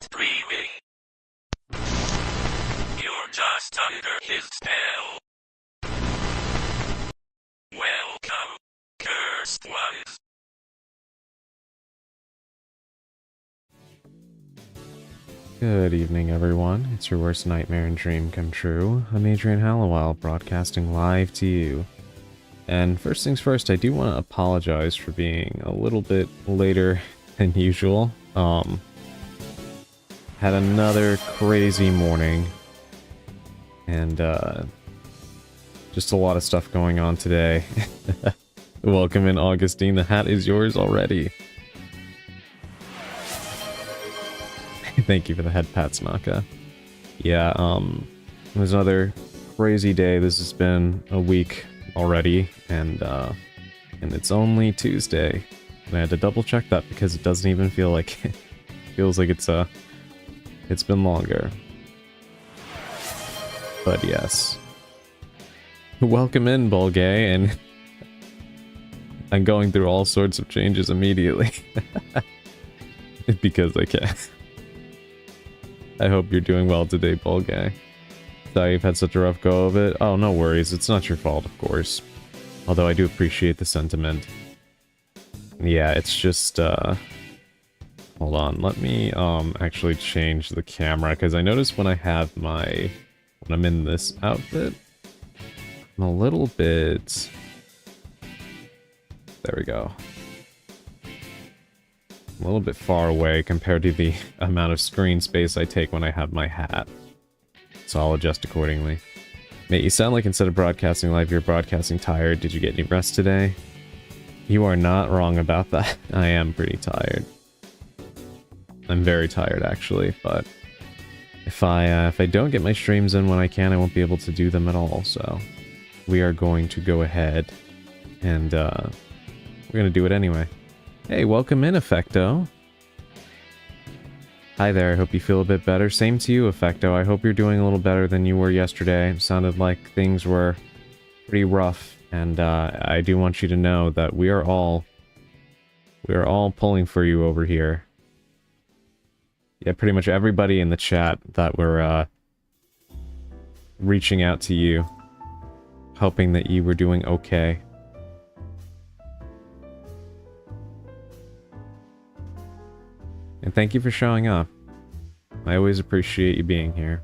breathing. You're just under his spell. Welcome, cursed ones. Good evening, everyone. It's your worst nightmare and dream come true. I'm Adrian Hallowell, broadcasting live to you. And first things first, I do want to apologize for being a little bit later than usual. Had another crazy morning, and just a lot of stuff going on today. Welcome in, Augustine. The hat is yours already. Thank you for the head pats, Naka. Yeah, it was another crazy day. This has been a week already, and it's only Tuesday. And I had to double check that because it doesn't even feel like it. Feels like it's been longer. But yes. Welcome in, Bulgay, and I'm going through all sorts of changes immediately. Because I can. I hope you're doing well today, Bulgay. Sorry you've had such a rough go of it. Oh, no worries. It's not your fault, of course. Although I do appreciate the sentiment. Yeah, it's just, hold on. Let me, actually change the camera, because I notice when I have when I'm in this outfit, I'm a little bit... There we go. A little bit far away compared to the amount of screen space I take when I have my hat. So I'll adjust accordingly. Mate, you sound like instead of broadcasting live, you're broadcasting tired. Did you get any rest today? You are not wrong about that. I am pretty tired. I'm very tired, actually, but if I don't get my streams in when I can, I won't be able to do them at all, so we are going to go ahead and we're gonna do it anyway. Hey, welcome in, Effecto. Hi there, I hope you feel a bit better. Same to you, Effecto. I hope you're doing a little better than you were yesterday. It sounded like things were pretty rough, and I do want you to know that we are all pulling for you over here. Yeah, pretty much everybody in the chat that we're reaching out to you, hoping that you were doing okay. And thank you for showing up. I always appreciate you being here.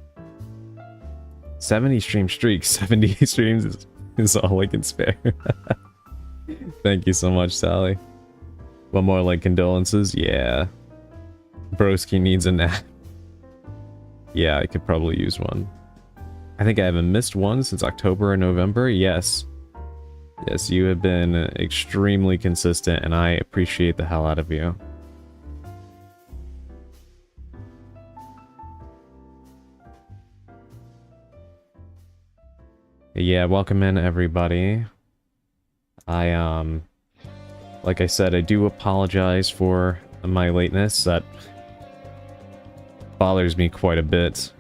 70 stream streak, 70 streams is all I can spare. Thank you so much, Sally. One more like condolences? Yeah. Broski needs a nap. Yeah, I could probably use one. I think I haven't missed one since October or November. Yes. Yes, you have been extremely consistent, and I appreciate the hell out of you. Yeah, welcome in, everybody. Like I said, I do apologize for my lateness. That bothers me quite a bit.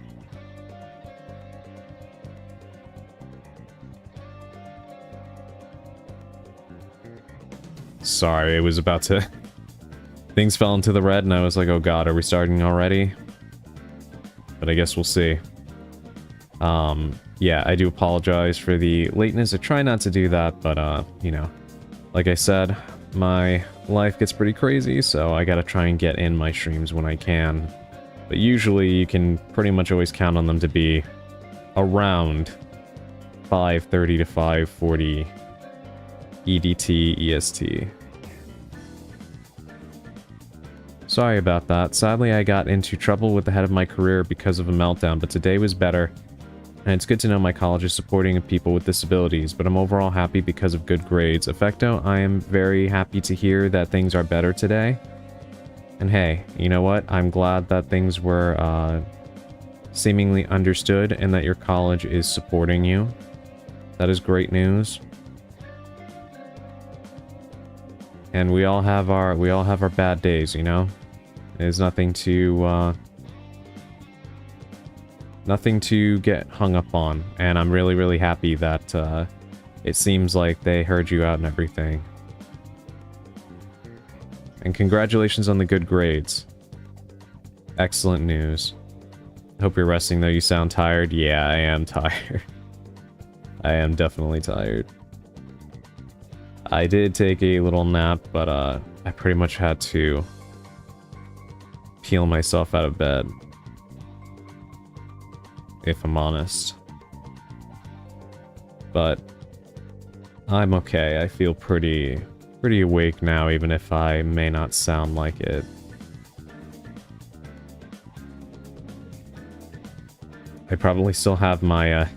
Sorry, it was about to... Things fell into the red, and I was like, oh god, are we starting already? But I guess we'll see. Yeah, I do apologize for the lateness. I try not to do that, but, you know, like I said, my life gets pretty crazy, so I gotta try and get in my streams when I can. But usually you can pretty much always count on them to be around 5:30 to 5:40 EDT, EST. Sorry about that. Sadly, I got into trouble with the head of my career because of a meltdown, but today was better. And it's good to know my college is supporting people with disabilities, but I'm overall happy because of good grades. Effecto, I am very happy to hear that things are better today. And hey, you know what? I'm glad that things were seemingly understood and that your college is supporting you. That is great news. And we all have our bad days, you know? There's nothing to get hung up on, and I'm really, really happy that it seems like they heard you out and everything. And congratulations on the good grades. Excellent news. Hope you're resting though. You sound tired. Yeah, I am tired. I am definitely tired. I did take a little nap, but I pretty much had to peel myself out of bed, if I'm honest. But I'm okay. I feel pretty awake now, even if I may not sound like it. I probably still have my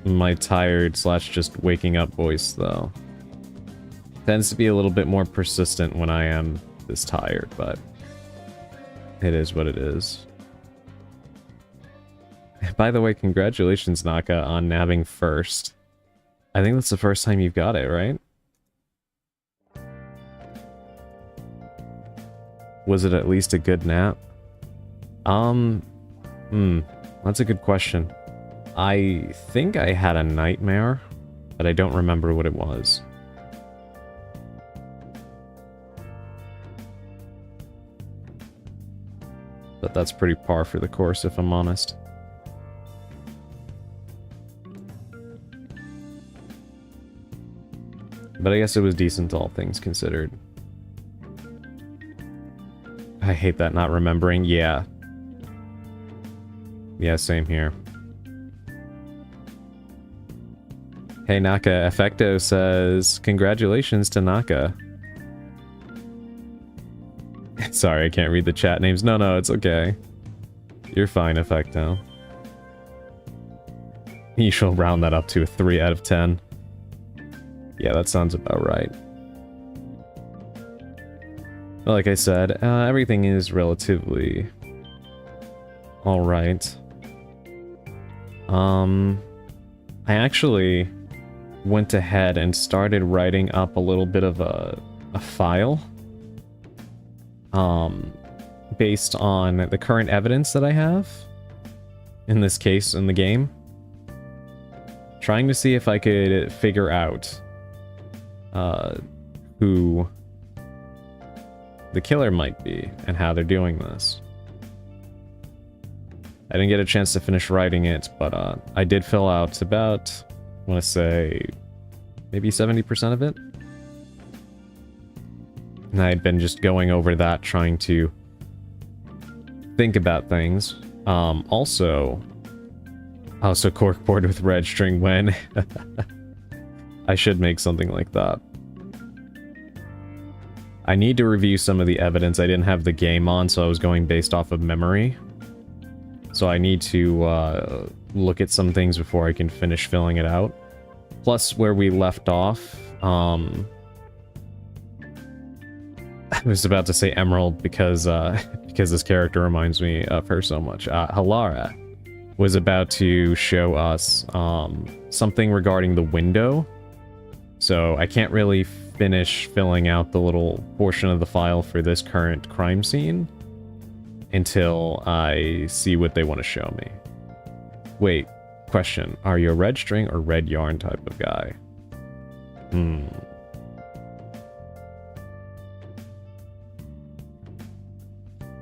my tired slash just waking up voice though. Tends to be a little bit more persistent when I am this tired, but it is what it is. By the way, congratulations, Naka, on nabbing first. I think that's the first time you've got it, right? Was it at least a good nap? That's a good question. I think I had a nightmare, but I don't remember what it was. But that's pretty par for the course, if I'm honest. But I guess it was decent, all things considered. I hate that not remembering. Yeah. Yeah, same here. Hey, Naka. Effecto says, congratulations to Naka. Sorry, I can't read the chat names. No, it's okay. You're fine, Effecto. You shall round that up to a 3 out of 10. Yeah, that sounds about right. But like I said, everything is relatively alright. I actually went ahead and started writing up a little bit of a file. Based on the current evidence that I have. In this case, in the game. Trying to see if I could figure out who the killer might be and how they're doing this. I didn't get a chance to finish writing it, but I did fill out about, I want to say, maybe 70% of it. And I'd been just going over that, trying to think about things. Also corkboard with red string when... I should make something like that. I need to review some of the evidence. I didn't have the game on, so I was going based off of memory. So I need to look at some things before I can finish filling it out. Plus, where we left off, I was about to say Emerald because this character reminds me of her so much. Halara was about to show us something regarding the window. So I can't really finish filling out the little portion of the file for this current crime scene until I see what they want to show me. Wait, question. Are you a red string or red yarn type of guy?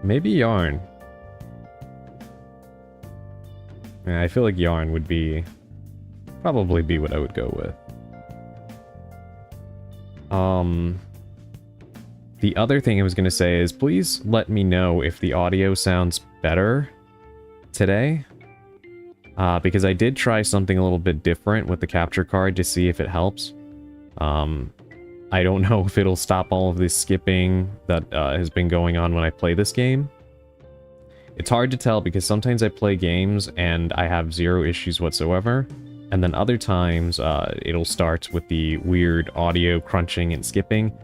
Maybe yarn. Yeah, I feel like yarn would probably be what I would go with. The other thing I was going to say is please let me know if the audio sounds better today. Because I did try something a little bit different with the capture card to see if it helps. I don't know if it'll stop all of this skipping that has been going on when I play this game. It's hard to tell because sometimes I play games and I have zero issues whatsoever. And then other times, it'll start with the weird audio crunching and skipping.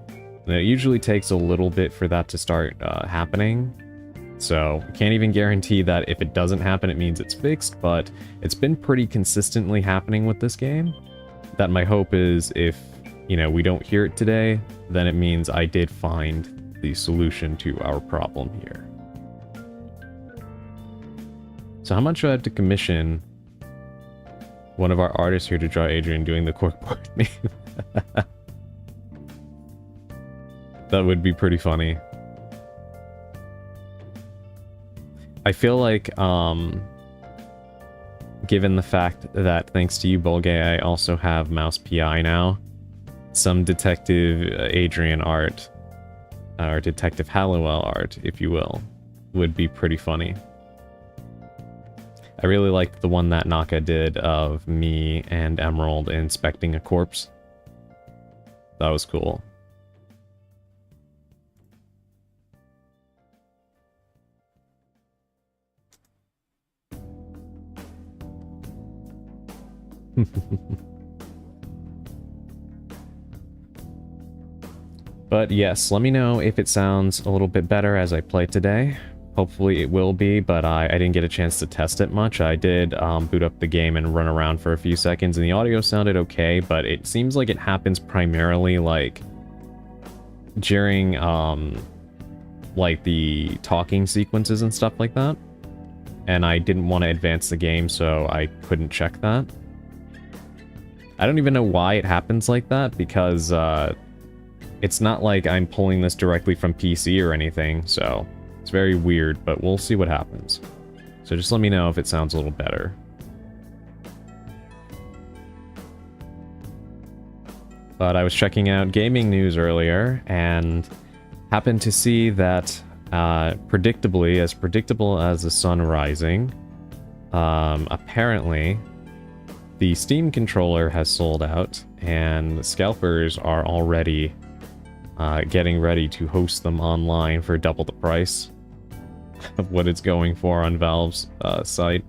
And it usually takes a little bit for that to start happening. So, I can't even guarantee that if it doesn't happen, it means it's fixed, but it's been pretty consistently happening with this game. That my hope is if, you know, we don't hear it today, then it means I did find the solution to our problem here. So how much do I have to commission one of our artists here to draw Adrian doing the corkboard meme? That would be pretty funny. I feel like, given the fact that thanks to you, Bolgay, I also have Mouse PI now, some Detective Adrian art, or Detective Hallowell art, if you will, would be pretty funny. I really liked the one that Naka did of me and Emerald inspecting a corpse. That was cool. But yes, let me know if it sounds a little bit better as I play today. Hopefully it will be, but I didn't get a chance to test it much. I did boot up the game and run around for a few seconds, and the audio sounded okay, but it seems like it happens primarily, like, during, like, the talking sequences and stuff like that. And I didn't want to advance the game, so I couldn't check that. I don't even know why it happens like that, because, it's not like I'm pulling this directly from PC or anything, so it's very weird, but we'll see what happens. So just let me know if it sounds a little better. But I was checking out gaming news earlier, and happened to see that, predictably, as predictable as the sun rising, apparently, the Steam controller has sold out, and scalpers are already getting ready to host them online for double the price of what it's going for on Valve's site.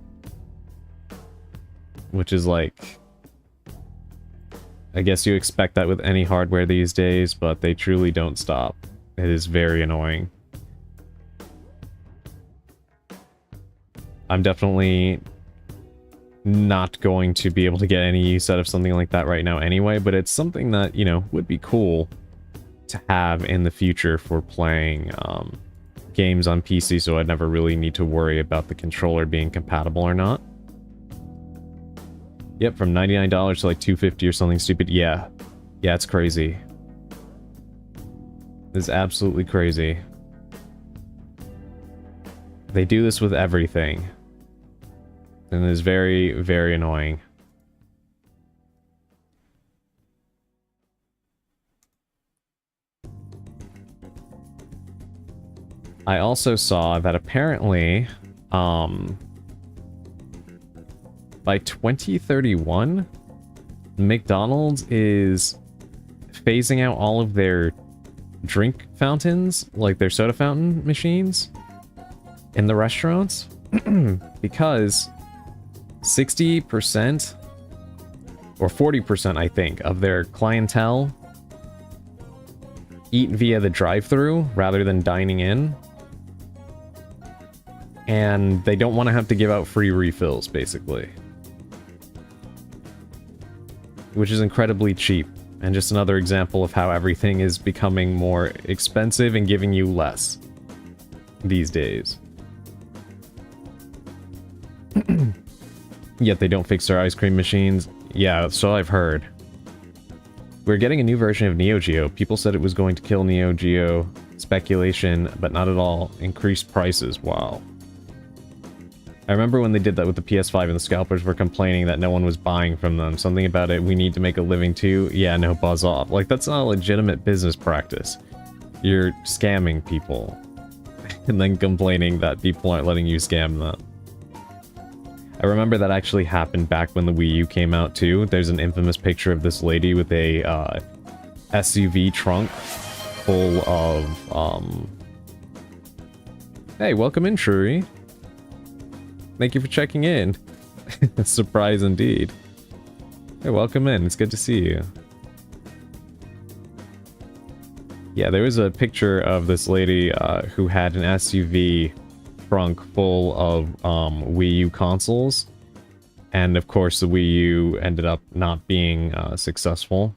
Which is like... I guess you expect that with any hardware these days, but they truly don't stop. It is very annoying. I'm definitely not going to be able to get any use out of something like that right now anyway, but it's something that, you know, would be cool to have in the future for playing games on PC, so I'd never really need to worry about the controller being compatible or not. Yep, from $99 to like $250 or something stupid. Yeah, it's crazy. It's absolutely crazy. They do this with everything, and it is very, very annoying. I also saw that apparently, by 2031, McDonald's is phasing out all of their drink fountains, like their soda fountain machines, in the restaurants, because 60% or 40%, I think, of their clientele eat via the drive-thru rather than dining in. And they don't want to have to give out free refills, basically. Which is incredibly cheap, and just another example of how everything is becoming more expensive and giving you less these days. Yet they don't fix their ice cream machines. Yeah, so I've heard. We're getting a new version of Neo Geo. People said it was going to kill Neo Geo. Speculation, but not at all. Increased prices. Wow. I remember when they did that with the PS5 and the scalpers were complaining that no one was buying from them. Something about it, we need to make a living too. Yeah, no, buzz off. Like, that's not a legitimate business practice. You're scamming people. And then complaining that people aren't letting you scam them. I remember that actually happened back when the Wii U came out too. There's an infamous picture of this lady with a SUV trunk full of, Hey, welcome in, Shuri. Thank you for checking in. Surprise indeed. Hey, welcome in. It's good to see you. Yeah, there was a picture of this lady who had an SUV trunk full of Wii U consoles. And of course, the Wii U ended up not being successful.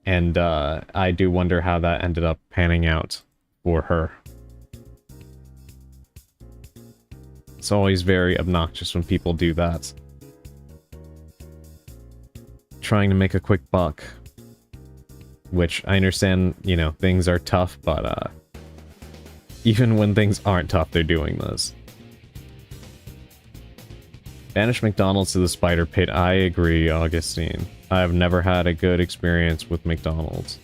And I do wonder how that ended up panning out for her. It's always very obnoxious when people do that. Trying to make a quick buck. Which, I understand, you know, things are tough, but even when things aren't tough, they're doing this. Banish McDonald's to the spider pit. I agree, Augustine. I've never had a good experience with McDonald's.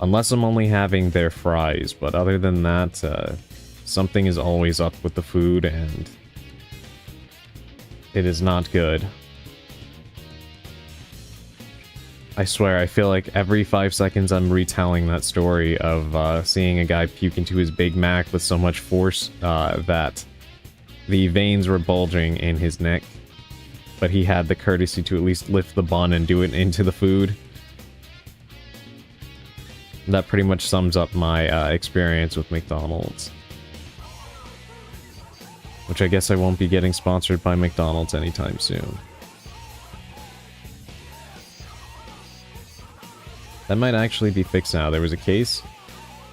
Unless I'm only having their fries, but other than that, something is always up with the food, and it is not good. I swear, I feel like every 5 seconds I'm retelling that story of seeing a guy puke into his Big Mac with so much force that the veins were bulging in his neck, but he had the courtesy to at least lift the bun and do it into the food. That pretty much sums up my experience with McDonald's. Which I guess I won't be getting sponsored by McDonald's anytime soon. That might actually be fixed now. There was a case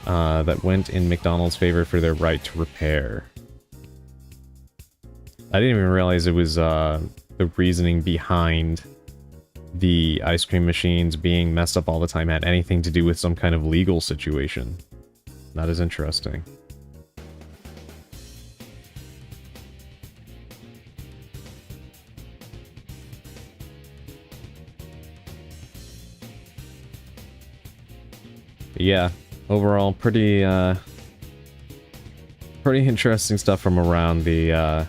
that went in McDonald's favor for their right to repair. I didn't even realize it was the reasoning behind the ice cream machines being messed up all the time had anything to do with some kind of legal situation. That is interesting. But yeah, overall, pretty interesting stuff from around the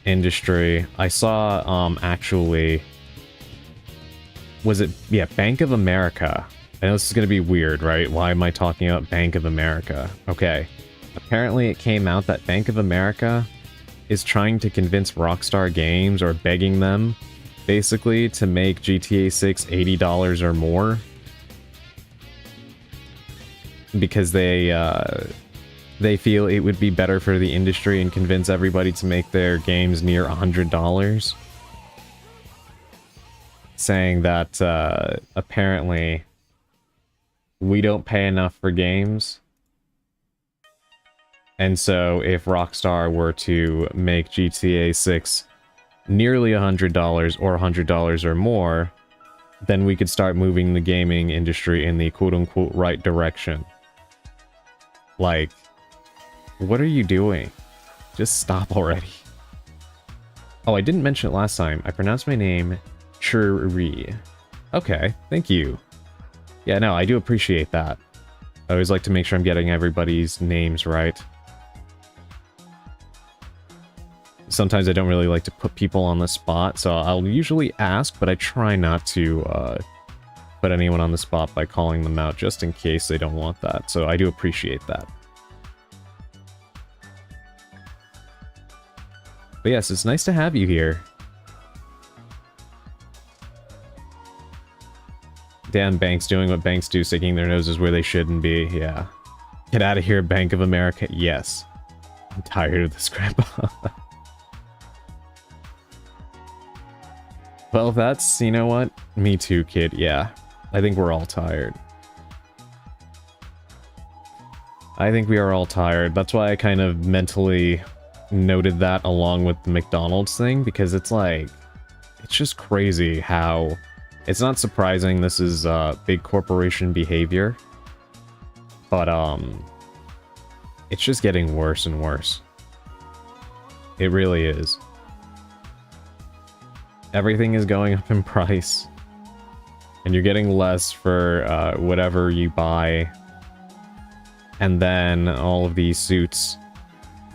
industry. I saw actually, was it, yeah, Bank of America. I know this is gonna be weird, right? Why am I talking about Bank of America? Okay, apparently it came out that Bank of America is trying to convince Rockstar Games, or begging them basically, to make GTA 6 $80 or more, because they feel it would be better for the industry and convince everybody to make their games near $100. Saying that apparently we don't pay enough for games, and so if Rockstar were to make GTA 6 nearly $100 or $100 or more, then we could start moving the gaming industry in the quote-unquote right direction. Like, what are you doing? Just stop already. Oh, I didn't mention it last time. I pronounced my name Churi. Okay, thank you. Yeah, no, I do appreciate that. I always like to make sure I'm getting everybody's names right. Sometimes I don't really like to put people on the spot, so I'll usually ask, but I try not to put anyone on the spot by calling them out, just in case they don't want that. So I do appreciate that. But yes, it's nice to have you here. Damn, banks doing what banks do, sticking their noses where they shouldn't be. Yeah. Get out of here, Bank of America. Yes. I'm tired of this crap. Well, that's, you know what? Me too, kid. Yeah. I think we're all tired. I think we are all tired. That's why I kind of mentally noted that along with the McDonald's thing, because it's like, it's just crazy how it's not surprising this is big corporation behavior, but it's just getting worse and worse. It really is. Everything is going up in price, and you're getting less for whatever you buy. And then all of these suits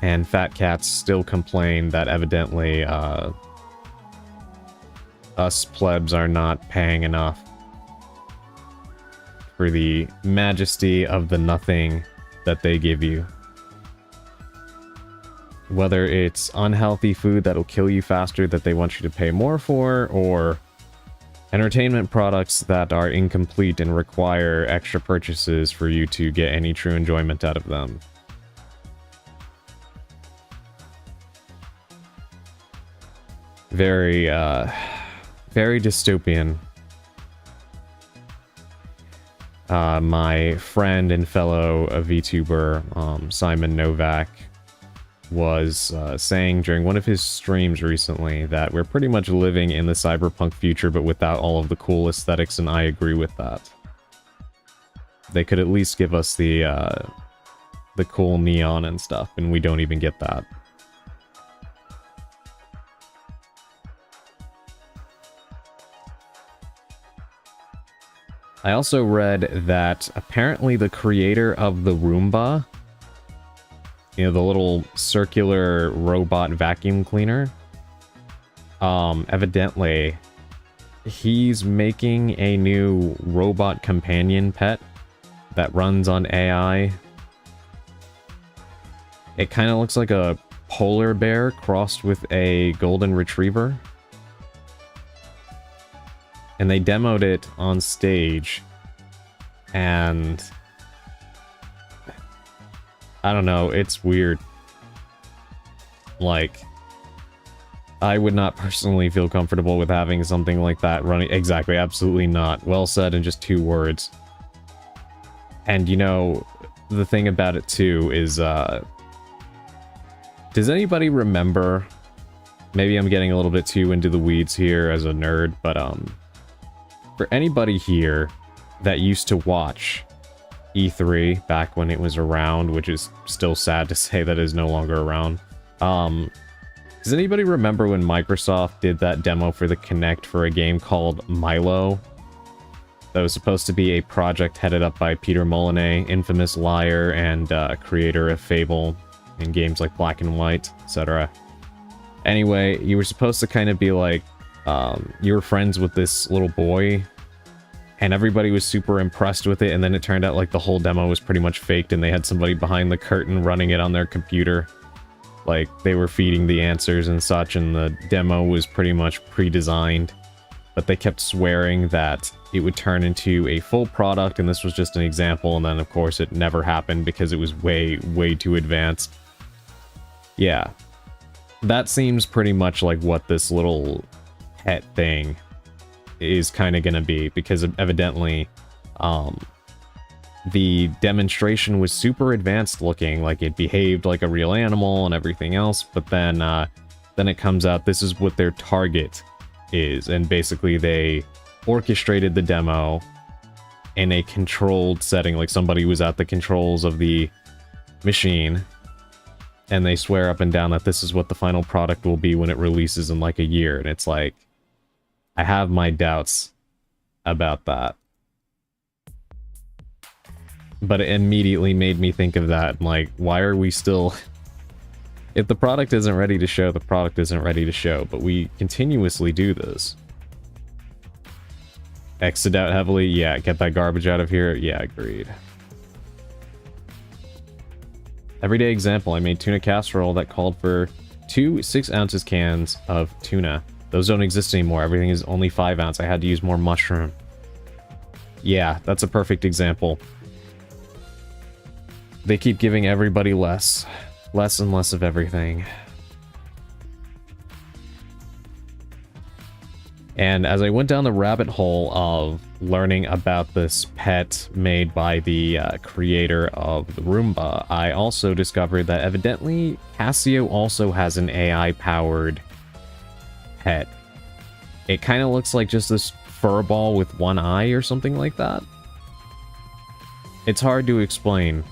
and fat cats still complain that evidently us plebs are not paying enough for the majesty of the nothing that they give you. Whether it's unhealthy food that'll kill you faster that they want you to pay more for, or entertainment products that are incomplete and require extra purchases for you to get any true enjoyment out of them. Very, very dystopian. My friend and fellow VTuber, Simon Novak, was saying during one of his streams recently that we're pretty much living in the cyberpunk future, but without all of the cool aesthetics, and I agree with that. They could at least give us the cool neon and stuff, and we don't even get that. I also read that apparently the creator of the Roomba, you know, the little circular robot vacuum cleaner, evidently he's making a new robot companion pet that runs on AI. It kind of looks like a polar bear crossed with a golden retriever. And they demoed it on stage. And I don't know, it's weird. Like, I would not personally feel comfortable with having something like that running. Exactly, absolutely not. Well said in just 2 words. And you know, the thing about it too is, does anybody remember, maybe I'm getting a little bit too into the weeds here as a nerd, but for anybody here that used to watch E3 back when it was around, which is still sad to say that is no longer around, does anybody remember when Microsoft did that demo for the Kinect for a game called Milo? That was supposed to be a project headed up by Peter Molyneux, infamous liar and creator of Fable and games like Black and White, etc. Anyway, you were supposed to kind of be like, you were friends with this little boy, and everybody was super impressed with it, and then it turned out like the whole demo was pretty much faked, and they had somebody behind the curtain running it on their computer. Like, they were feeding the answers and such, and the demo was pretty much pre-designed. But they kept swearing that it would turn into a full product, and this was just an example, and then of course it never happened because it was way, way too advanced. Yeah. That seems pretty much like what this little pet thing is kind of gonna be, because evidently, the demonstration was super advanced looking, like it behaved like a real animal and everything else, but then it comes out this is what their target is, and basically they orchestrated the demo in a controlled setting, like somebody was at the controls of the machine, and they swear up and down that this is what the final product will be when it releases in like a year, and it's like, I have my doubts about that. But it immediately made me think of that, like, why are we still... If the product isn't ready to show, the product isn't ready to show, but we continuously do this. Exit out heavily, yeah, get that garbage out of here, yeah, agreed. Everyday example, I made tuna casserole that called for 2 6-ounce cans of tuna. Those don't exist anymore, everything is only 5-ounce, I had to use more mushroom. Yeah, that's a perfect example. They keep giving everybody less. Less and less of everything. And as I went down the rabbit hole of learning about this pet made by the creator of the Roomba, I also discovered that evidently Casio also has an AI-powered pet. It kind of looks like just this fur ball with one eye or something like that. It's hard to explain.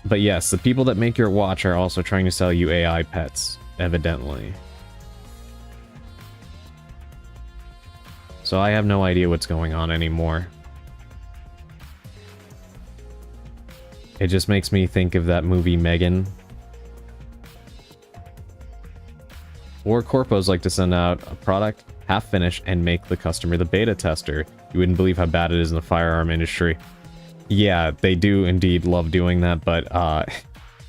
But yes, the people that make your watch are also trying to sell you AI pets, evidently. So I have no idea what's going on anymore. It just makes me think of that movie Megan. Or corpos like to send out a product half finished and make the customer the beta tester. You wouldn't believe how bad it is in the firearm industry. Yeah, they do indeed love doing that, but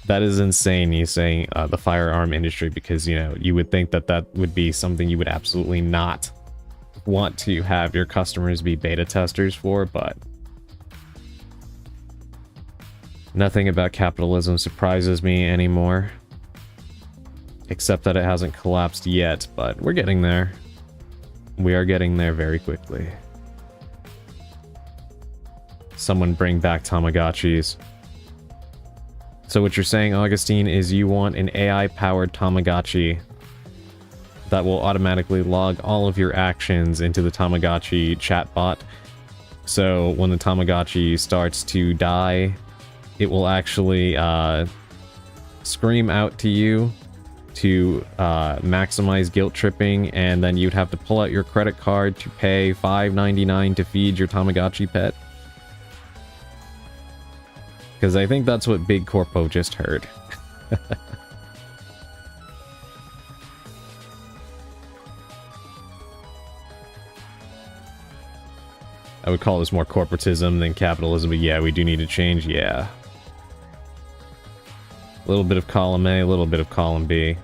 that is insane, you saying the firearm industry, because, you know, you would think that that would be something you would absolutely not want to have your customers be beta testers for, but nothing about capitalism surprises me anymore. Except that it hasn't collapsed yet, but we're getting there. We are getting there very quickly. Someone bring back Tamagotchis. So what you're saying, Augustine, is you want an AI-powered Tamagotchi that will automatically log all of your actions into the Tamagotchi chatbot. So when the Tamagotchi starts to die, it will actually scream out to you to maximize guilt tripping, and then you'd have to pull out your credit card to pay $5.99 to feed your Tamagotchi pet? Because I think that's what Big Corpo just heard. I would call this more corporatism than capitalism, but yeah, we do need to change, yeah. A little bit of column A, a little bit of column B.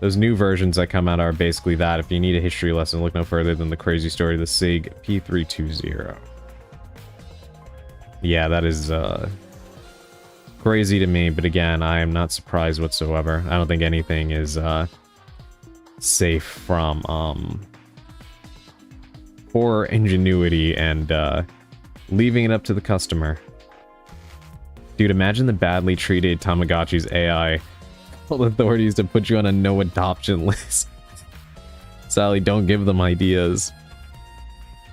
Those new versions that come out are basically that. If you need a history lesson, look no further than the crazy story of the SIG P320. Yeah, that is crazy to me, but again, I am not surprised whatsoever. I don't think anything is safe from poor ingenuity and leaving it up to the customer. Dude, imagine the badly treated Tamagotchi's AI told authorities to put you on a no adoption list. Sally, don't give them ideas.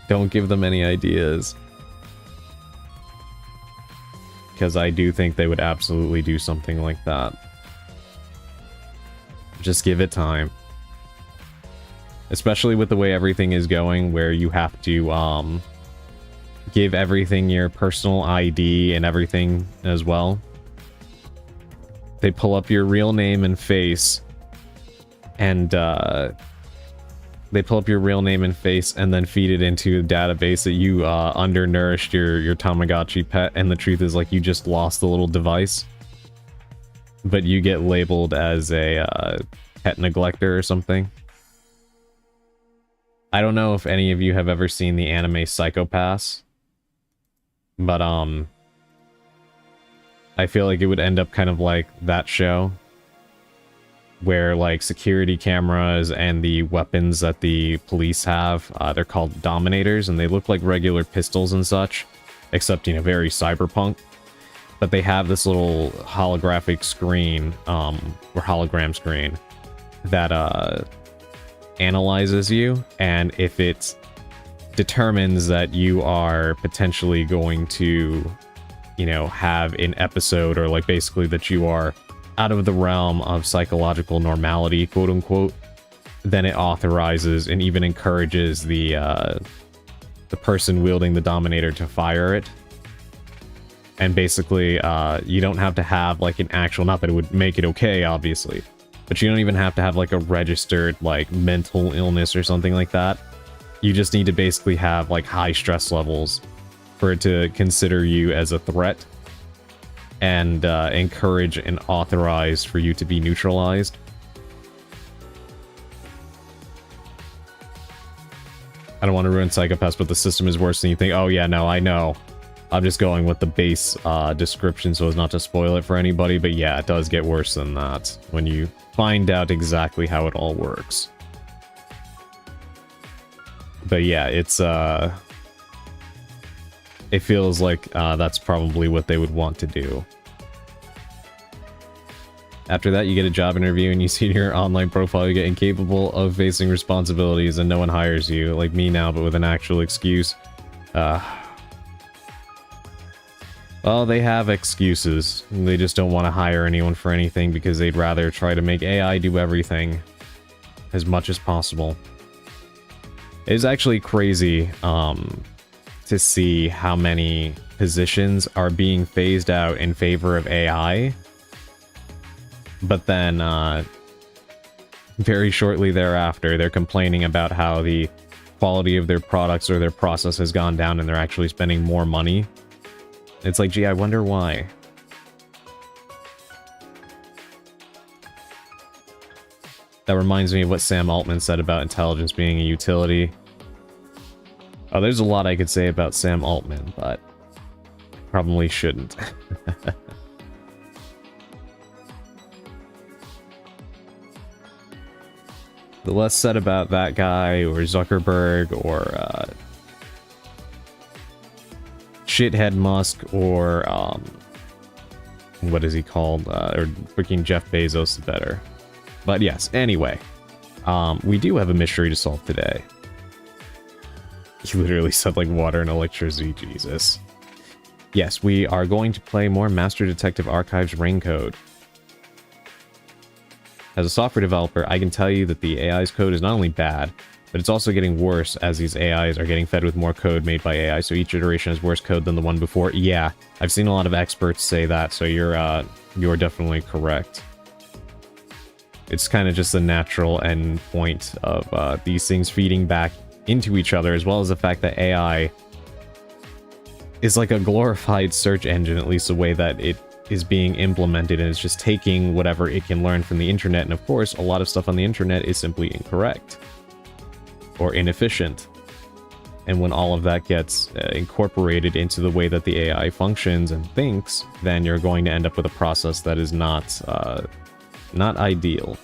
Don't give them any ideas. Because I do think they would absolutely do something like that. Just give it time. Especially with the way everything is going, where you have to give everything your personal ID and everything as well. They pull up your real name and face, and then feed it into a database that you undernourished your Tamagotchi pet, and the truth is, like, you just lost the little device, but you get labeled as a pet neglector or something. I don't know if any of you have ever seen the anime Psycho Pass, but I feel like it would end up kind of like that show, where like security cameras and the weapons that the police have, they're called Dominators, and they look like regular pistols and such, except, you know, very cyberpunk. But they have this little holographic screen, or hologram screen, that analyzes you, and if it determines that you are potentially going to, you know, have an episode, or like basically that you are out of the realm of psychological normality, quote unquote, then it authorizes and even encourages the person wielding the Dominator to fire it. And basically, you don't have to have like an actual, not that it would make it okay, obviously, but you don't even have to have like a registered like mental illness or something like that. You just need to basically have like high stress levels for it to consider you as a threat, and encourage and authorize for you to be neutralized. I don't want to ruin Psychopaths, but the system is worse than you think. Oh yeah, no, I know. I'm just going with the base description so as not to spoil it for anybody, but yeah, it does get worse than that when you find out exactly how it all works. But yeah, it's it feels like that's probably what they would want to do. After that, you get a job interview and you see in your online profile you get incapable of facing responsibilities and no one hires you, like me now, but with an actual excuse. Well, they have excuses. They just don't want to hire anyone for anything because they'd rather try to make AI do everything as much as possible. It is actually crazy to see how many positions are being phased out in favor of AI, but then very shortly thereafter they're complaining about how the quality of their products or their process has gone down and they're actually spending more money. It's like, gee, I wonder why. That reminds me of what Sam Altman said about intelligence being a utility. Oh, there's a lot I could say about Sam Altman, but probably shouldn't. The less said about that guy, or Zuckerberg, or shithead Musk, or what is he called? Or freaking Jeff Bezos, the better. But yes, anyway, we do have a mystery to solve today. He literally said like water and electricity, Jesus. yes, we are going to play more Master Detective Archives Raincode. As a software developer, I can tell you that the AI's code is not only bad, but it's also getting worse as these AIs are getting fed with more code made by AI, so each iteration has worse code than the one before. Yeah, I've seen a lot of experts say that, so you're definitely correct. It's kind of just the natural end point of these things feeding back into each other, as well as the fact that AI is like a glorified search engine, at least the way that it is being implemented, and it's just taking whatever it can learn from the internet, and of course, a lot of stuff on the internet is simply incorrect or inefficient. And when all of that gets incorporated into the way that the AI functions and thinks, then you're going to end up with a process that is not ideal.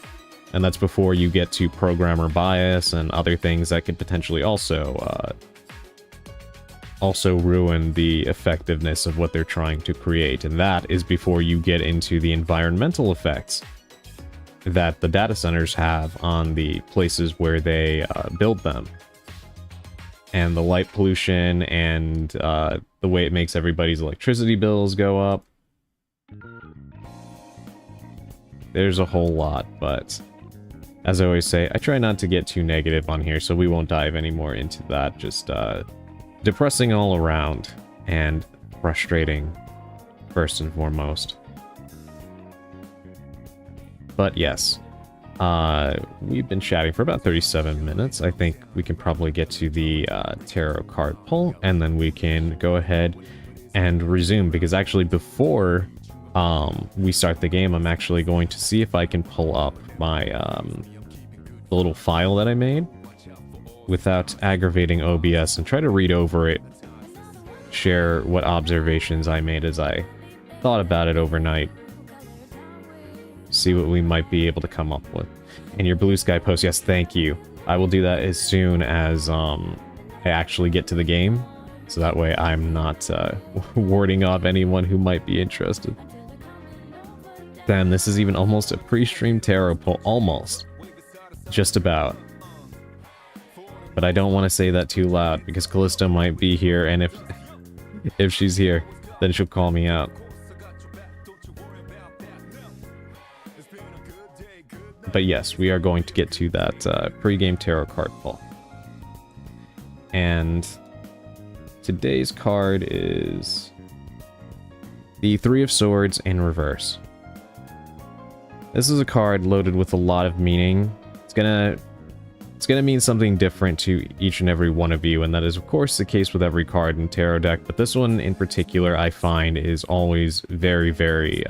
And that's before you get to programmer bias and other things that could potentially also ruin the effectiveness of what they're trying to create. And that is before you get into the environmental effects that the data centers have on the places where they build them. And the light pollution and the way it makes everybody's electricity bills go up. There's a whole lot, but as I always say, I try not to get too negative on here, so we won't dive any more into that. Just depressing all around and frustrating first and foremost. But yes, we've been chatting for about 37 minutes. I think we can probably get to the tarot card pull, and then we can go ahead and resume, because actually before we start the game, I'm actually going to see if I can pull up my the little file that I made without aggravating OBS and try to read over it, share what observations I made as I thought about it overnight, see what we might be able to come up with. And your blue sky post, yes, thank you. I will do that as soon as I actually get to the game, so that way I'm not warding off anyone who might be interested. Then this is even almost a pre-stream tarot pull, almost. Just about. But I don't want to say that too loud, because Callisto might be here, and if she's here, then she'll call me out. But yes, we are going to get to that pre-game tarot card pull. And today's card is the Three of Swords in reverse. This is a card loaded with a lot of meaning. It's gonna mean something different to each and every one of you, and that is of course the case with every card in tarot deck, but this one in particular I find is always very, very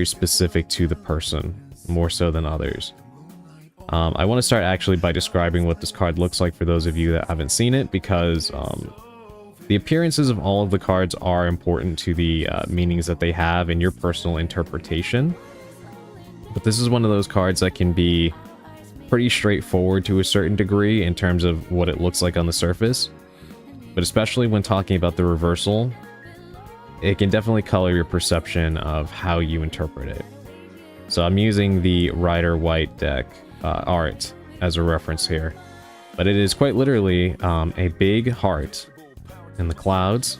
specific to the person, more so than others. I want to start actually by describing what this card looks like for those of you that haven't seen it, because the appearances of all of the cards are important to the meanings that they have and your personal interpretation. But this is one of those cards that can be pretty straightforward to a certain degree in terms of what it looks like on the surface. But especially when talking about the reversal, it can definitely color your perception of how you interpret it. So I'm using the Rider White deck art as a reference here. But it is quite literally a big heart in the clouds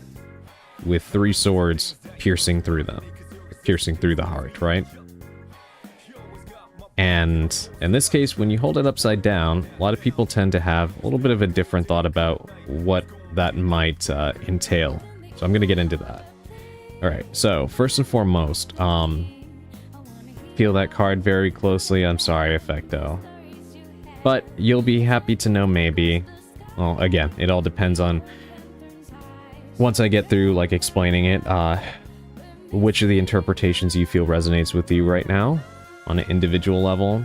with three swords piercing through them. Piercing through the heart, right? And in this case, when you hold it upside down, a lot of people tend to have a little bit of a different thought about what that might entail. So I'm going to get into that. Alright, so first and foremost, feel that card very closely. I'm sorry, Effecto. But you'll be happy to know maybe. Well, again, it all depends on, once I get through like explaining it, which of the interpretations you feel resonates with you right now on an individual level.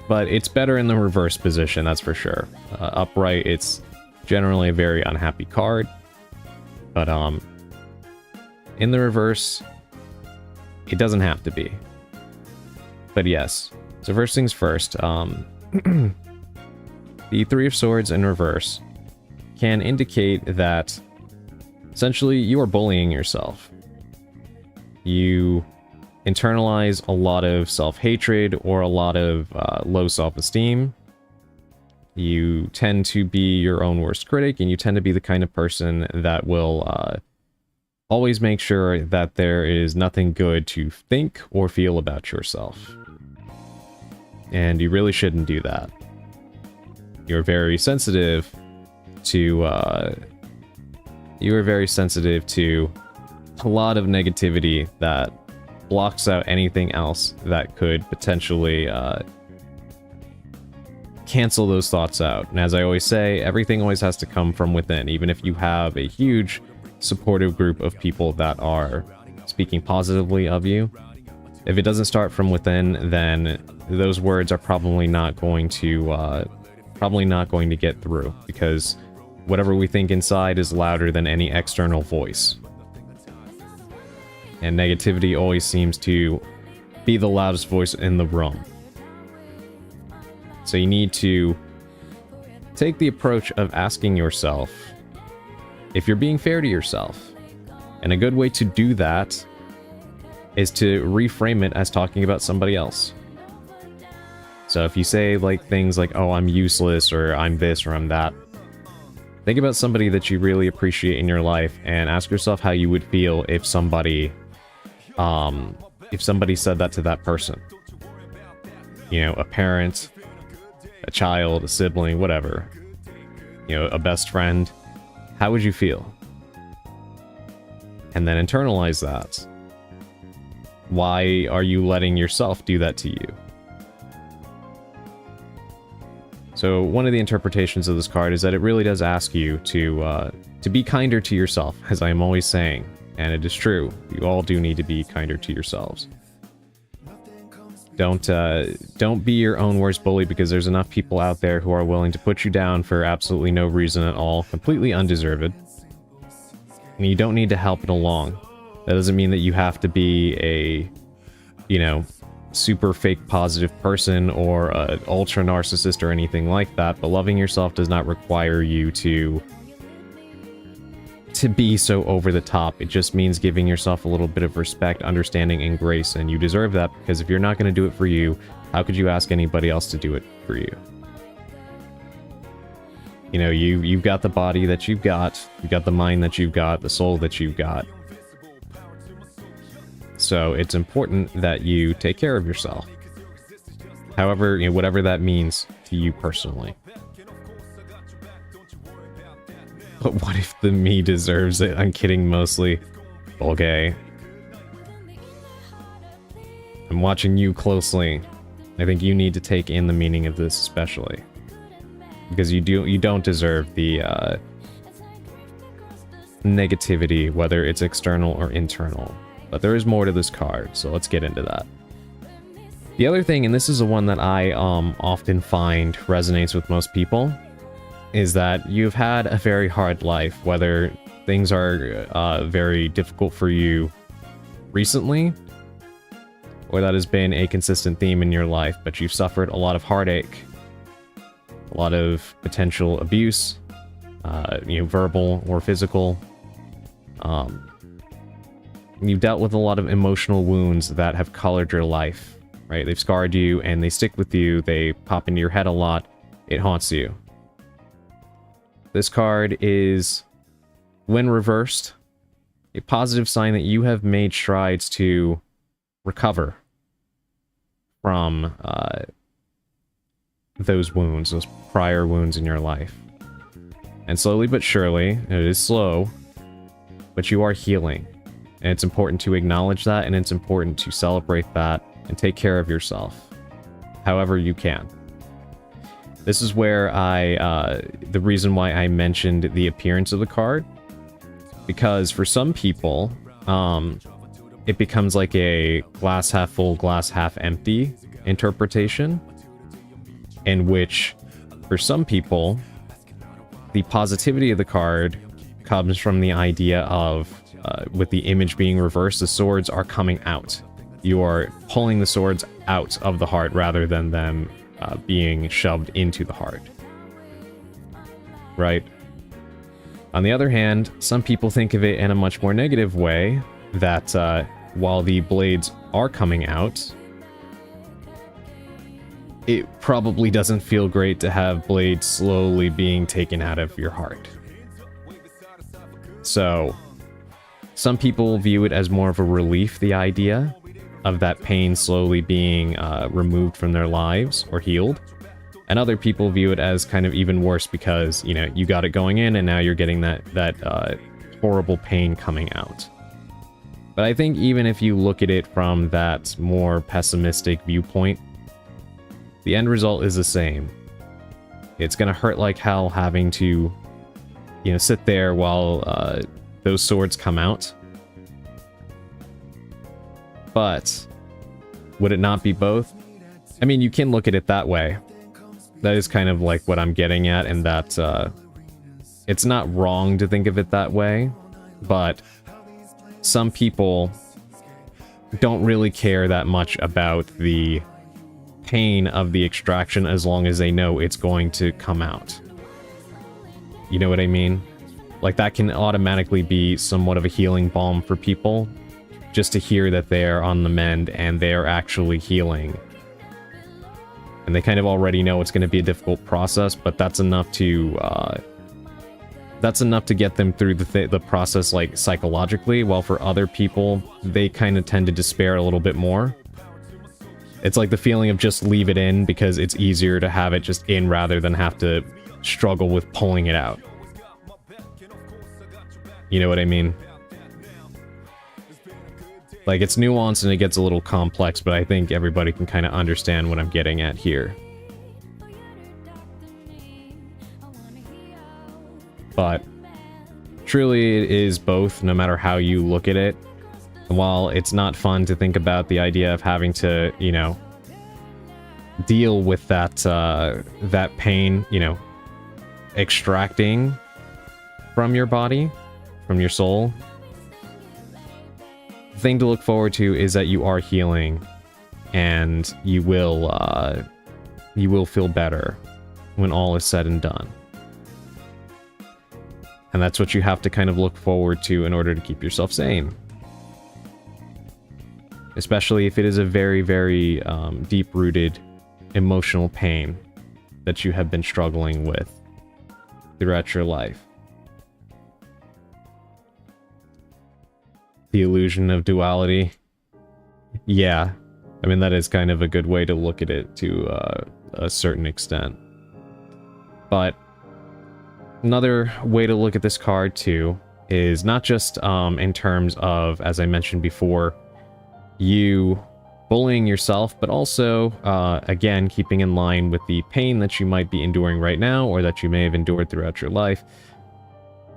But it's better in the reverse position, that's for sure. Upright, it's generally a very unhappy card. But in the reverse, it doesn't have to be. But yes, so first things first, the Three of Swords in reverse can indicate that essentially you are bullying yourself. You internalize a lot of self-hatred or a lot of low self-esteem. You tend to be your own worst critic, and you tend to be the kind of person that will always make sure that there is nothing good to think or feel about yourself. And you really shouldn't do that. You're very sensitive to, a lot of negativity that blocks out anything else that could potentially, cancel those thoughts out. And as I always say, everything always has to come from within, even if you have a huge supportive group of people that are speaking positively of you. If it doesn't start from within, then those words are probably not going to get through, because whatever we think inside is louder than any external voice. And negativity always seems to be the loudest voice in the room. So you need to take the approach of asking yourself if you're being fair to yourself. And a good way to do that is to reframe it as talking about somebody else. So if you say like things like, oh, I'm useless, or I'm this, or I'm that, think about somebody that you really appreciate in your life and ask yourself how you would feel if somebody said that to that person. You know, a parent, a child, a sibling, whatever. You know, a best friend. How would you feel? And then internalize that. Why are you letting yourself do that to you? So one of the interpretations of this card is that it really does ask you to be kinder to yourself, as I am always saying. And it is true. You all do need to be kinder to yourselves. Don't be your own worst bully, because there's enough people out there who are willing to put you down for absolutely no reason at all, completely undeserved. And you don't need to help it along. That doesn't mean that you have to be a, you know, super fake positive person or an ultra narcissist or anything like that, but loving yourself does not require you to be so over the top. It just means giving yourself a little bit of respect, understanding, and grace, and you deserve that, because if you're not going to do it for you, how could you ask anybody else to do it for you? You know, you've got the body that you've got the mind that you've got, the soul that you've got. So it's important that you take care of yourself. However, you know, whatever that means to you personally. But what if the me deserves it? I'm kidding mostly. Okay. I'm watching you closely. I think you need to take in the meaning of this especially. Because you don't deserve the negativity, whether it's external or internal. But there is more to this card, so let's get into that. The other thing, and this is the one that I often find resonates with most people, is that you've had a very hard life, whether things are very difficult for you recently, or that has been a consistent theme in your life, but you've suffered a lot of heartache, a lot of potential abuse, you know, verbal or physical. You've dealt with a lot of emotional wounds that have colored your life, right? They've scarred you and they stick with you. They pop into your head a lot. It haunts you. This card is, when reversed, a positive sign that you have made strides to recover from those wounds, those prior wounds in your life. And slowly but surely, it is slow, but you are healing. And it's important to acknowledge that, and it's important to celebrate that and take care of yourself however you can. This is where the reason why I mentioned the appearance of the card, because for some people, it becomes like a glass half full, glass half empty interpretation, in which, for some people, the positivity of the card comes from the idea of, with the image being reversed, the swords are coming out. You are pulling the swords out of the heart rather than them being shoved into the heart. Right? On the other hand, some people think of it in a much more negative way, that while the blades are coming out, it probably doesn't feel great to have blades slowly being taken out of your heart. So, Some people view it as more of a relief, the idea of that pain slowly being removed from their lives or healed. And other people view it as kind of even worse because, you know, you got it going in and now you're getting that horrible pain coming out. But I think even if you look at it from that more pessimistic viewpoint, the end result is the same. It's gonna hurt like hell having to, you know, sit there while those swords come out. But would it not be both? I mean, you can look at it that way. That is kind of like what I'm getting at, and that it's not wrong to think of it that way, but some people don't really care that much about the pain of the extraction as long as they know it's going to come out. You know what I mean? Like, that can automatically be somewhat of a healing balm for people, just to hear that they're on the mend and they're actually healing. And they kind of already know it's going to be a difficult process, but that's enough to get them through the process, like, psychologically. While for other people, they kind of tend to despair a little bit more. It's like the feeling of just leave it in because it's easier to have it just in rather than have to struggle with pulling it out. You know what I mean? Like, it's nuanced and it gets a little complex, but I think everybody can kind of understand what I'm getting at here. But truly it is both, no matter how you look at it. And while it's not fun to think about the idea of having to, you know, deal with that that pain, you know, extracting from your body, from your soul, the thing to look forward to is that you are healing, and you will feel better when all is said and done. And that's what you have to kind of look forward to in order to keep yourself sane. Especially if it is a very, very deep-rooted emotional pain that you have been struggling with throughout your life. The illusion of duality. Yeah, I mean, that is kind of a good way to look at it to a certain extent. But another way to look at this card too is not just in terms of, as I mentioned before, you bullying yourself, but also, again, keeping in line with the pain that you might be enduring right now or that you may have endured throughout your life.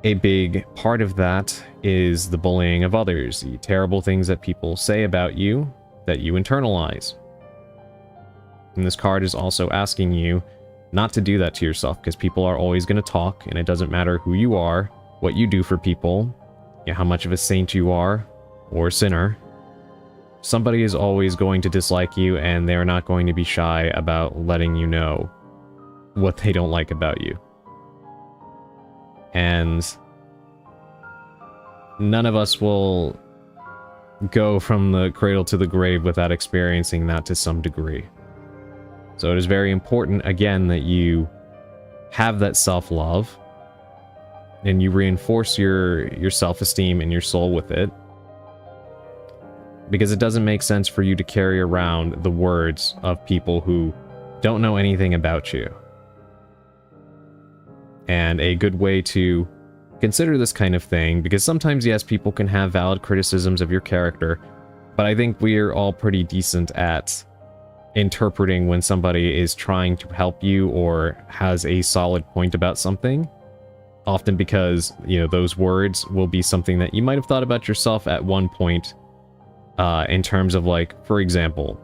A big part of that is the bullying of others, the terrible things that people say about you that you internalize. And this card is also asking you not to do that to yourself, because people are always going to talk, and it doesn't matter who you are, what you do for people, how much of a saint you are, or a sinner. Somebody is always going to dislike you, and they're not going to be shy about letting you know what they don't like about you. And none of us will go from the cradle to the grave without experiencing that to some degree. So it is very important, again, that you have that self-love and you reinforce your self-esteem and your soul with it. Because it doesn't make sense for you to carry around the words of people who don't know anything about you. And a good way to consider this kind of thing, because sometimes, yes, people can have valid criticisms of your character, but I think we're all pretty decent at interpreting when somebody is trying to help you or has a solid point about something. Often because, you know, those words will be something that you might have thought about yourself at one point, in terms of, like, for example,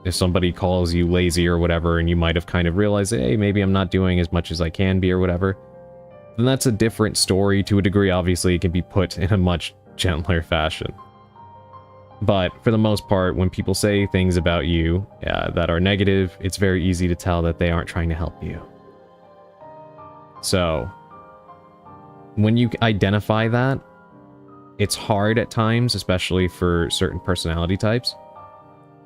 if somebody calls you lazy or whatever, and you might have kind of realized, hey, maybe I'm not doing as much as I can be or whatever, then that's a different story to a degree. Obviously, it can be put in a much gentler fashion. But for the most part, when people say things about you that are negative, it's very easy to tell that they aren't trying to help you. So, when you identify that, it's hard at times, especially for certain personality types.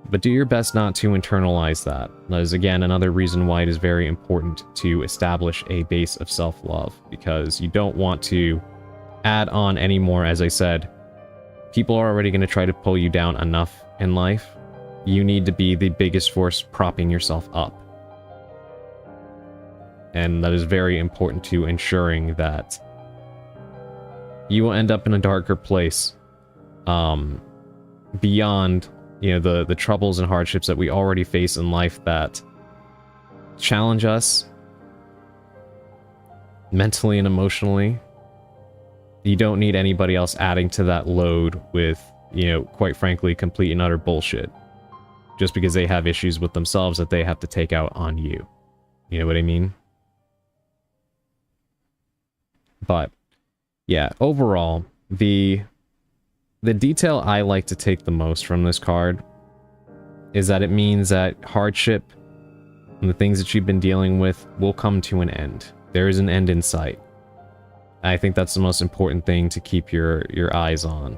But do your best not to internalize that. That is, again, another reason why it is very important to establish a base of self-love, because you don't want to add on any more, as I said, people are already going to try to pull you down enough in life. You need to be the biggest force propping yourself up. And that is very important to ensuring that you will end up in a darker place beyond, you know, the troubles and hardships that we already face in life that challenge us mentally and emotionally. You don't need anybody else adding to that load with, you know, quite frankly, complete and utter bullshit. Just because they have issues with themselves that they have to take out on you. You know what I mean? But, yeah, overall, the detail I like to take the most from this card is that it means that hardship and the things that you've been dealing with will come to an end. There is an end in sight. I think that's the most important thing to keep your eyes on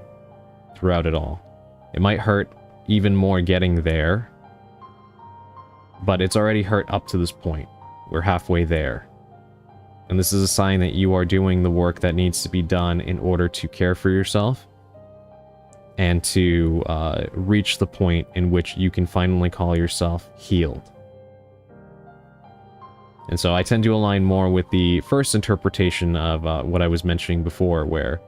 throughout it all. It might hurt even more getting there, but it's already hurt up to this point. We're halfway there. And this is a sign that you are doing the work that needs to be done in order to care for yourself and to reach the point in which you can finally call yourself healed. And so I tend to align more with the first interpretation of what I was mentioning before, where,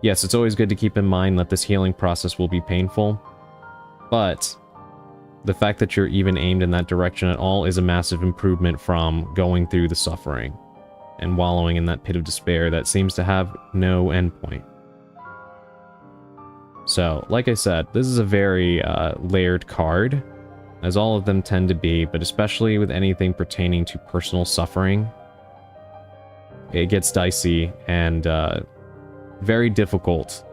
yes, it's always good to keep in mind that this healing process will be painful, but the fact that you're even aimed in that direction at all is a massive improvement from going through the suffering and wallowing in that pit of despair that seems to have no endpoint. So, like I said, this is a very layered card, as all of them tend to be, but especially with anything pertaining to personal suffering, it gets dicey and very difficult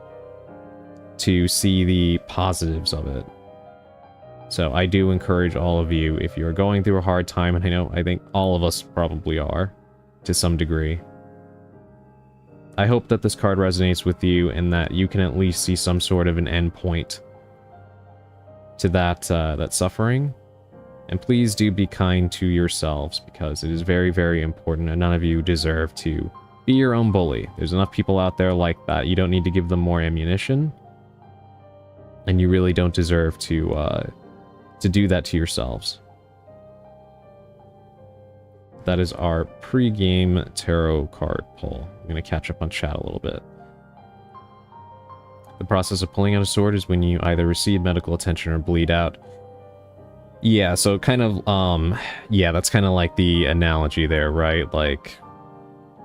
to see the positives of it. So I do encourage all of you, if you're going through a hard time, and I think all of us probably are, to some degree, I hope that this card resonates with you and that you can at least see some sort of an end point to that suffering. And please do be kind to yourselves, because it is very, very important, and none of you deserve to be your own bully. There's enough people out there like that. You don't need to give them more ammunition, and you really don't deserve to do that to yourselves. That is our pre-game tarot card pull. I'm going to catch up on chat a little bit. The process of pulling out a sword is when you either receive medical attention or bleed out. Yeah, so kind of, yeah, that's kind of like the analogy there, right? Like,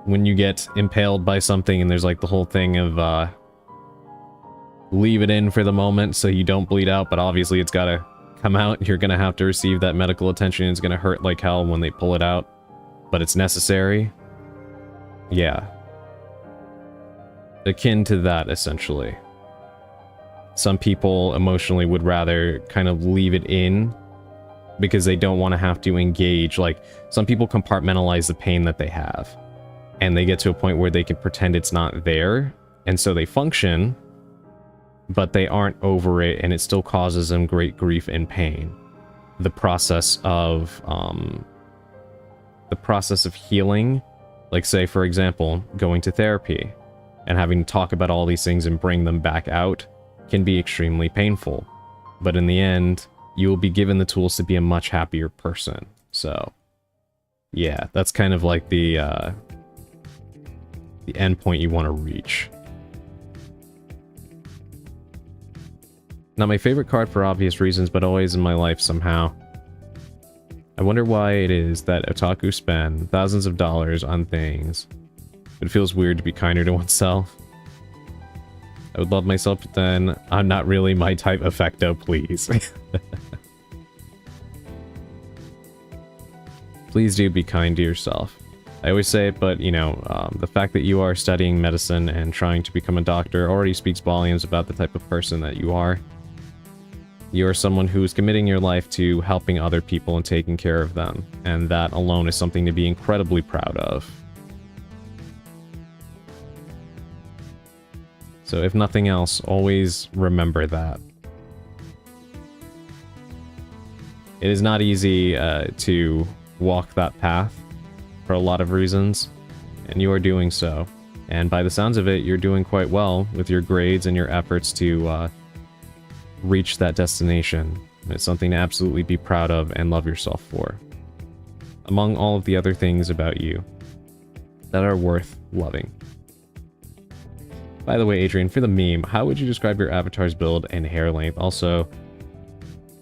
when you get impaled by something and there's like the whole thing of, leave it in for the moment so you don't bleed out, but obviously it's gotta come out. You're gonna have to receive that medical attention. It's gonna hurt like hell when they pull it out, but it's necessary. Yeah. Akin to that, essentially. Some people emotionally would rather kind of leave it in because they don't want to have to engage. Like, some people compartmentalize the pain that they have, and they get to a point where they can pretend it's not there, and so they function, but they aren't over it, and it still causes them great grief and pain. The process of healing, like, say, for example, going to therapy and having to talk about all these things and bring them back out, can be extremely painful. But in the end, you will be given the tools to be a much happier person. So, yeah, that's kind of like the end point you want to reach. Not my favorite card for obvious reasons, but always in my life somehow. I wonder why it is that otaku spend thousands of dollars on things, but it feels weird to be kinder to oneself. I would love myself, but then I'm not really my type. Effecto, please. Please do be kind to yourself. I always say it, but, you know, the fact that you are studying medicine and trying to become a doctor already speaks volumes about the type of person that you are. You are someone who is committing your life to helping other people and taking care of them, and that alone is something to be incredibly proud of. So if nothing else, always remember that. It is not easy to walk that path for a lot of reasons, and you are doing so. And by the sounds of it, you're doing quite well with your grades and your efforts to reach that destination. It's something to absolutely be proud of and love yourself for. Among all of the other things about you that are worth loving. By the way, Adrian, for the meme, how would you describe your avatar's build and hair length? Also,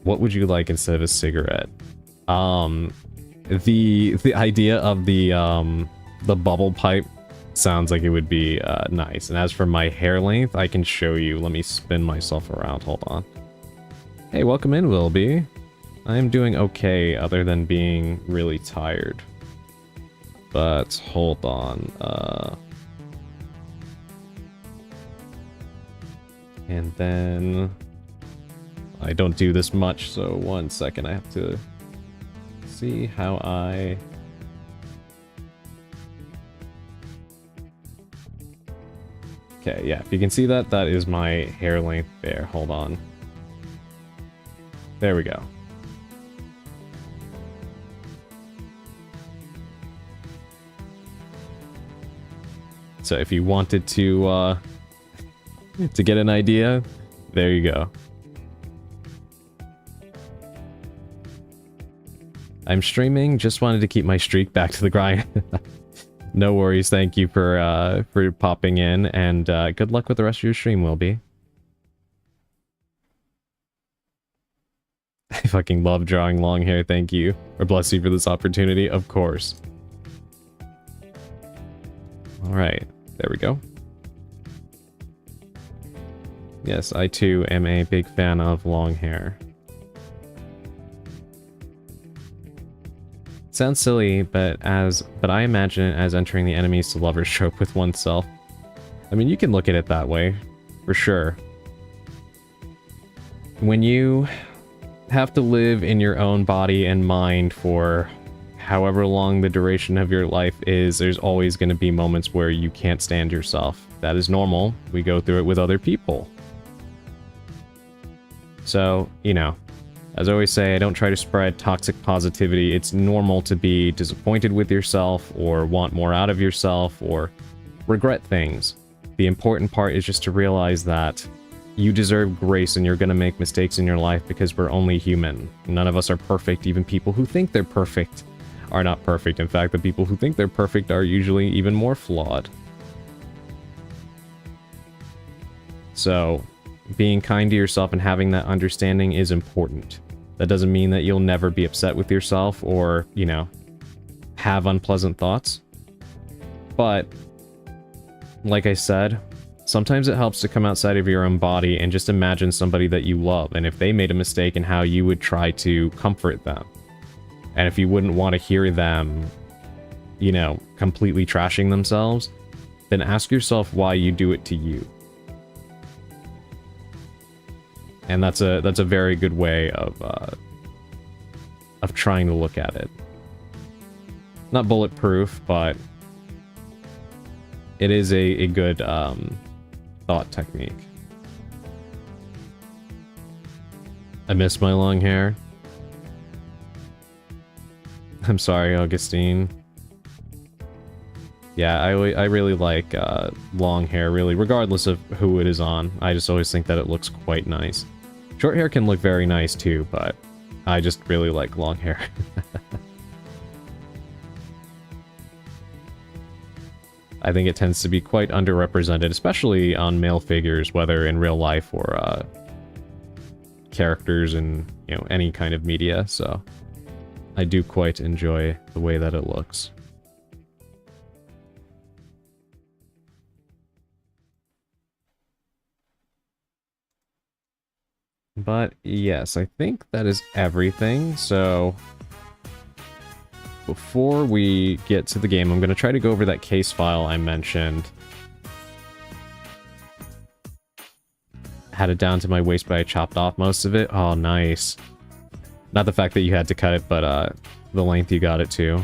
what would you like instead of a cigarette? The idea of the bubble pipe sounds like it would be nice. And as for my hair length, I can show you. Let me spin myself around. Hold on. Hey, welcome in, Wilby. I am doing okay, other than being really tired. But hold on. And then I don't do this much, so 1 second. I have to see how I... Okay, yeah, if you can see that, that is my hair length there. Hold on. There we go. So if you wanted to get an idea, there you go. I'm streaming, just wanted to keep my streak back to the grind. No worries, thank you for popping in, and good luck with the rest of your stream, Wilby. I fucking love drawing long hair, thank you. Or bless you for this opportunity, of course. Alright, there we go. Yes, I too am a big fan of long hair. Sounds silly, but I imagine it as entering the enemies to lovers trope with oneself. I mean, you can look at it that way, for sure. When you have to live in your own body and mind for however long the duration of your life is, there's always going to be moments where you can't stand yourself. That is normal. We go through it with other people. So, you know, as I always say, I don't try to spread toxic positivity. It's normal to be disappointed with yourself or want more out of yourself or regret things. The important part is just to realize that you deserve grace and you're going to make mistakes in your life because we're only human. None of us are perfect. Even people who think they're perfect are not perfect. In fact, the people who think they're perfect are usually even more flawed. So, being kind to yourself and having that understanding is important. That doesn't mean that you'll never be upset with yourself or, you know, have unpleasant thoughts. But, like I said, sometimes it helps to come outside of your own body and just imagine somebody that you love, and if they made a mistake, and how you would try to comfort them. And if you wouldn't want to hear them, you know, completely trashing themselves, then ask yourself why you do it to you. And that's a very good way of trying to look at it. Not bulletproof, but it is a good thought technique. I miss my long hair. I'm sorry, Augustine. Yeah, I really like long hair, really, regardless of who it is on. I just always think that it looks quite nice. Short hair can look very nice too, but I just really like long hair. I think it tends to be quite underrepresented, especially on male figures, whether in real life or characters in, you know, any kind of media, so I do quite enjoy the way that it looks. But yes, I think that is everything, so before we get to the game, I'm going to try to go over that case file I mentioned. Had it down to my waist, but I chopped off most of it. Oh, nice. Not the fact that you had to cut it, but the length you got it to.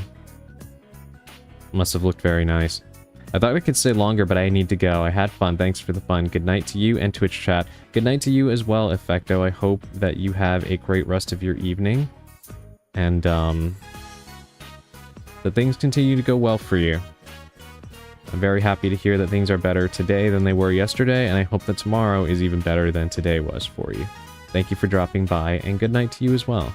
Must have looked very nice. I thought we could stay longer, but I need to go. I had fun. Thanks for the fun. Good night to you and Twitch chat. Good night to you as well, Effecto. I hope that you have a great rest of your evening. And, that things continue to go well for you. I'm very happy to hear that things are better today than they were yesterday, and I hope that tomorrow is even better than today was for you. Thank you for dropping by, and good night to you as well.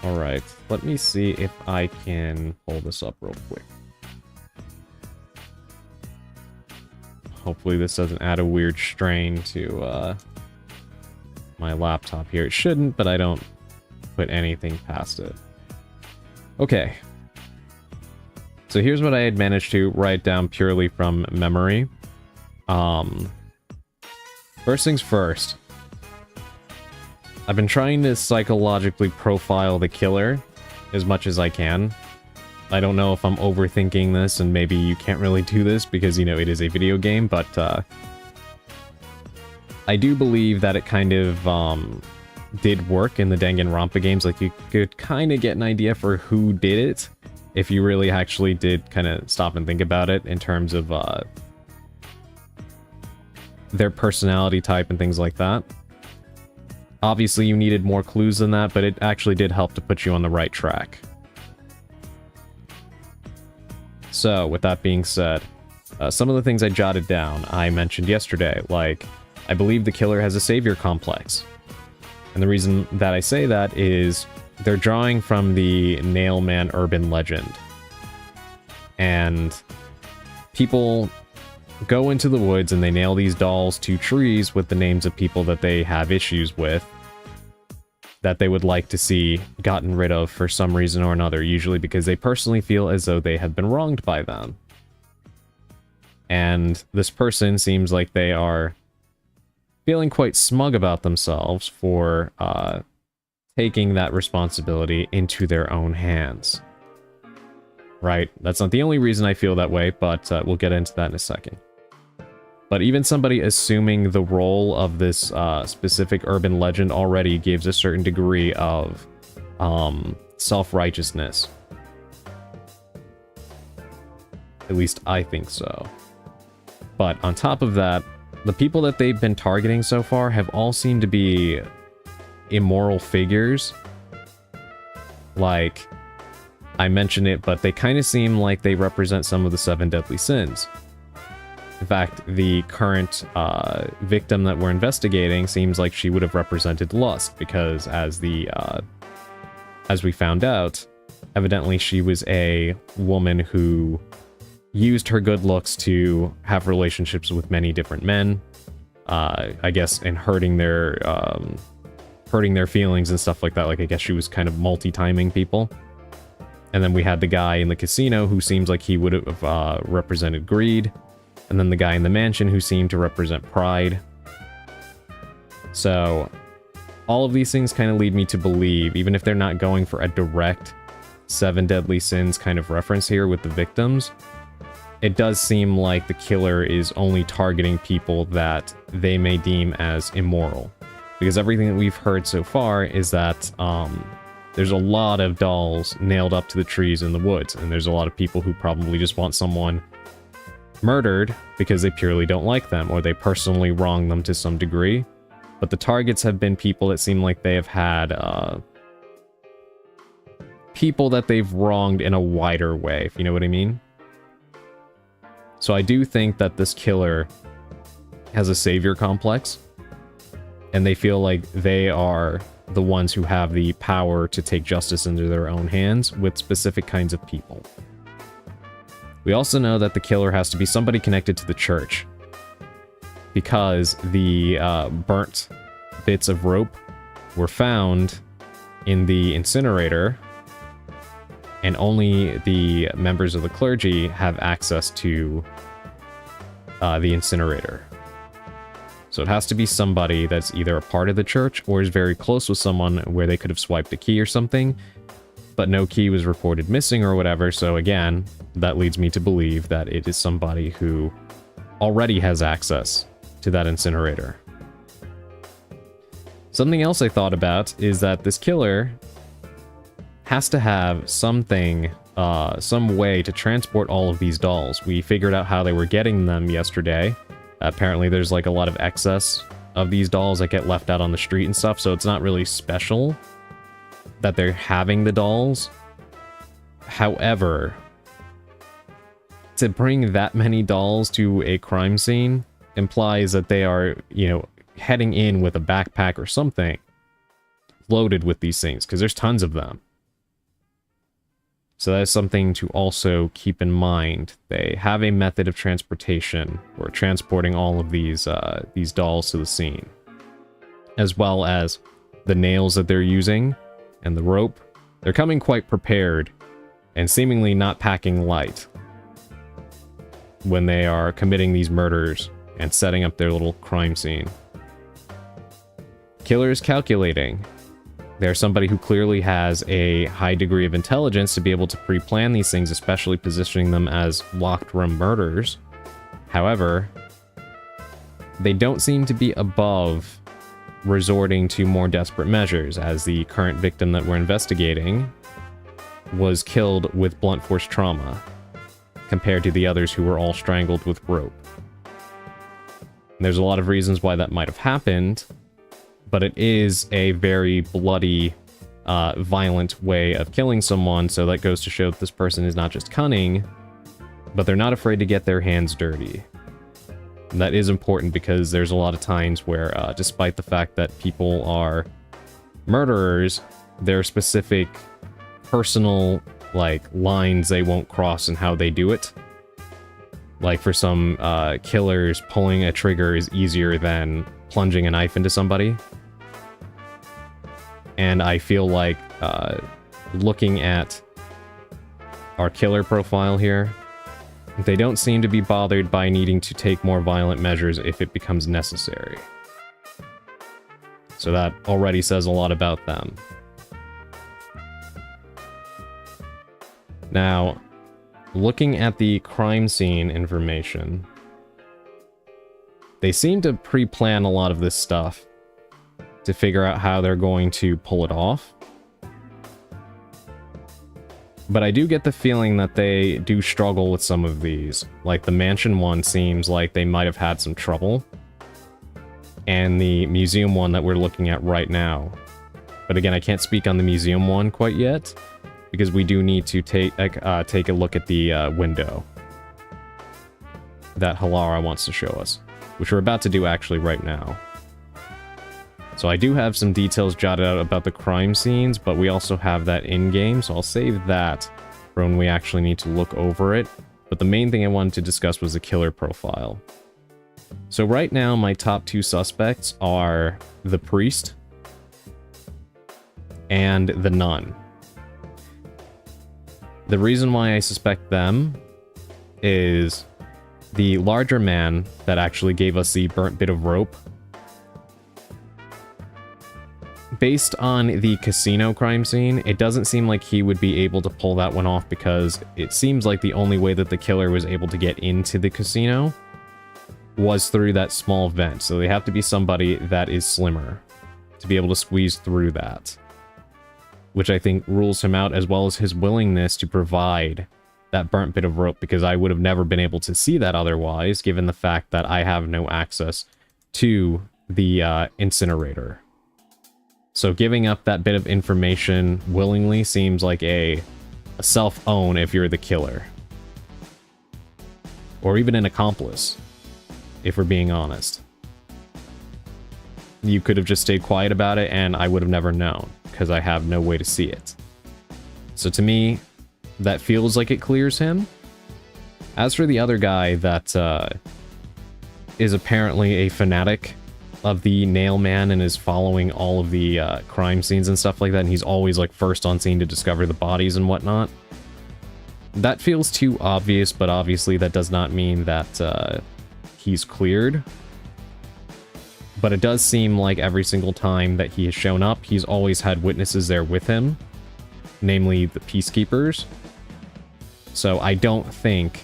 Alright, let me see if I can pull this up real quick. Hopefully this doesn't add a weird strain to my laptop here. It shouldn't, but I don't put anything past it. Okay. So here's what I had managed to write down purely from memory. First things first. I've been trying to psychologically profile the killer as much as I can. I don't know if I'm overthinking this, and maybe you can't really do this because, you know, it is a video game, but I do believe that it kind of did work in the Danganronpa games. Like, you could kind of get an idea for who did it if you really actually did kind of stop and think about it in terms of their personality type and things like that. Obviously, you needed more clues than that, but it actually did help to put you on the right track. So, with that being said, some of the things I jotted down, I mentioned yesterday, like, I believe the killer has a savior complex. And the reason that I say that is they're drawing from the Nailman urban legend. And people go into the woods and they nail these dolls to trees with the names of people that they have issues with, that they would like to see gotten rid of for some reason or another, usually because they personally feel as though they have been wronged by them. And this person seems like they are feeling quite smug about themselves for taking that responsibility into their own hands. Right? That's not the only reason I feel that way, but we'll get into that in a second. But even somebody assuming the role of this specific urban legend already gives a certain degree of self-righteousness. At least I think so. But on top of that, the people that they've been targeting so far have all seemed to be immoral figures. Like, I mentioned it, but they kind of seem like they represent some of the 7 deadly sins. In fact, the current victim that we're investigating seems like she would have represented lust, because as we found out, evidently she was a woman who used her good looks to have relationships with many different men, I guess, and hurting their feelings and stuff like that. Like, I guess she was kind of multi-timing people. And then we had the guy in the casino who seems like he would have represented greed. And then the guy in the mansion who seemed to represent pride. So, all of these things kind of lead me to believe, even if they're not going for a direct 7 deadly sins kind of reference here with the victims, it does seem like the killer is only targeting people that they may deem as immoral. Because everything that we've heard so far is that there's a lot of dolls nailed up to the trees in the woods, and there's a lot of people who probably just want someone murdered because they purely don't like them, or they personally wrong them to some degree. But the targets have been people that seem like they have had people that they've wronged in a wider way, if you know what I mean. So I do think that this killer has a savior complex, and they feel like they are the ones who have the power to take justice into their own hands with specific kinds of people. We also know that the killer has to be somebody connected to the church, because the burnt bits of rope were found in the incinerator, and only the members of the clergy have access to the incinerator. So it has to be somebody that's either a part of the church or is very close with someone where they could have swiped a key or something, but no key was reported missing or whatever. So again, that leads me to believe that it is somebody who already has access to that incinerator. Something else I thought about is that this killer has to have something, some way to transport all of these dolls. We figured out how they were getting them yesterday. Apparently there's like a lot of excess of these dolls that get left out on the street and stuff, so it's not really special that they're having the dolls. However, to bring that many dolls to a crime scene implies that they are, you know, heading in with a backpack or something loaded with these things, because there's tons of them. So that's something to also keep in mind. They have a method of transportation or transporting all of these dolls to the scene, as well as the nails that they're using and the rope. They're coming quite prepared and seemingly not packing light when they are committing these murders and setting up their little crime scene. Killer is calculating. They're somebody who clearly has a high degree of intelligence to be able to pre-plan these things, especially positioning them as locked room murders. However, they don't seem to be above resorting to more desperate measures, as the current victim that we're investigating was killed with blunt force trauma, compared to the others who were all strangled with rope. And there's a lot of reasons why that might have happened, but it is a very bloody, violent way of killing someone, so that goes to show that this person is not just cunning, but they're not afraid to get their hands dirty. And that is important because there's a lot of times where, despite the fact that people are murderers, there are specific personal, like, lines they won't cross in how they do it. Like, for some killers, pulling a trigger is easier than plunging a knife into somebody. And I feel like, looking at our killer profile here, they don't seem to be bothered by needing to take more violent measures if it becomes necessary. So that already says a lot about them. Now, looking at the crime scene information, they seem to pre-plan a lot of this stuff to figure out how they're going to pull it off. But I do get the feeling that they do struggle with some of these. Like, the mansion one seems like they might have had some trouble. And the museum one that we're looking at right now. But again, I can't speak on the museum one quite yet, because we do need to take a look at the window that Halara wants to show us, which we're about to do actually right now. So I do have some details jotted out about the crime scenes, but we also have that in-game, so I'll save that for when we actually need to look over it. But the main thing I wanted to discuss was the killer profile. So right now, my top two suspects are the priest and the nun. The reason why I suspect them is the larger man that actually gave us the burnt bit of rope. Based on the casino crime scene, it doesn't seem like he would be able to pull that one off, because it seems like the only way that the killer was able to get into the casino was through that small vent. So they have to be somebody that is slimmer to be able to squeeze through that, which I think rules him out, as well as his willingness to provide that burnt bit of rope, because I would have never been able to see that otherwise, given the fact that I have no access to the incinerator. So giving up that bit of information willingly seems like a self-own if you're the killer. Or even an accomplice, if we're being honest. You could have just stayed quiet about it and I would have never known, because I have no way to see it. So to me, that feels like it clears him. As for the other guy that is apparently a fanatic of the nail man and is following all of the crime scenes and stuff like that, and he's always like first on scene to discover the bodies and whatnot, that feels too obvious, but obviously that does not mean that he's cleared. But it does seem like every single time that he has shown up, he's always had witnesses there with him, namely the peacekeepers. So I don't think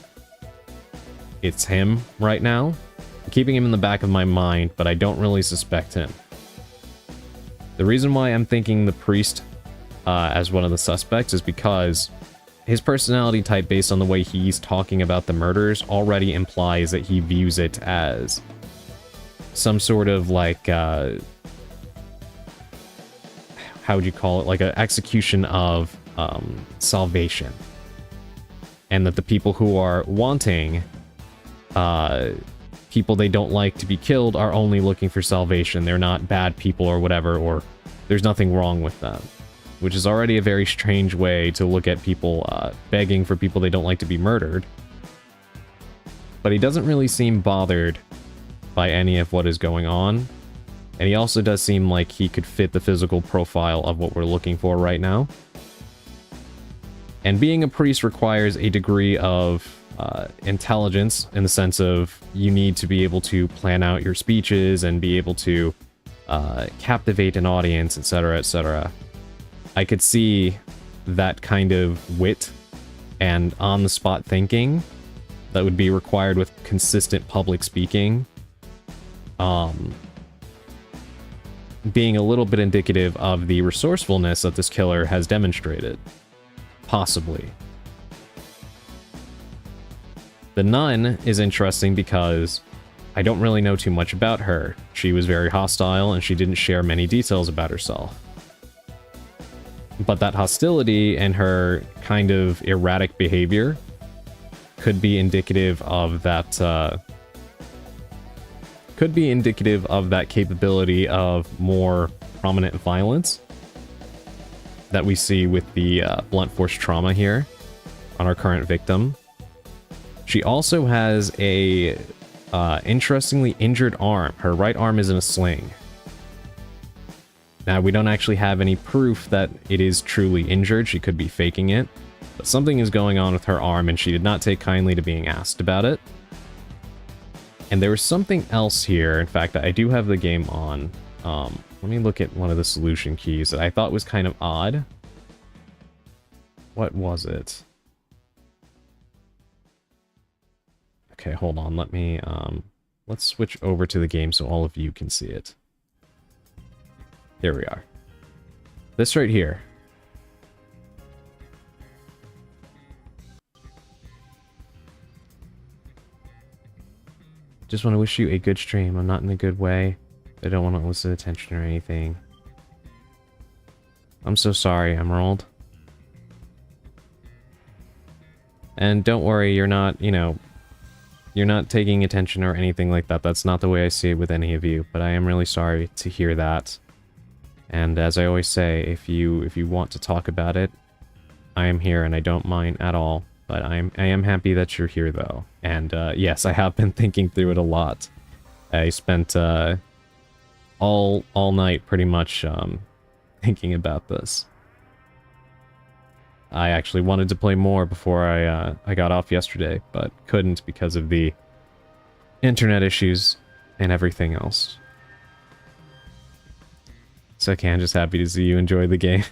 it's him right now. I'm keeping him in the back of my mind, but I don't really suspect him. The reason why I'm thinking the priest as one of the suspects is because his personality type, based on the way he's talking about the murders, already implies that he views it as some sort of like, how would you call it? Like an execution of salvation. and that the people who are wanting people they don't like to be killed are only looking for salvation. They're not bad people or whatever, or there's nothing wrong with them. Which is already a very strange way to look at people begging for people they don't like to be murdered. But he doesn't really seem bothered by any of what is going on. And he also does seem like he could fit the physical profile of what we're looking for right now. And being a priest requires a degree of intelligence, in the sense of you need to be able to plan out your speeches and be able to captivate an audience, etc., etc. I could see that kind of wit and on-the-spot thinking that would be required with consistent public speaking being a little bit indicative of the resourcefulness that this killer has demonstrated. Possibly. The nun is interesting because I don't really know too much about her. She was very hostile and she didn't share many details about herself. But that hostility and her kind of erratic behavior could be indicative of that capability of more prominent violence that we see with the blunt force trauma here on our current victim. She also has a interestingly injured arm. Her right arm is in a sling. Now, we don't actually have any proof that it is truly injured. She could be faking it. But something is going on with her arm, and she did not take kindly to being asked about it. And there was something else here. In fact, I do have the game on. Let me look at one of the solution keys that I thought was kind of odd. What was it? Okay, hold on. Let me, let's switch over to the game so all of you can see it. Here we are. This right here. Just want to wish you a good stream. I'm not in a good way. I don't want to elicit attention or anything. I'm so sorry, Emerald. And don't worry, you're not, you know, you're not taking attention or anything like that. That's not the way I see it with any of you, but I am really sorry to hear that. And as I always say, if you want to talk about it, I am here and I don't mind at all. But I am happy that you're here though. And yes, I have been thinking through it a lot. I spent all night pretty much thinking about this. I actually wanted to play more before I got off yesterday, but couldn't because of the internet issues and everything else. It's okay, I'm just happy to see you enjoy the game.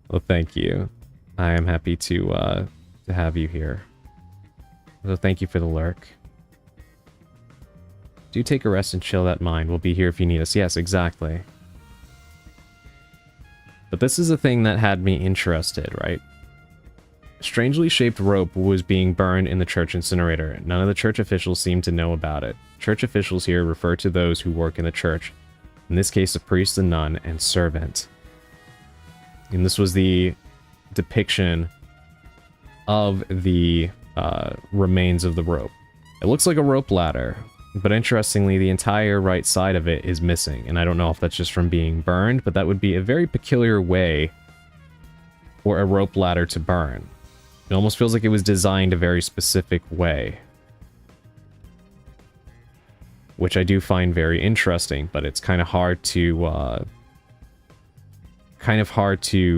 Well, thank you. I am happy to have you here. So thank you for the lurk. Do take a rest and chill that mind. We'll be here if you need us. Yes, exactly. But this is a thing that had me interested, right? A strangely shaped rope was being burned in the church incinerator. None of the church officials seemed to know about it. Church officials here refer to those who work in the church. In this case, a priest, a nun, and servant. And this was the depiction of the remains of the rope. It looks like a rope ladder, but interestingly, the entire right side of it is missing. And I don't know if that's just from being burned, but that would be a very peculiar way for a rope ladder to burn. It almost feels like it was designed a very specific way, which I do find very interesting, but it's kind of hard to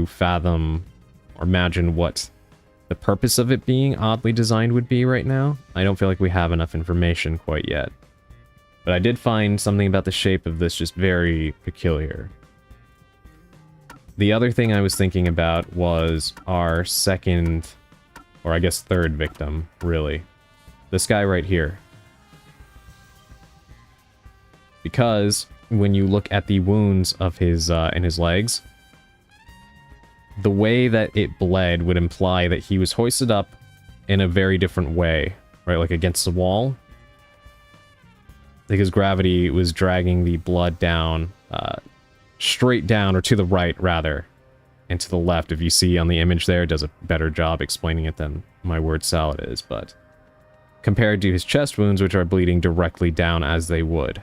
fathom or imagine what the purpose of it being oddly designed would be right now. I don't feel like we have enough information quite yet. But I did find something about the shape of this just very peculiar. The other thing I was thinking about was our second, or I guess third victim, really. This guy right here. Because when you look at the wounds of his in his legs, the way that it bled would imply that he was hoisted up in a very different way, right? Like against the wall. Because gravity was dragging the blood down, straight down, or to the right, rather. And to the left, if you see on the image there, it does a better job explaining it than my word salad is, but compared to his chest wounds, which are bleeding directly down as they would.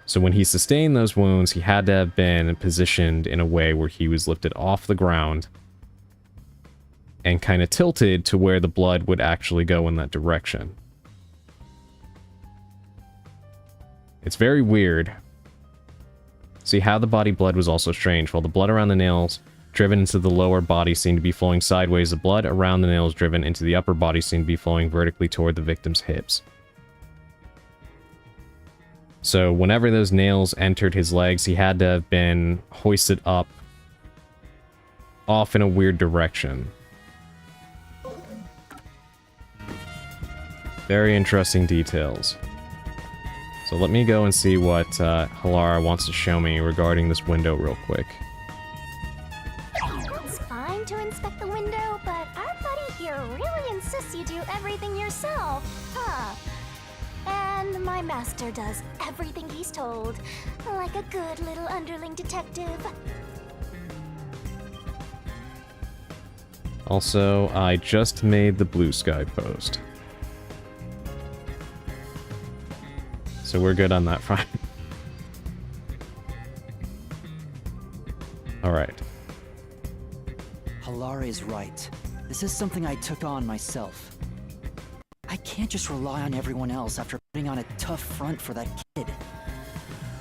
So when he sustained those wounds, he had to have been positioned in a way where he was lifted off the ground and kind of tilted to where the blood would actually go in that direction. It's very weird. See how the body blood was also strange. While the blood around the nails driven into the lower body seemed to be flowing sideways, the blood around the nails driven into the upper body seemed to be flowing vertically toward the victim's hips. So whenever those nails entered his legs, he had to have been hoisted up off in a weird direction. Very interesting details. So let me go and see what Halara wants to show me regarding this window real quick. It's fine to inspect the window, but our buddy here really insists you do everything yourself, huh? And my master does everything he's told, like a good little underling detective. Also, I just made the blue sky post. So we're good on that front. Alright. Halara is right. This is something I took on myself. I can't just rely on everyone else after putting on a tough front for that kid.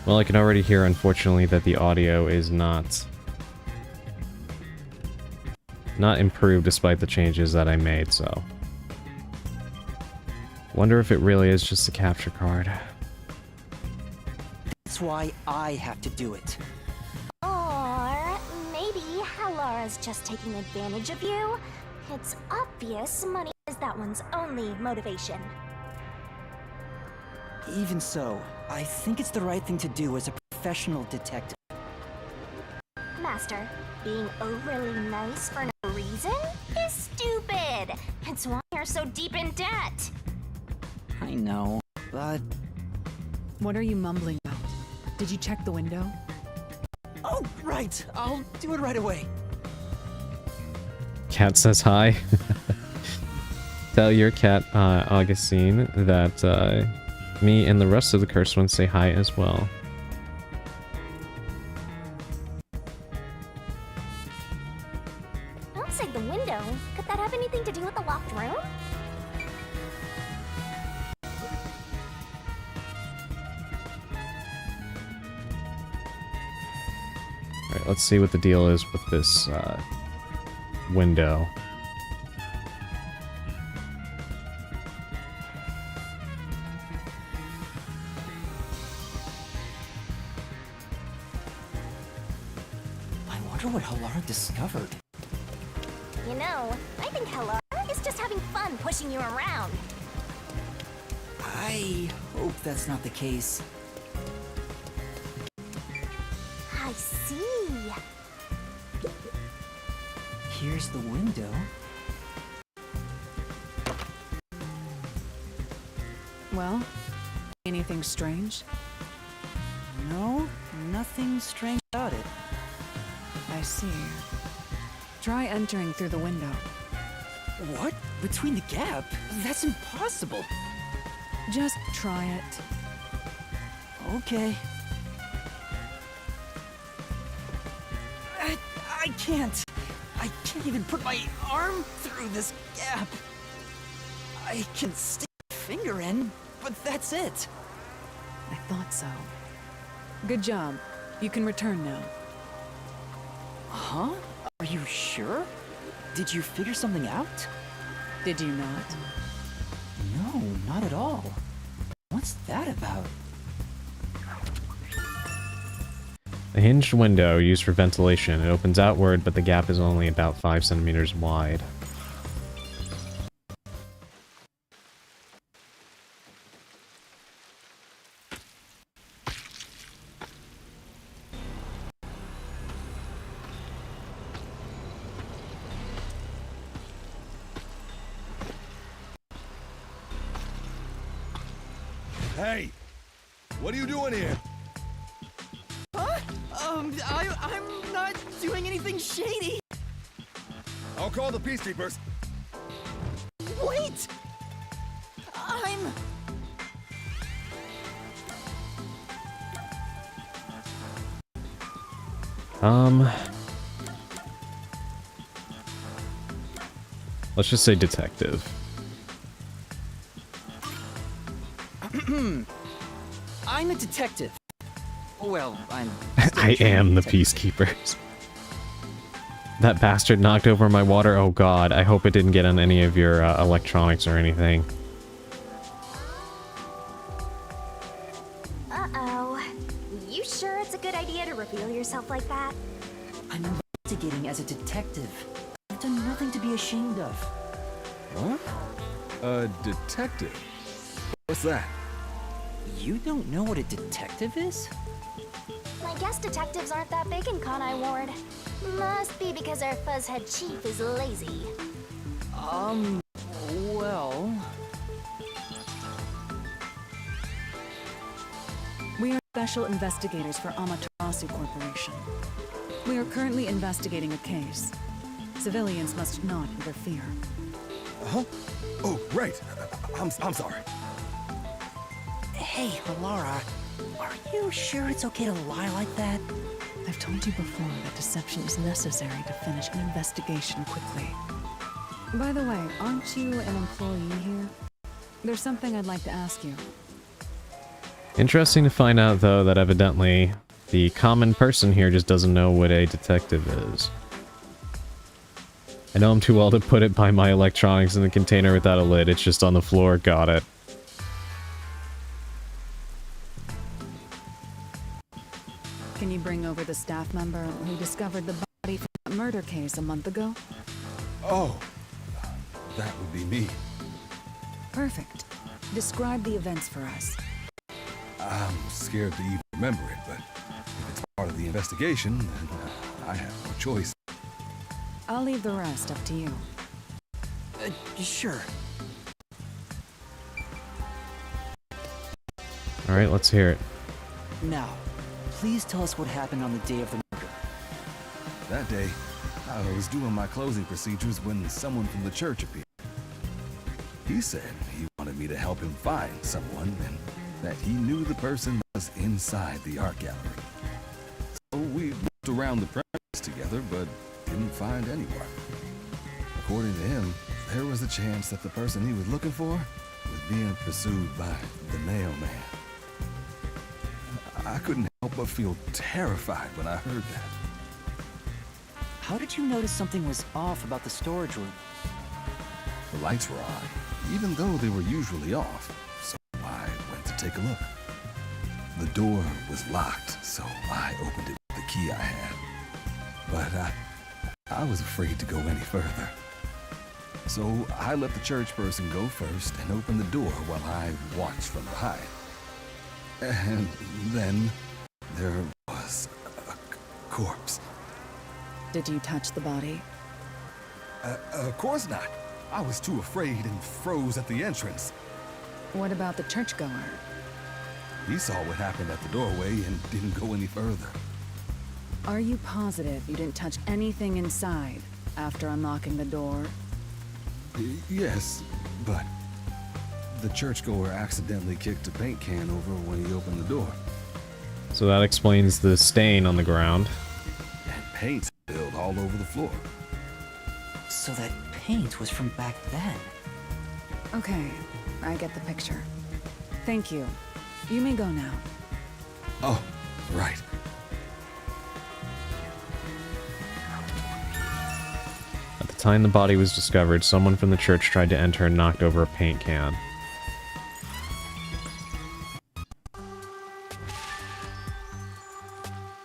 Well, I can already hear, unfortunately, that the audio is not improved despite the changes that I made, so... Wonder if it really is just a capture card. That's why I have to do it. Or maybe Halara's just taking advantage of you. It's obvious money is that one's only motivation. Even so, I think it's the right thing to do as a professional detective. Master, being overly nice for no reason is stupid. It's why you're so deep in debt. I know, but... What are you mumbling about? Did you check the window? Oh, right! I'll do it right away. Cat says hi. Tell your cat, Augustine, that me and the rest of the cursed ones say hi as well. Outside the window? Could that have anything to do with the locked room? Alright, let's see what the deal is with this window. I wonder what Halara discovered. You know, I think Halara is just having fun pushing you around. I hope that's not the case. I see. Here's the window. Well, anything strange? No, nothing strange about it. I see. Try entering through the window. What? Between the gap? That's impossible. Just try it. Okay. I can't. I can't even put my arm through this gap. I can stick a finger in, but that's it. I thought so. Good job. You can return now. Huh? Are you sure? Did you figure something out? Did you not? No, not at all. What's that about? A hinged window used for ventilation. It opens outward, but the gap is only about 5 centimeters wide. Hey! What are you doing here? Huh? I'm not doing anything shady. I'll call the peacekeepers. Wait! I'm... Let's just say detective. I'm a detective. Well, I'm... I am the peacekeepers. That bastard knocked over my water. Oh god, I hope it didn't get on any of your electronics or anything. Uh-oh. You sure it's a good idea to reveal yourself like that? I'm investigating as a detective. I've done nothing to be ashamed of. Huh? A detective? What's that? You don't know what a detective is? I guess detectives aren't that big in Kanai Ward. Must be because our fuzzhead chief is lazy. Well... We are special investigators for Amaterasu Corporation. We are currently investigating a case. Civilians must not interfere. Huh? Oh, right. I'm sorry. Hey, Lara, are you sure it's okay to lie like that? I've told you before that deception is necessary to finish an investigation quickly. By the way, aren't you an employee here? There's something I'd like to ask you. Interesting to find out, though, that evidently the common person here just doesn't know what a detective is. I know I'm too old to put it by my electronics in the container without a lid. It's just on the floor. Got it. Can you bring over the staff member who discovered the body from that murder case a month ago? Oh, that would be me. Perfect. Describe the events for us. I'm scared to even remember it, but if it's part of the investigation, then I have no choice. I'll leave the rest up to you. Sure. Alright, let's hear it. Now, please tell us what happened on the day of the murder. That day, I was doing my closing procedures when someone from the church appeared. He said he wanted me to help him find someone and that he knew the person was inside the art gallery. So we looked around the premises together, but didn't find anyone. According to him, there was a chance that the person he was looking for was being pursued by the mailman. I couldn't help but feel terrified when I heard that. How did you notice something was off about the storage room? The lights were on, even though they were usually off, so I went to take a look. The door was locked, so I opened it with the key I had. But I was afraid to go any further. So I let the church person go first and open the door while I watched from behind. And then there was a corpse. Did you touch the body? Of course not. I was too afraid and froze at the entrance. What about the churchgoer? He saw what happened at the doorway and didn't go any further. Are you positive you didn't touch anything inside after unlocking the door? Yes, but the churchgoer accidentally kicked a paint can over when he opened the door. So that explains the stain on the ground. And paint spilled all over the floor. So that paint was from back then. Okay, I get the picture. Thank you. You may go now. Oh, right. At the time the body was discovered, someone from the church tried to enter and knocked over a paint can.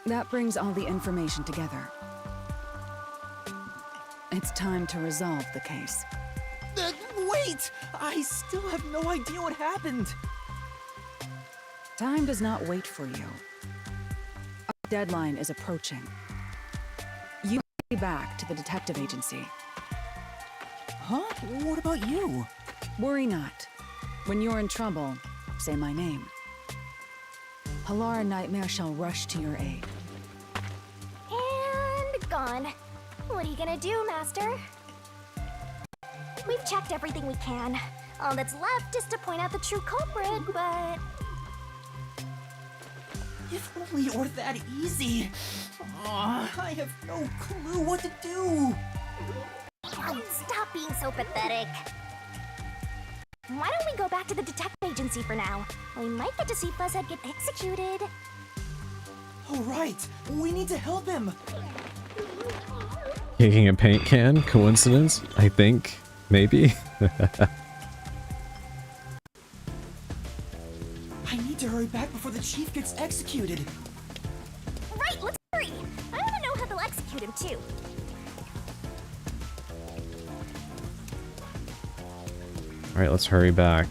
That brings all the information together. It's time to resolve the case. Wait! I still have no idea what happened. Time does not wait for you. Our deadline is approaching. You will be back to the detective agency. Huh? What about you? Worry not. When you're in trouble, say my name. Halara Nightmare shall rush to your aid. gone. What are you gonna do, Master? We've checked everything we can. All that's left is to point out the true culprit, but... If only it were that easy. I have no clue what to do. Stop being so pathetic. Why don't we go back to the detective agency for now? We might get to see Fuzzhead get executed. Oh, right. We need to help him. Kicking a paint can? Coincidence? I think. Maybe? I need to hurry back before the chief gets executed. Right, let's hurry. I want to know how they'll execute him, too. Alright, let's hurry back.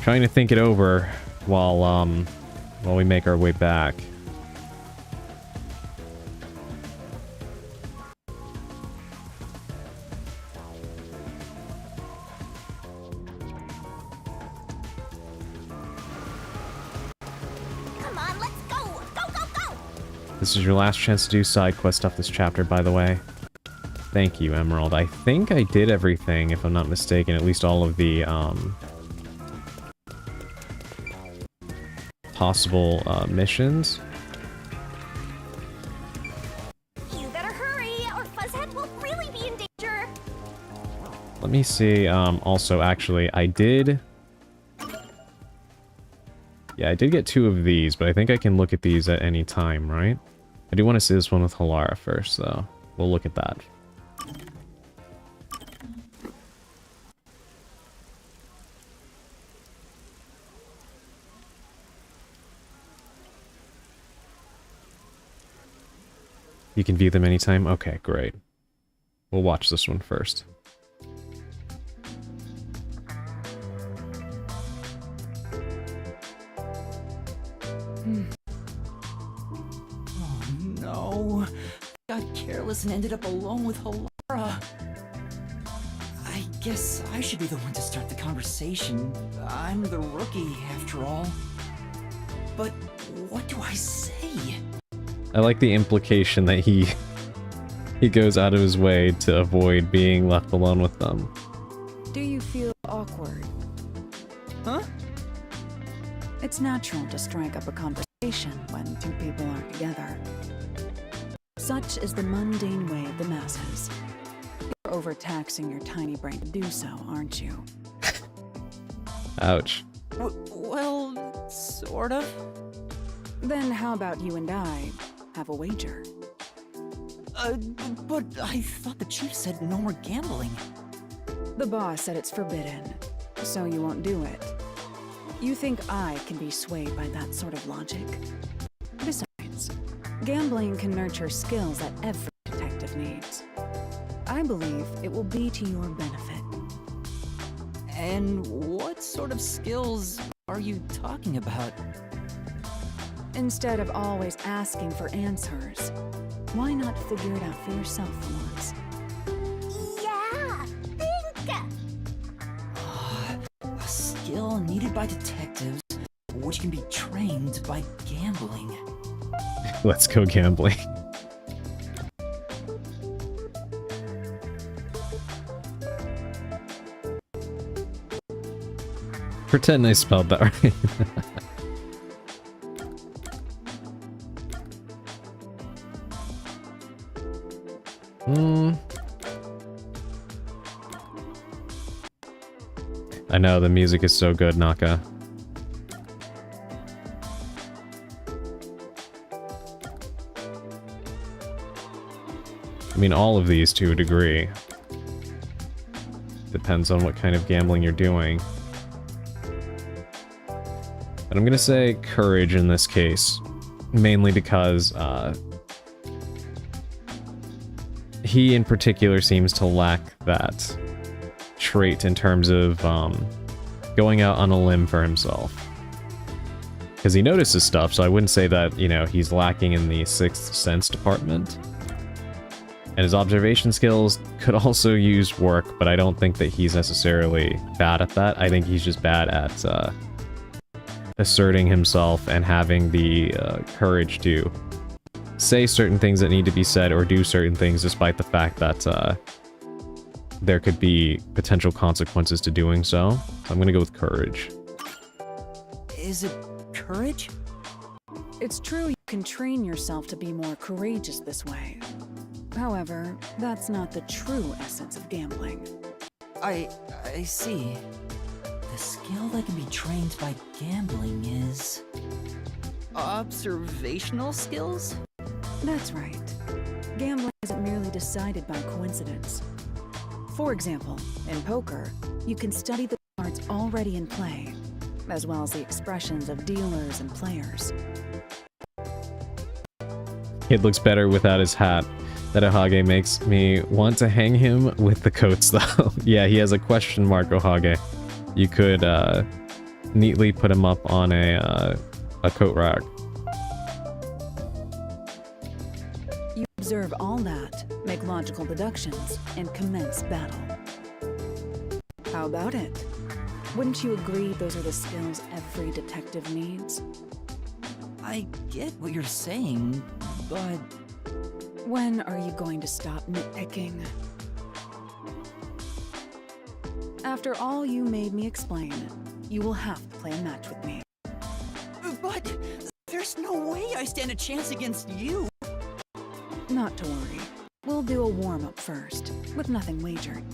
Trying to think it over while we make our way back. Come on, let's go! Go, go, go! This is your last chance to do side quest stuff this chapter, by the way. Thank you, Emerald. I think I did everything, if I'm not mistaken. At least all of the, possible, missions. You better hurry, or Fuzzhead will really be in danger! Let me see, also, actually, I did... Yeah, I did get 2 of these, but I think I can look at these at any time, right? I do want to see this one with Halara first, though. We'll look at that. You can view them anytime? Okay, great. We'll watch this one first. Oh no. Got careless and ended up alone with Halara. I guess I should be the one to start the conversation. I'm the rookie, after all. But what do I say? I like the implication that he goes out of his way to avoid being left alone with them. Do you feel awkward? Huh? It's natural to strike up a conversation when 2 people aren't together. Such is the mundane way of the masses. You're overtaxing your tiny brain to do so, aren't you? Ouch. Well, sort of. Then how about you and I have a wager? But I thought the chief said no more gambling. The boss said it's forbidden, so you won't do it. You think I can be swayed by that sort of logic? Besides, gambling can nurture skills that every detective needs. I believe it will be to your benefit. And what sort of skills are you talking about? Instead of always asking for answers, why not figure it out for yourself for once? Yeah, think! A skill needed by detectives, which can be trained by gambling. Let's go gambling. Pretend I spelled that right. I know, the music is so good, Naka. I mean, all of these to a degree. Depends on what kind of gambling you're doing. But I'm gonna say courage in this case. Mainly because, he in particular seems to lack that trait in terms of going out on a limb for himself. Because he notices stuff, so I wouldn't say that, you know, he's lacking in the sixth sense department. And his observation skills could also use work, but I don't think that he's necessarily bad at that. I think he's just bad at asserting himself and having the courage to say certain things that need to be said or do certain things despite the fact that there could be potential consequences to doing so. So I'm gonna go with courage. Is it courage? It's true you can train yourself to be more courageous this way. However, that's not the true essence of gambling. I see. The skill that can be trained by gambling is... observational skills? That's right. Gambling isn't merely decided by coincidence. For example, in poker, you can study the cards already in play, as well as the expressions of dealers and players. It looks better without his hat. That Ohage makes me want to hang him with the coats, though. Yeah, he has a question mark, Ohage. You could neatly put him up on a coat rack. You observe all that, make logical deductions, and commence battle. How about it? Wouldn't you agree those are the skills every detective needs? I get what you're saying, but... When are you going to stop nitpicking? After all you made me explain, you will have to play a match with me. But there's no way I stand a chance against you. Not to worry. We'll do a warm-up first, with nothing wagered.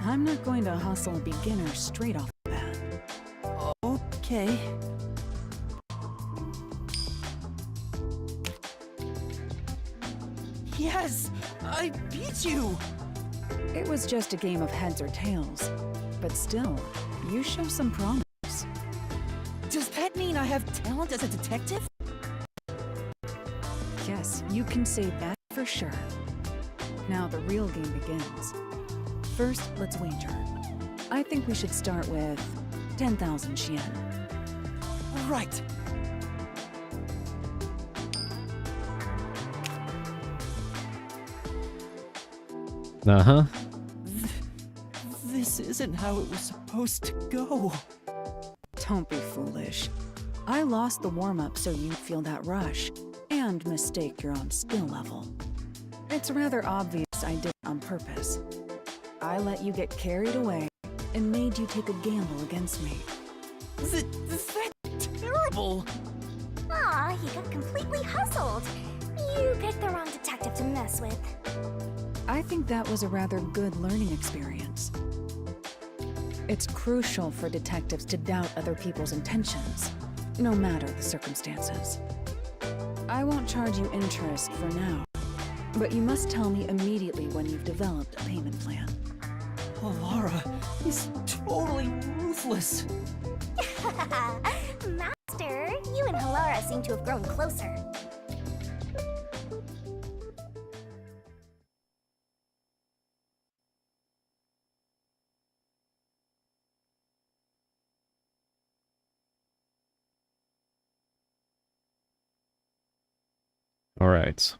I'm not going to hustle a beginner straight off the bat. Okay. Yes! I beat you! It was just a game of heads or tails, but still, you show some promise. Does that mean I have talent as a detective? Yes, you can say that for sure. Now the real game begins. First, let's wager. I think we should start with 10,000 Yen. Right. Uh-huh. This isn't how it was supposed to go. Don't be foolish. I lost the warm-up so you'd feel that rush, and mistake your own skill level. It's rather obvious I did it on purpose. I let you get carried away, and made you take a gamble against me. That's terrible! Aw, he got completely hustled. You picked the wrong detective to mess with. I think that was a rather good learning experience. It's crucial for detectives to doubt other people's intentions, no matter the circumstances. I won't charge you interest for now, but you must tell me immediately when you've developed a payment plan. Alara is totally ruthless. Master, you and Halara seem to have grown closer. Alright.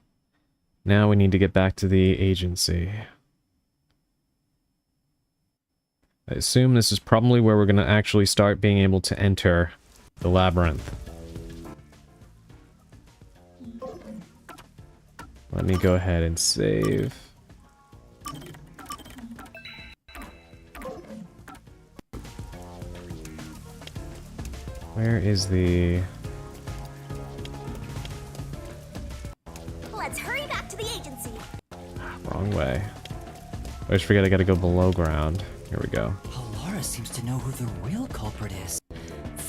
Now we need to get back to the agency. I assume this is probably where we're going to actually start being able to enter the labyrinth. Let me go ahead and save. Where is the... Let's hurry back to the agency. Wrong way. I just forget I gotta go below ground. Here we go. Alara seems to know who the real culprit is.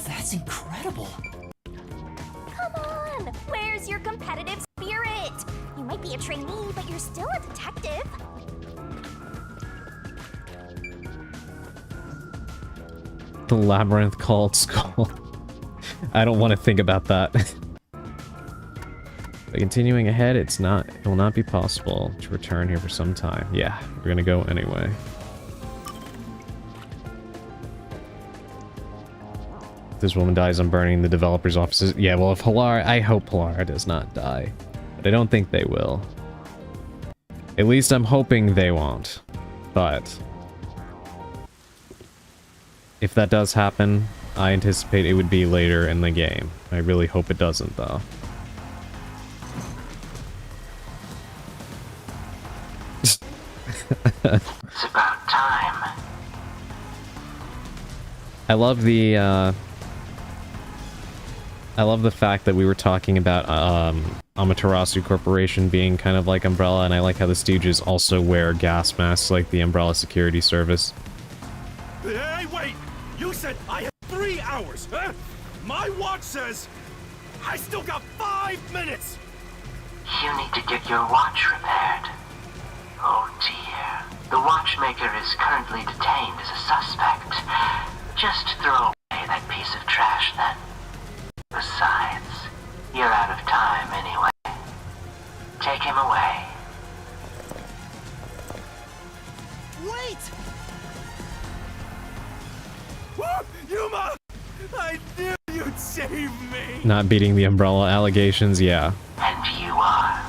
That's incredible. Come on, where's your competitive spirit? You might be a trainee, but you're still a detective. The labyrinth called Skull. I don't want to think about that. By continuing ahead, it will not be possible to return here for some time. Yeah, we're gonna go anyway. This woman dies, I'm burning the developer's offices. Yeah, well, if Halara... I hope Halara does not die. But I don't think they will. At least I'm hoping they won't. But... if that does happen, I anticipate it would be later in the game. I really hope it doesn't, though. I love the fact that we were talking about Amaterasu Corporation being kind of like Umbrella, and I like how the Stooges also wear gas masks like the Umbrella Security Service. Hey, wait! You said I had 3 hours, huh? My watch says I still got 5 minutes! You need to get your watch repaired. Oh dear. The watchmaker is currently detained as a suspect. Just throw away that piece of trash then. Besides, you're out of time anyway. Take him away. Wait! Whoop! Yuma! I knew you'd save me! Not beating the Umbrella allegations, yeah. And you are.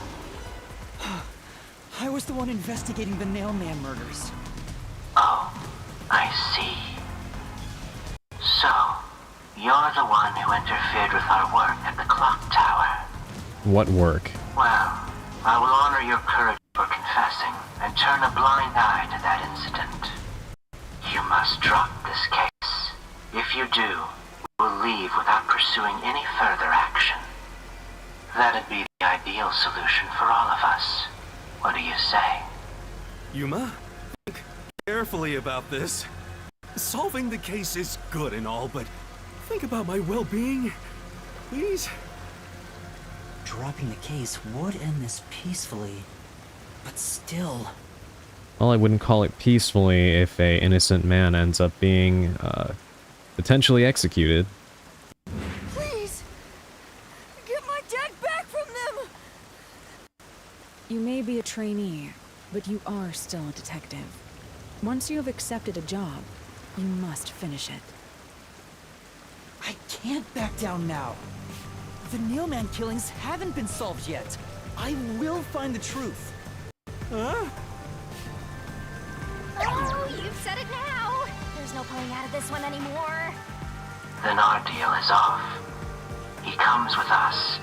I was the one investigating the Nailman murders. Oh, I see. So, you're the one who interfered with our work at the clock tower. What work? Well, I will honor your courage for confessing and turn a blind eye to that incident. You must drop this case. If you do, we will leave without pursuing any further action. That'd be the ideal solution for all of us. What do you say? Yuma, think carefully about this. Solving the case is good and all, but think about my well-being, please? Dropping the case would end this peacefully, but still... Well, I wouldn't call it peacefully if a innocent man ends up being, potentially executed. Please! Get my dad back from them! You may be a trainee, but you are still a detective. Once you have accepted a job, you must finish it. I can't back down now. The Nailman killings haven't been solved yet. I will find the truth. Huh? Oh, you've said it now! There's no pulling out of this one anymore. Then our deal is off. He comes with us.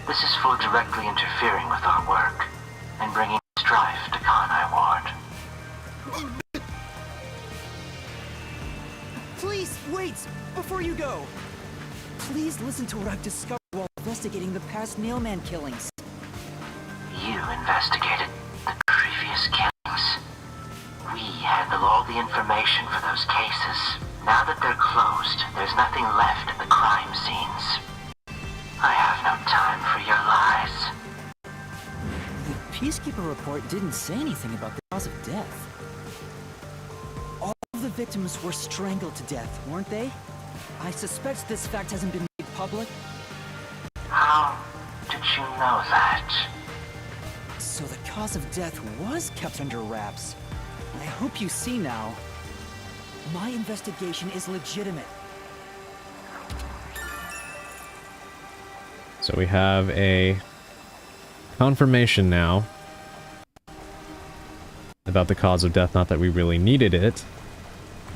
This is for directly interfering with our work and bringing strife to Kanai Ward. Please, wait! Before you go! Please listen to what I've discovered while investigating the past Nailman killings. You investigated the previous killings. We handle all the information for those cases. Now that they're closed, there's nothing left at the crime scenes. I have no time for your lies. The Peacekeeper report didn't say anything about the cause of death. All of the victims were strangled to death, weren't they? I suspect this fact hasn't been made public. How did you know that? So the cause of death was kept under wraps. I hope you see now. My investigation is legitimate. So we have a confirmation now about the cause of death. Not that we really needed it,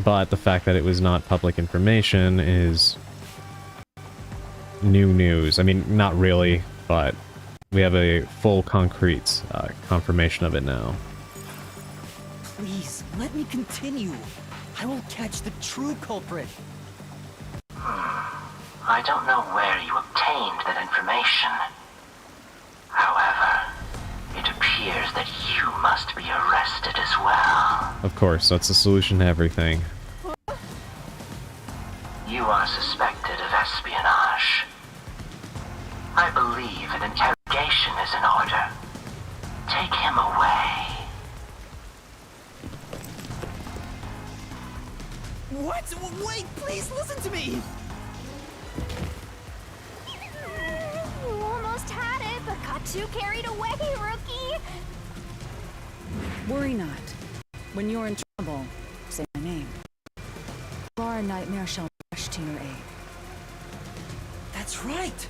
but the fact that it was not public information is new news. I mean, not really, but we have a full concrete confirmation of it now. Please, let me continue. I will catch the true culprit. I don't know where you obtained that information. However, it appears that you must be arrested as well. Of course, that's the solution to everything. You are suspected of espionage. I believe an interrogation is in order. Take him away. What? Wait, please listen to me! You almost had it, but got too carried away, rookie! Worry not. When you're in trouble, say my name. Laura Nightmare shall rush to your aid. That's right!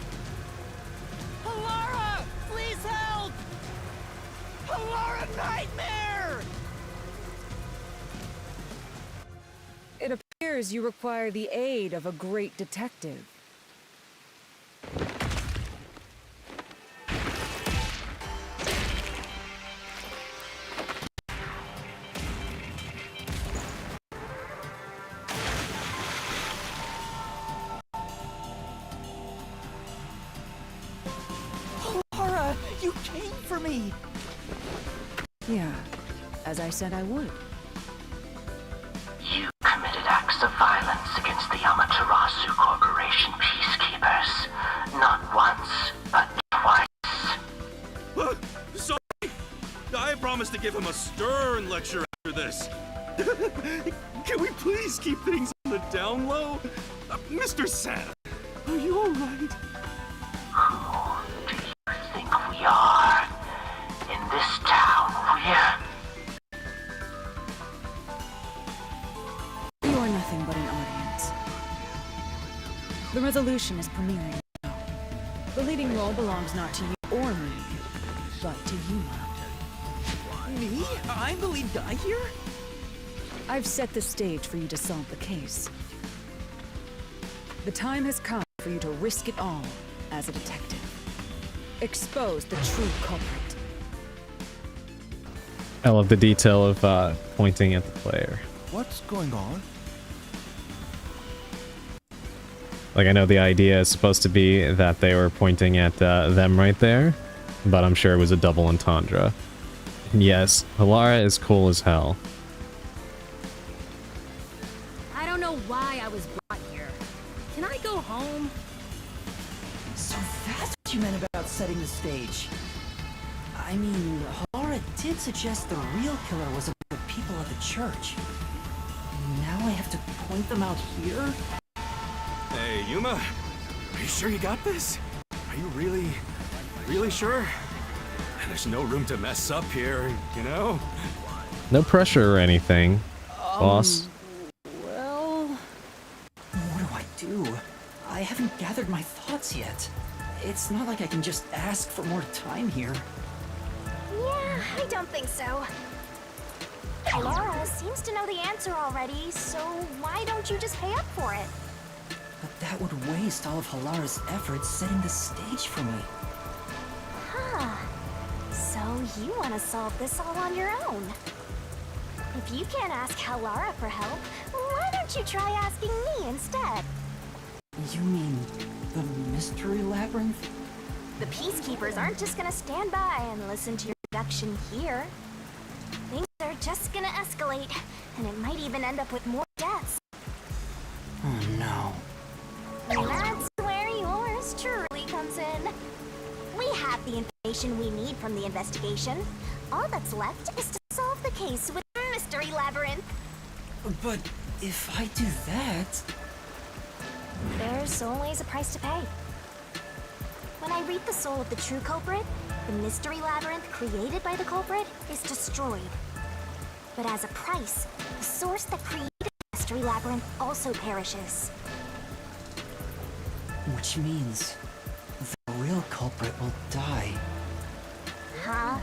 Alara! Please help! Alara Nightmare! It appears you require the aid of a great detective. came for me. Yeah, as I said I would. You committed acts of violence against the Amaterasu Corporation peacekeepers. Not once, but twice. Sorry! I promised to give him a stern lecture after this. Can we please keep things on the down low? Mr. Sam, are you alright? Who do you think we are? In this town, You are nothing but an audience. The resolution is premiering now. The leading role belongs not to you or me, but to Yuma. Me? I'm the lead guy here? I've set the stage for you to solve the case. The time has come for you to risk it all as a detective. Expose the true culprit. I love the detail of pointing at the player. What's going on? Like, I know the idea is supposed to be that they were pointing at them right there, but I'm sure it was a double entendre. And yes, Halara is cool as hell. I don't know why I was brought here. Can I go home? So that's what you meant about setting the stage. I mean, Halara did suggest the real killer was among the people of the church. Now I have to point them out here? Hey, Yuma, are you sure you got this? Are you really sure? There's no room to mess up here, you know? No pressure or anything, boss. Well... What do? I haven't gathered my thoughts yet. It's not like I can just ask for more time here. Yeah, I don't think so. Laura seems to know the answer already, so why don't you just pay up for it? But that would waste all of Halara's efforts setting the stage for me. Huh. So you want to solve this all on your own? If you can't ask Halara for help, why don't you try asking me instead? You mean the mystery labyrinth? The peacekeepers aren't just gonna stand by and listen to your production here. Things are just gonna escalate, and it might even end up with more deaths. Oh no. And that's where yours truly comes in. We have the information we need from the investigation. All that's left is to solve the case with the mystery labyrinth. But if I do that... There's always a price to pay. When I read the soul of the true culprit, the mystery labyrinth created by the culprit is destroyed. But as a price, the source that created the mystery labyrinth also perishes. Which means the real culprit will die. Huh?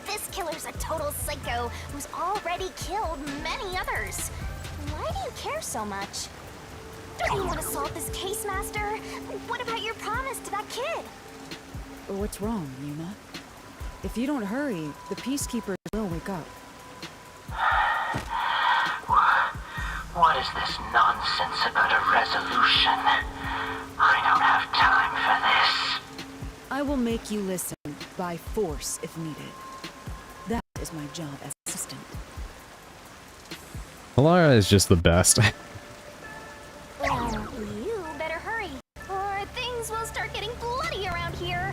This killer's a total psycho who's already killed many others. Why do you care so much? Don't you want to solve this case, Master? What about your promise to that kid? What's wrong, Yuma? If you don't hurry, the peacekeepers will wake up. What is this nonsense about a resolution? I don't have time for this. I will make you listen by force if needed. That is my job as assistant. Halara is just the best. Well, you better hurry, or things will start getting bloody around here.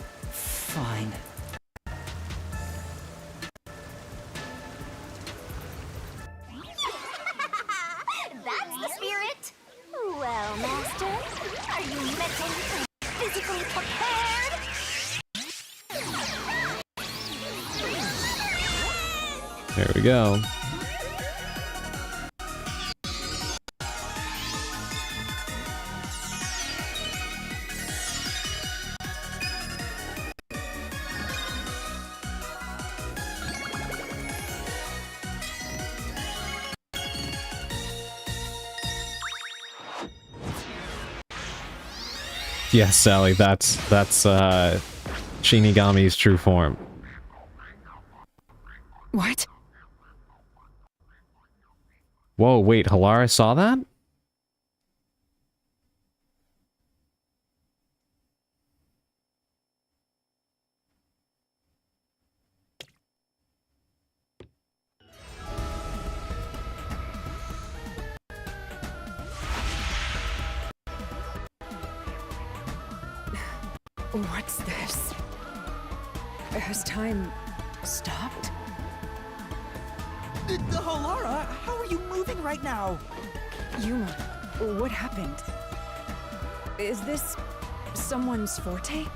Fine. That's the spirit. Well, Master, are you mentally and physically prepared? There we go. Yes, Sally, that's Shinigami's true form. What? Whoa, wait, Halara saw that? What's this? Has time stopped? Halara, how are you moving right now? Yuma, what happened? Is this someone's forte?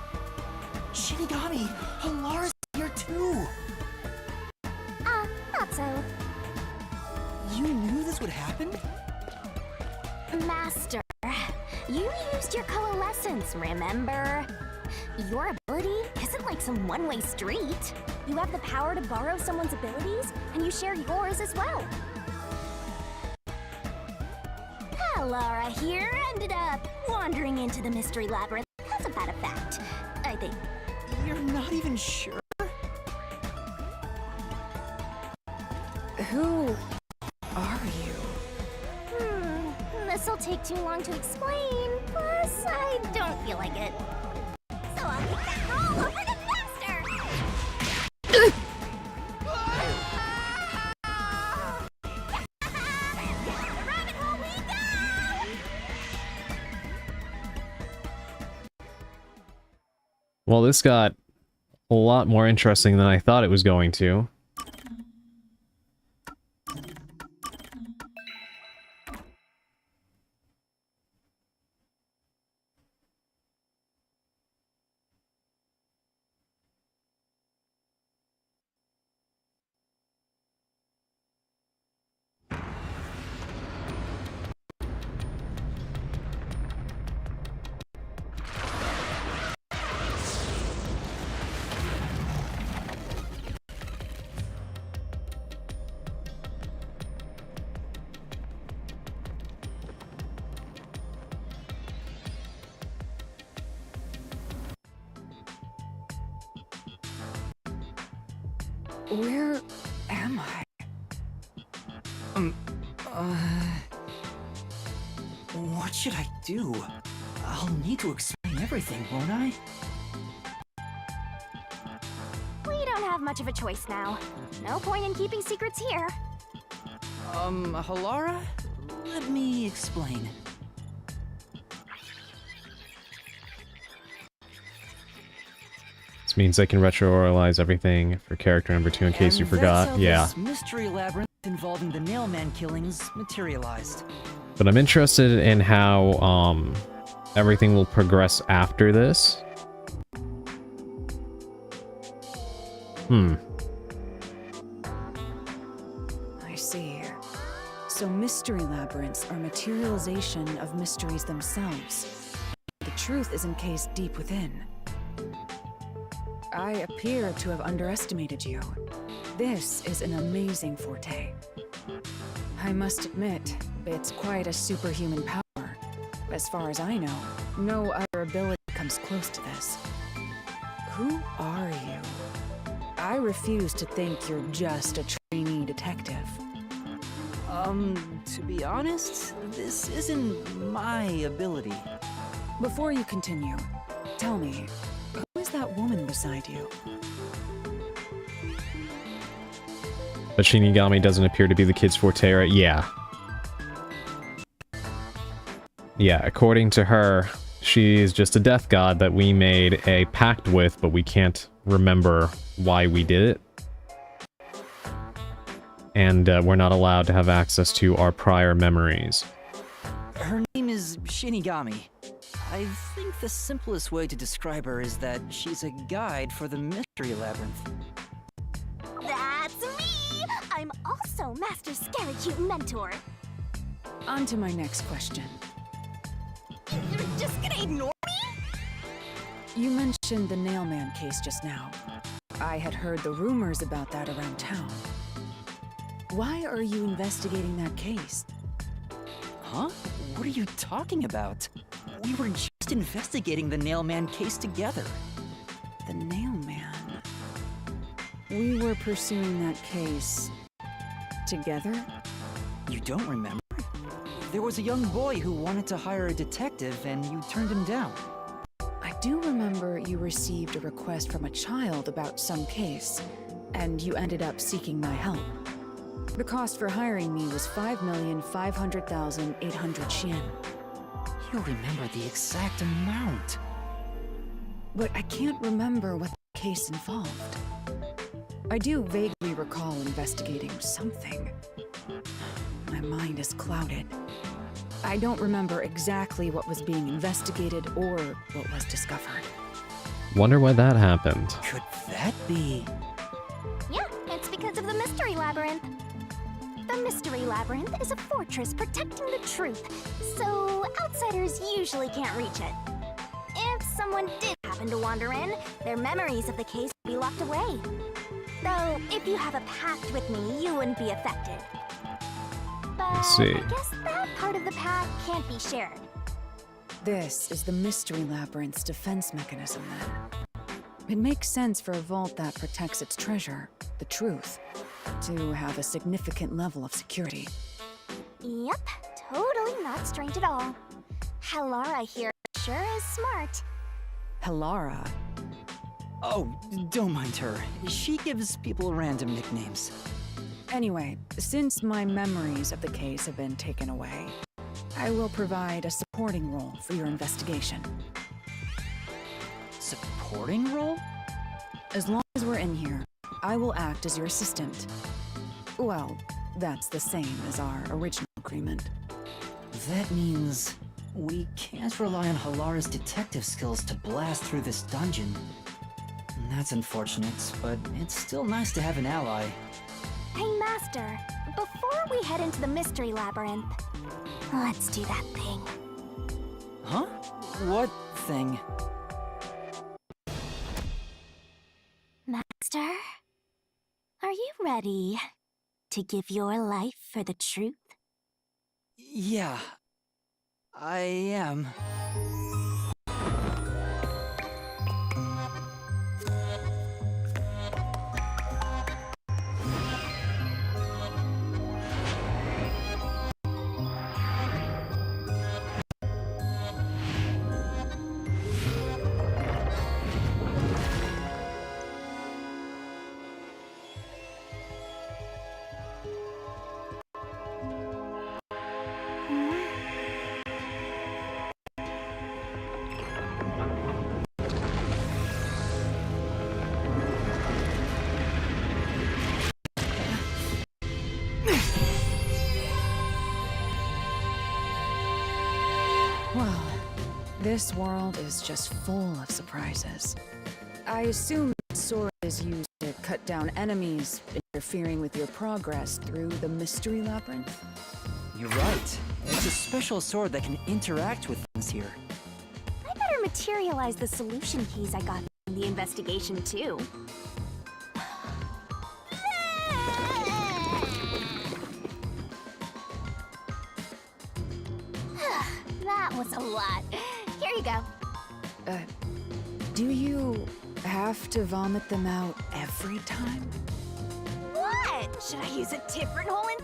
Shinigami, Halara's here too. Not so. You knew this would happen? Master, you used your coalescence, remember? Your ability isn't like some one-way street. You have the power to borrow someone's abilities, and you share yours as well. Laura here ended up wandering into the mystery labyrinth because of that effect, I think. You're not even sure? Who are you? This'll take too long to explain, plus I don't feel like it. So I'll kick that roll over to Master! Rabbit hole we go! Well, this got a lot more interesting than I thought it was going to. Where am I? What should I do? I'll need to explain everything, won't I? We don't have much of a choice now. No point in keeping secrets here. Halara? Let me explain. This means I can retrooralize everything for character number 2 in case you forgot. That's how Yeah. this mystery labyrinth involving the Nailman killings materialized. But I'm interested in how, everything will progress after this. I see. So mystery labyrinths are materialization of mysteries themselves. The truth is encased deep within. I appear to have underestimated you. This is an amazing forte. I must admit, it's quite a superhuman power. As far as I know, no other ability comes close to this. Who are you? I refuse to think you're just a trainee detective. To be honest, this isn't my ability. Before you continue, tell me, who is that woman beside you? But Shinigami doesn't appear to be the kid's forte, right? Yeah. Yeah, according to her, she's just a death god that we made a pact with, but we can't remember why we did it. And we're not allowed to have access to our prior memories. Her name is Shinigami. I think the simplest way to describe her is that she's a guide for the mystery labyrinth. That's me! I'm also Master Scary Cute Mentor. On to my next question. You're just gonna ignore me? You mentioned the Nailman case just now. I had heard the rumors about that around town. Why are you investigating that case? Huh? What are you talking about? We were just investigating the Nailman case together. The Nailman? We were pursuing that case... together? You don't remember? There was a young boy who wanted to hire a detective and you turned him down. I do remember you received a request from a child about some case, and you ended up seeking my help. The cost for hiring me was 5,500,800 Shin. You remember the exact amount. but I can't remember what the case involved. I do vaguely recall investigating something. My mind is clouded. I don't remember exactly what was being investigated or what was discovered. Wonder why that happened. Could that be? Yeah, it's because of the Mystery Labyrinth. The Mystery Labyrinth is a fortress protecting the truth, so outsiders usually can't reach it. If someone did happen to wander in, their memories of the case would be locked away. Though, if you have a pact with me, you wouldn't be affected. But see. I guess that part of the pact can't be shared. This is the Mystery Labyrinth's defense mechanism, then. It makes sense for a vault that protects its treasure, the truth, to have a significant level of security. Yep, totally not strange at all. Halara here sure is smart. Halara? Oh, don't mind her. She gives people random nicknames. Anyway, since my memories of the case have been taken away, I will provide a supporting role for your investigation. Supporting role? As long as we're in here, I will act as your assistant. Well, that's the same as our original agreement. That means we can't rely on Halara's detective skills to blast through this dungeon. That's unfortunate, but it's still nice to have an ally. Hey, Master, before we head into the Mystery Labyrinth, let's do that thing. Huh? What thing? Master, are you ready to give your life for the truth? Yeah, I am. Well, this world is just full of surprises. I assume the sword is used to cut down enemies interfering with your progress through the Mystery Labyrinth. You're right. It's a special sword that can interact with things here. I better materialize the solution keys I got in the investigation, too. That was a lot. Here you go. Do you have to vomit them out every time? What? Should I use a different hole in?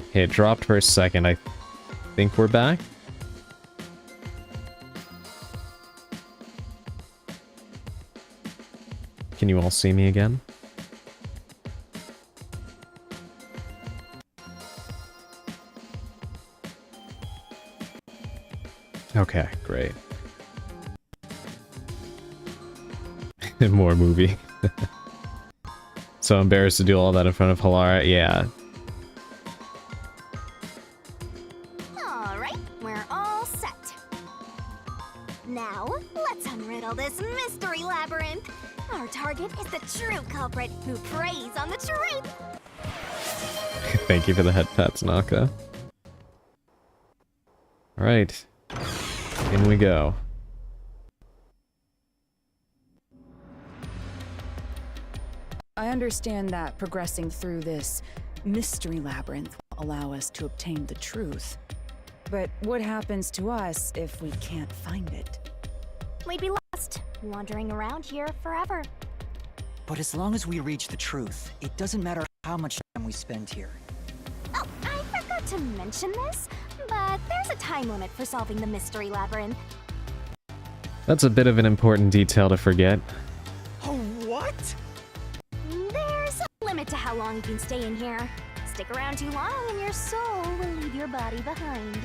Okay, it dropped for a second. I think we're back. Can you all see me again? Okay, great. More movie. So embarrassed to do all that in front of Halara. Yeah. Alright, we're all set. Now, let's unriddle this mystery labyrinth. Our target is the true culprit who preys on the truth. Thank you for the head pats, Naka. Alright. In we go. I understand that progressing through this mystery labyrinth will allow us to obtain the truth. But what happens to us if we can't find it? We'd be lost, wandering around here forever. But as long as we reach the truth, it doesn't matter how much time we spend here. Oh, I forgot to mention this, but there's a time limit for solving the mystery labyrinth. That's a bit of an important detail to forget. Oh, what? There's a limit to how long you can stay in here. Stick around too long and your soul will leave your body behind.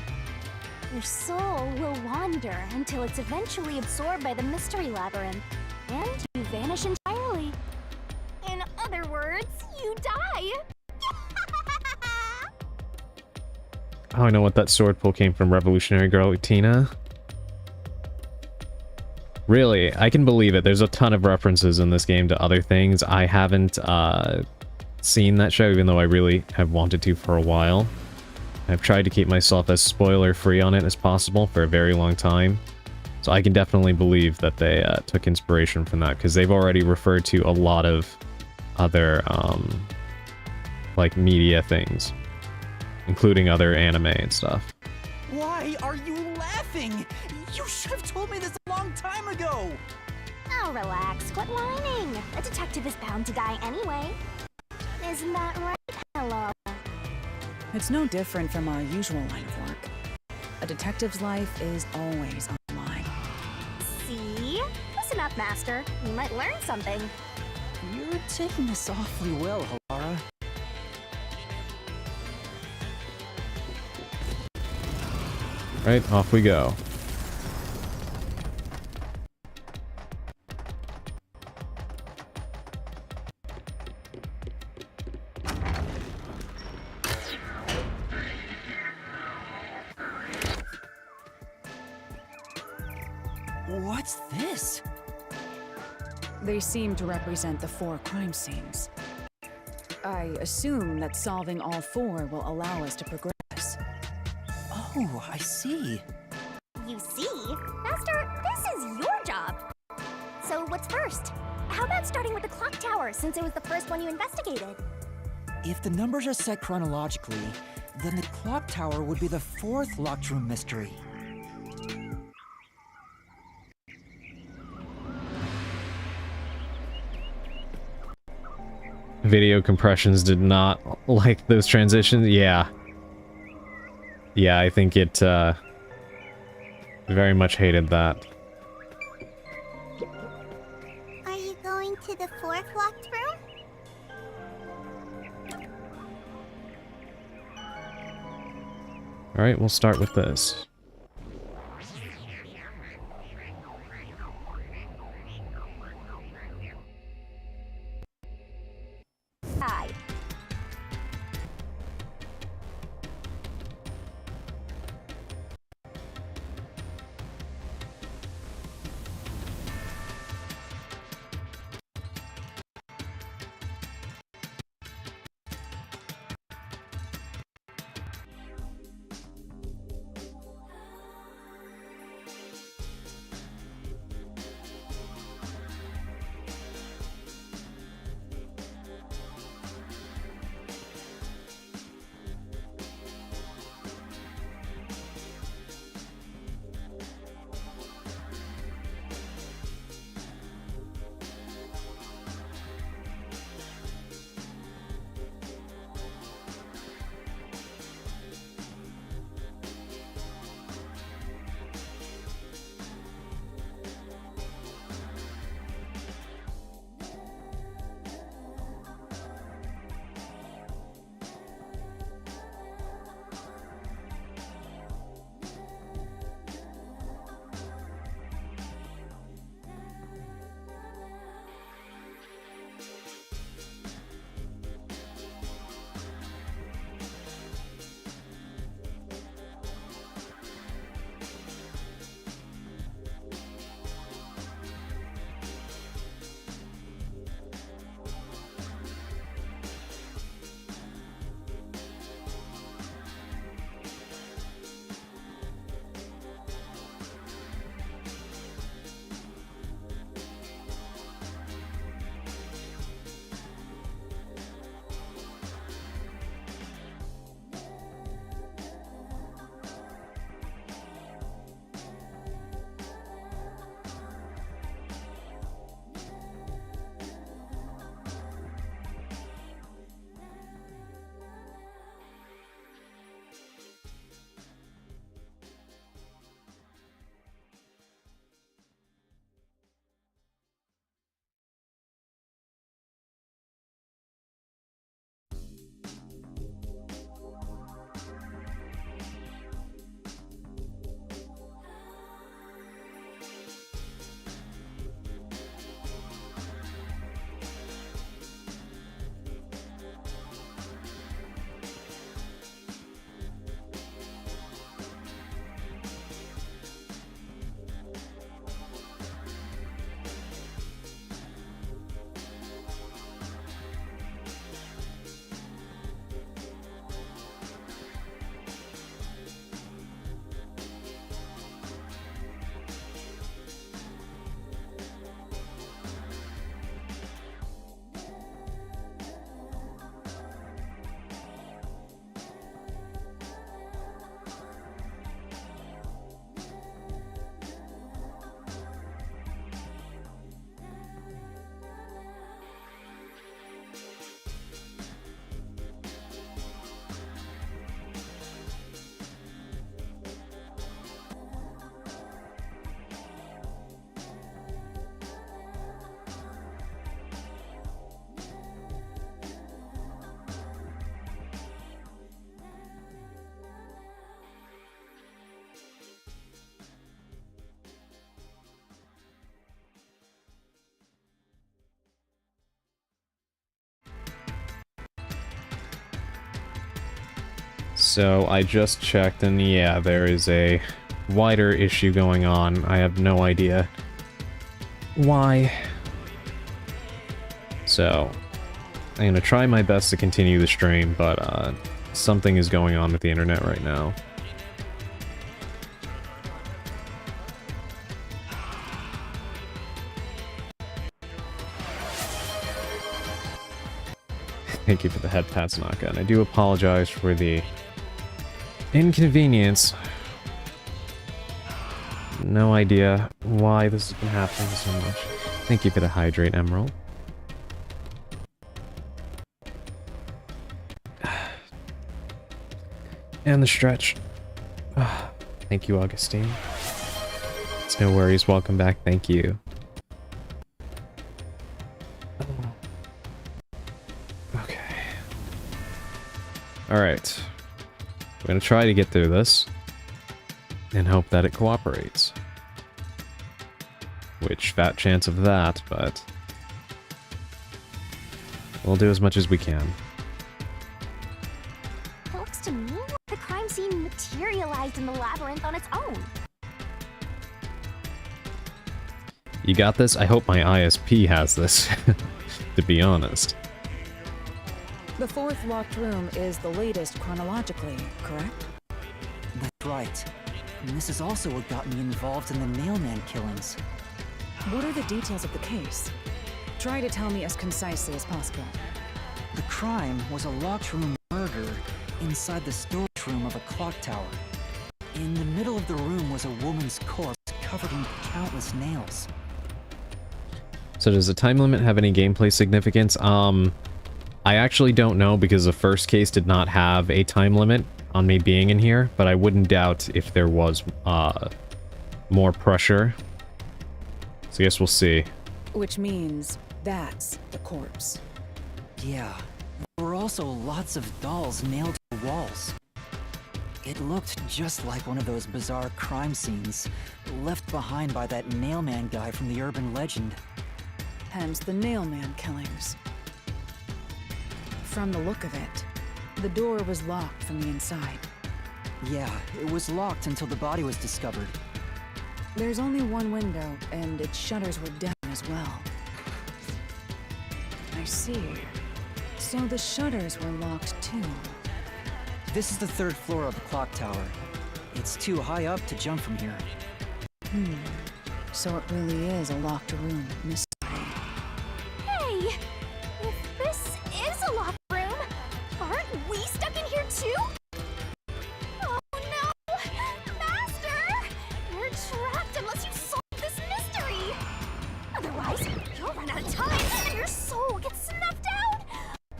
Your soul will wander until it's eventually absorbed by the mystery labyrinth, and you vanish entirely. In other words, you die. Oh, I know what that sword pull came from. Revolutionary Girl Tina. Really, I can believe it. There's a ton of references in this game to other things. I haven't seen that show, even though I really have wanted to for a while. I've tried to keep myself as spoiler-free on it as possible for a very long time. So I can definitely believe that they took inspiration from that, because they've already referred to a lot of other, like, media things, including other anime and stuff. Why are you laughing? You should have told me this a long time ago! Oh, relax. Quit whining. A detective is bound to die anyway. Isn't that right, hello? It's no different from our usual line of work. A detective's life is always on the line. See? Listen up, Master. You might learn something. You're taking this awfully well, Halara. Right, off we go. What's this? They seem to represent the 4 crime scenes. I assume that solving all 4 will allow us to progress. Oh, I see. You see? Master, this is your job. So what's first? How about starting with the clock tower, since it was the first one you investigated? If the numbers are set chronologically, then the clock tower would be the 4th locked room mystery. Video compressions did not like those transitions. Yeah. Yeah, I think it, very much hated that. Are you going to the 4th locked room? Alright, we'll start with this. Hi. So I just checked, and yeah, there is a wider issue going on. I have no idea why. So I'm gonna try my best to continue the stream, but something is going on with the internet right now. Thank you for the head pats, Naka, and I do apologize for the inconvenience. No idea why this has been happening so much. Thank you for the hydrate, Emerald. And the stretch. Thank you, Augustine. It's no worries. Welcome back. Thank you. Okay. Alright. I'm gonna try to get through this. And hope that it cooperates. Which, fat chance of that, but... we'll do as much as we can. It looks to me like the crime scene materialized in the labyrinth on its own. You got this? I hope my ISP has this, to be honest. The fourth locked room is the latest chronologically, correct? That's right. And this is also what got me involved in the mailman killings. What are the details of the case? Try to tell me as concisely as possible. The crime was a locked room murder inside the storage room of a clock tower. In the middle of the room was a woman's corpse covered in countless nails. So does the time limit have any gameplay significance? I actually don't know because the first case did not have a time limit on me being in here, but I wouldn't doubt if there was more pressure. So I guess we'll see. Which means that's the corpse. Yeah, there were also lots of dolls nailed to the walls. It looked just like one of those bizarre crime scenes left behind by that nailman guy from the urban legend. Hence the nailman killings. From the look of it, the door was locked from the inside. Yeah, it was locked until the body was discovered. There's only one window, and its shutters were down as well. I see. So the shutters were locked too. This is the third floor of the clock tower. It's too high up to jump from here. So it really is a locked room mystery. Hey! If this is a locked room, aren't we stuck in here too? Oh no! Master! You're trapped unless you solve this mystery! Otherwise, you'll run out of time and your soul gets snuffed out!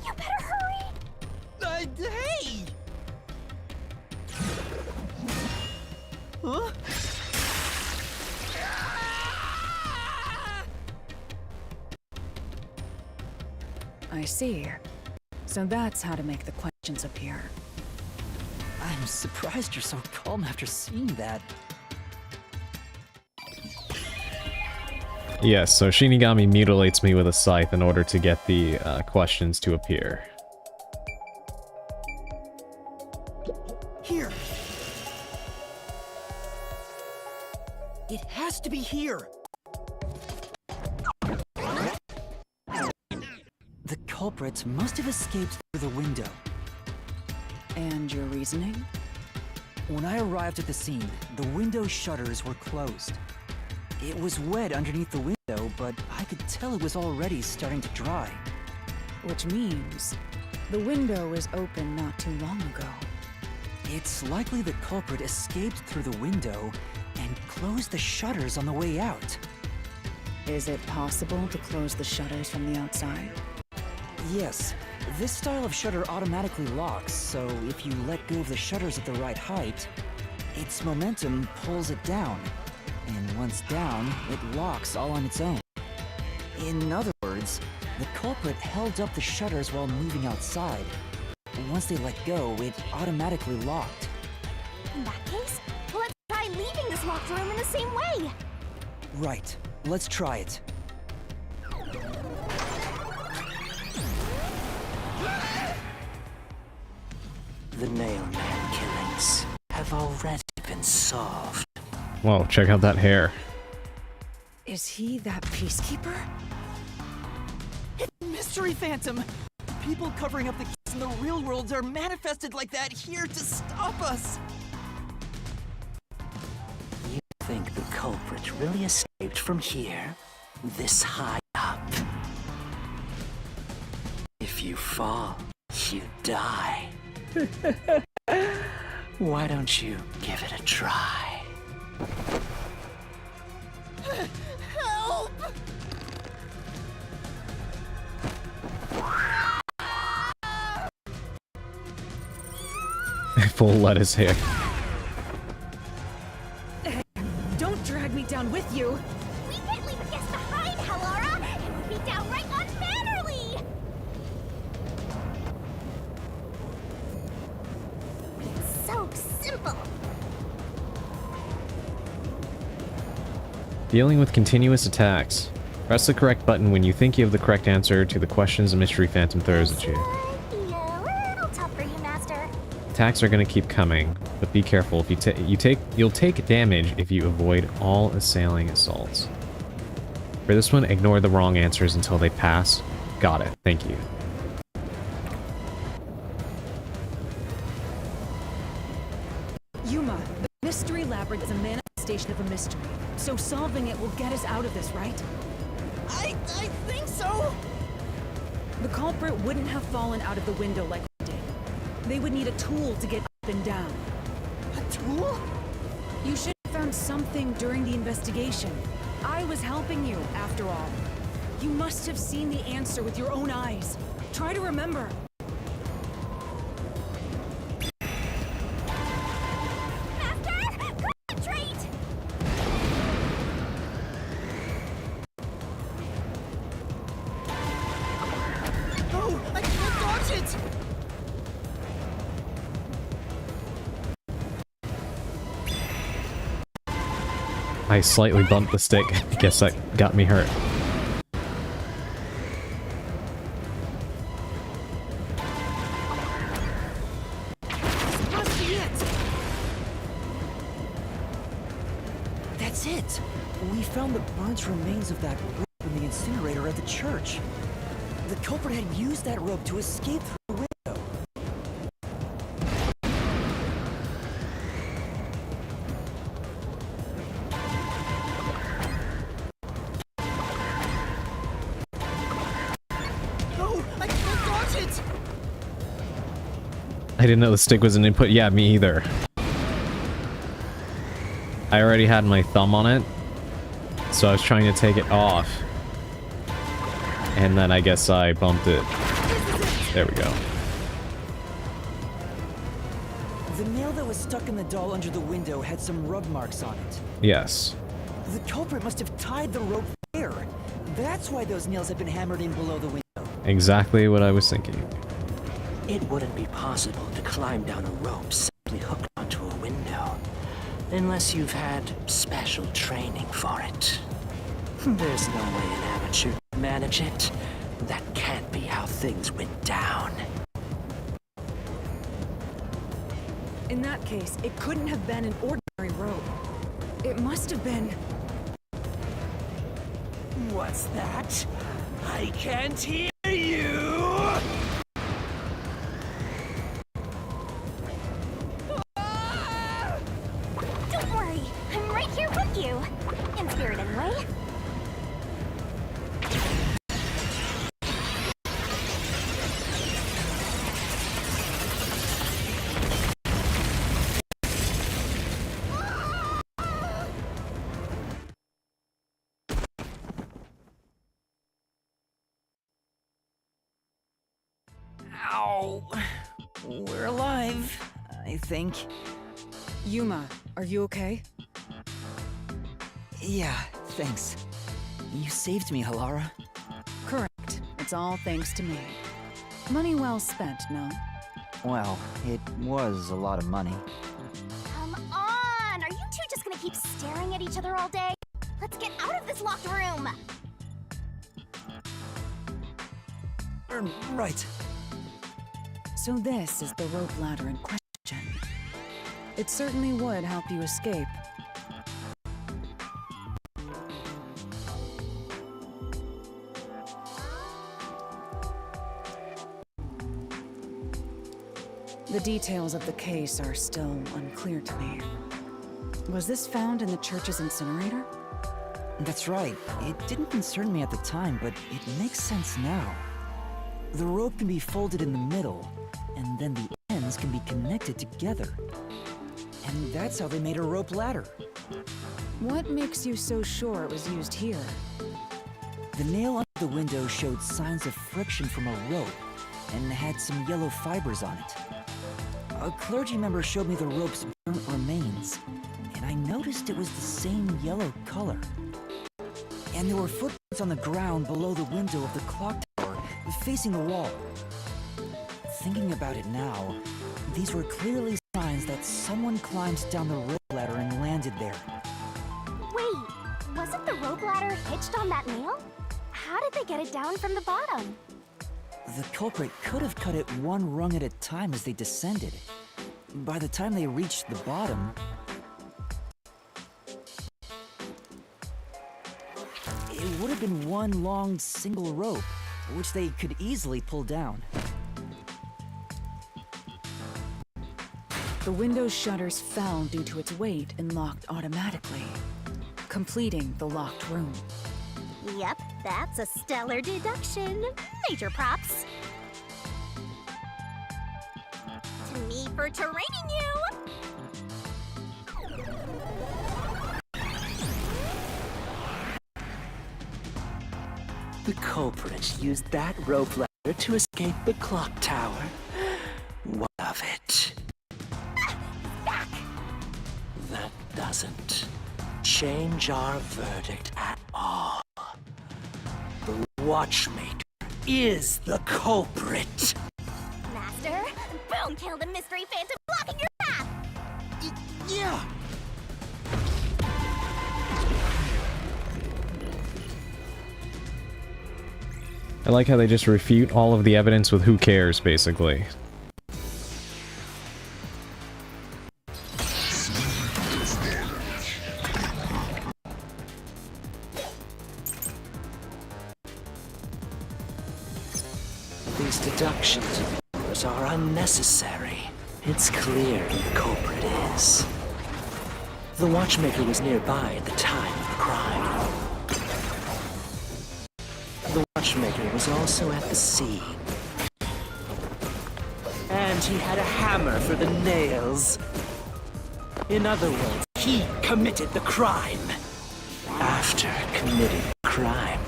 You better hurry! Hey! Huh? I see. So that's how to make the questions appear. I'm surprised you're so calm after seeing that. Yes, so Shinigami mutilates me with a scythe in order to get the questions to appear. Here! It has to be here! The culprit must have escaped through the window. And your reasoning? When I arrived at the scene, the window shutters were closed. It was wet underneath the window, but I could tell it was already starting to dry. Which means the window was open not too long ago. It's likely the culprit escaped through the window and closed the shutters on the way out. Is it possible to close the shutters from the outside? Yes, this style of shutter automatically locks, so if you let go of the shutters at the right height, its momentum pulls it down. And once down, it locks all on its own. In other words, the culprit held up the shutters while moving outside. Once they let go, it automatically locked. In that case, let's try leaving this locked room in the same way! Right, let's try it. The nailman. have already been solved. Whoa, check out that hair. Is he that peacekeeper? Mystery Phantom! People covering up the keys in the real world are manifested like that here to stop us! You think the culprit really escaped from here? This high up? If you fall, you die. Why don't you give it a try? Help! Full lettuce hair. Hey, don't drag me down with you. We can't leave a guest behind, Hallara! It would be downright unmannerly! It's so simple. Dealing with continuous attacks. Press the correct button when you think you have the correct answer to the questions the Mystery Phantom throws at you. Be a little tough for you, Master. Attacks are going to keep coming, but be careful. If you'll take damage if you avoid all assailing assaults. For this one, ignore the wrong answers until they pass. Got it. Thank you. Yuma, the mystery labyrinth is a manifestation of a mystery. So solving it will get us out of this, right? I think so! The culprit wouldn't have fallen out of the window like we did. They would need a tool to get up and down. A tool? You should have found something during the investigation. I was helping you, after all. You must have seen the answer with your own eyes. Try to remember. Master, concentrate! No! I can't dodge it! I slightly bumped the stick. I guess that got me hurt. This must be it! That's it! We found the burnt remains of that rope in the incinerator at the church. The culprit had used that rope to escape through the window. No! I can't dodge it! I didn't know the stick was an input. Yeah, me either. I already had my thumb on it, so I was trying to take it off. And then I guess I bumped it. There we go. The nail that was stuck in the doll under the window had some rub marks on it. Yes. The culprit must have tied the rope there. That's why those nails had been hammered in below the window. Exactly what I was thinking. It wouldn't be possible to climb down a rope simply hooked onto a window, unless you've had special training for it. There's no way an amateur can manage it. That can't be how things went down. In that case, it couldn't have been an ordinary rope. It must have been... What's that? I can't hear you! Don't worry, I'm right here with you. In spirit, anyway. Ow! We're alive, I think. Yuma, are you okay? Yeah, thanks. You saved me, Hallara. Correct. It's all thanks to me. Money well spent, no? Well, it was a lot of money. Come on! Are you two just gonna keep staring at each other all day? Let's get out of this locked room! Right. So this is the rope ladder in question. It certainly would help you escape. The details of the case are still unclear to me. Was this found in the church's incinerator? That's right. It didn't concern me at the time, but it makes sense now. The rope can be folded in the middle, and then the ends can be connected together. And that's how they made a rope ladder. What makes you so sure it was used here? The nail under the window showed signs of friction from a rope, and had some yellow fibers on it. A clergy member showed me the rope's burnt remains, and I noticed it was the same yellow color. And there were footprints on the ground below the window of the clock tower, facing the wall. Thinking about it now, these were clearly signs that someone climbed down the rope ladder and landed there. Wait, wasn't the rope ladder hitched on that nail? How did they get it down from the bottom? The culprit could have cut it one rung at a time as they descended. By the time they reached the bottom, it would have been one long single rope, which they could easily pull down. The window's shutters fell due to its weight and locked automatically, completing the locked room. Yep, that's a stellar deduction. Major props. To me for training you! The culprit used that rope ladder to escape the clock tower. What of it? Back! That doesn't change our verdict at all. The watchmaker is the culprit. Master, boom, kill the mystery phantom blocking your path! Yeah! I like how they just refute all of the evidence with who cares, basically. These deductions of yours are unnecessary. It's clear who the culprit is. The watchmaker was nearby at the time of the crime. The watchmaker was also at the scene. And he had a hammer for the nails. In other words, he committed the crime. After committing the crime,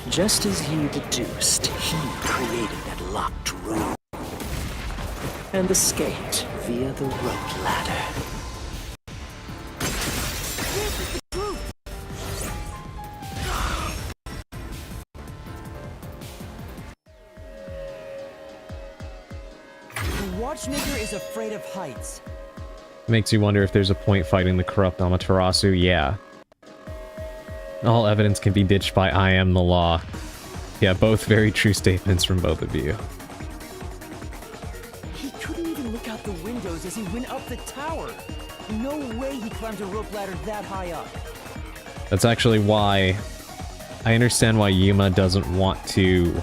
just as you deduced, he created that locked room and escaped via the rope ladder. The watchmaker is afraid of heights. Makes you wonder if there's a point fighting the corrupt Amaterasu. Yeah. All evidence can be ditched by I am the law. Yeah, both very true statements from both of you. He couldn't even look out the windows as he went up the tower. No way he climbed a rope ladder that high up. That's actually why I understand why Yuma doesn't want to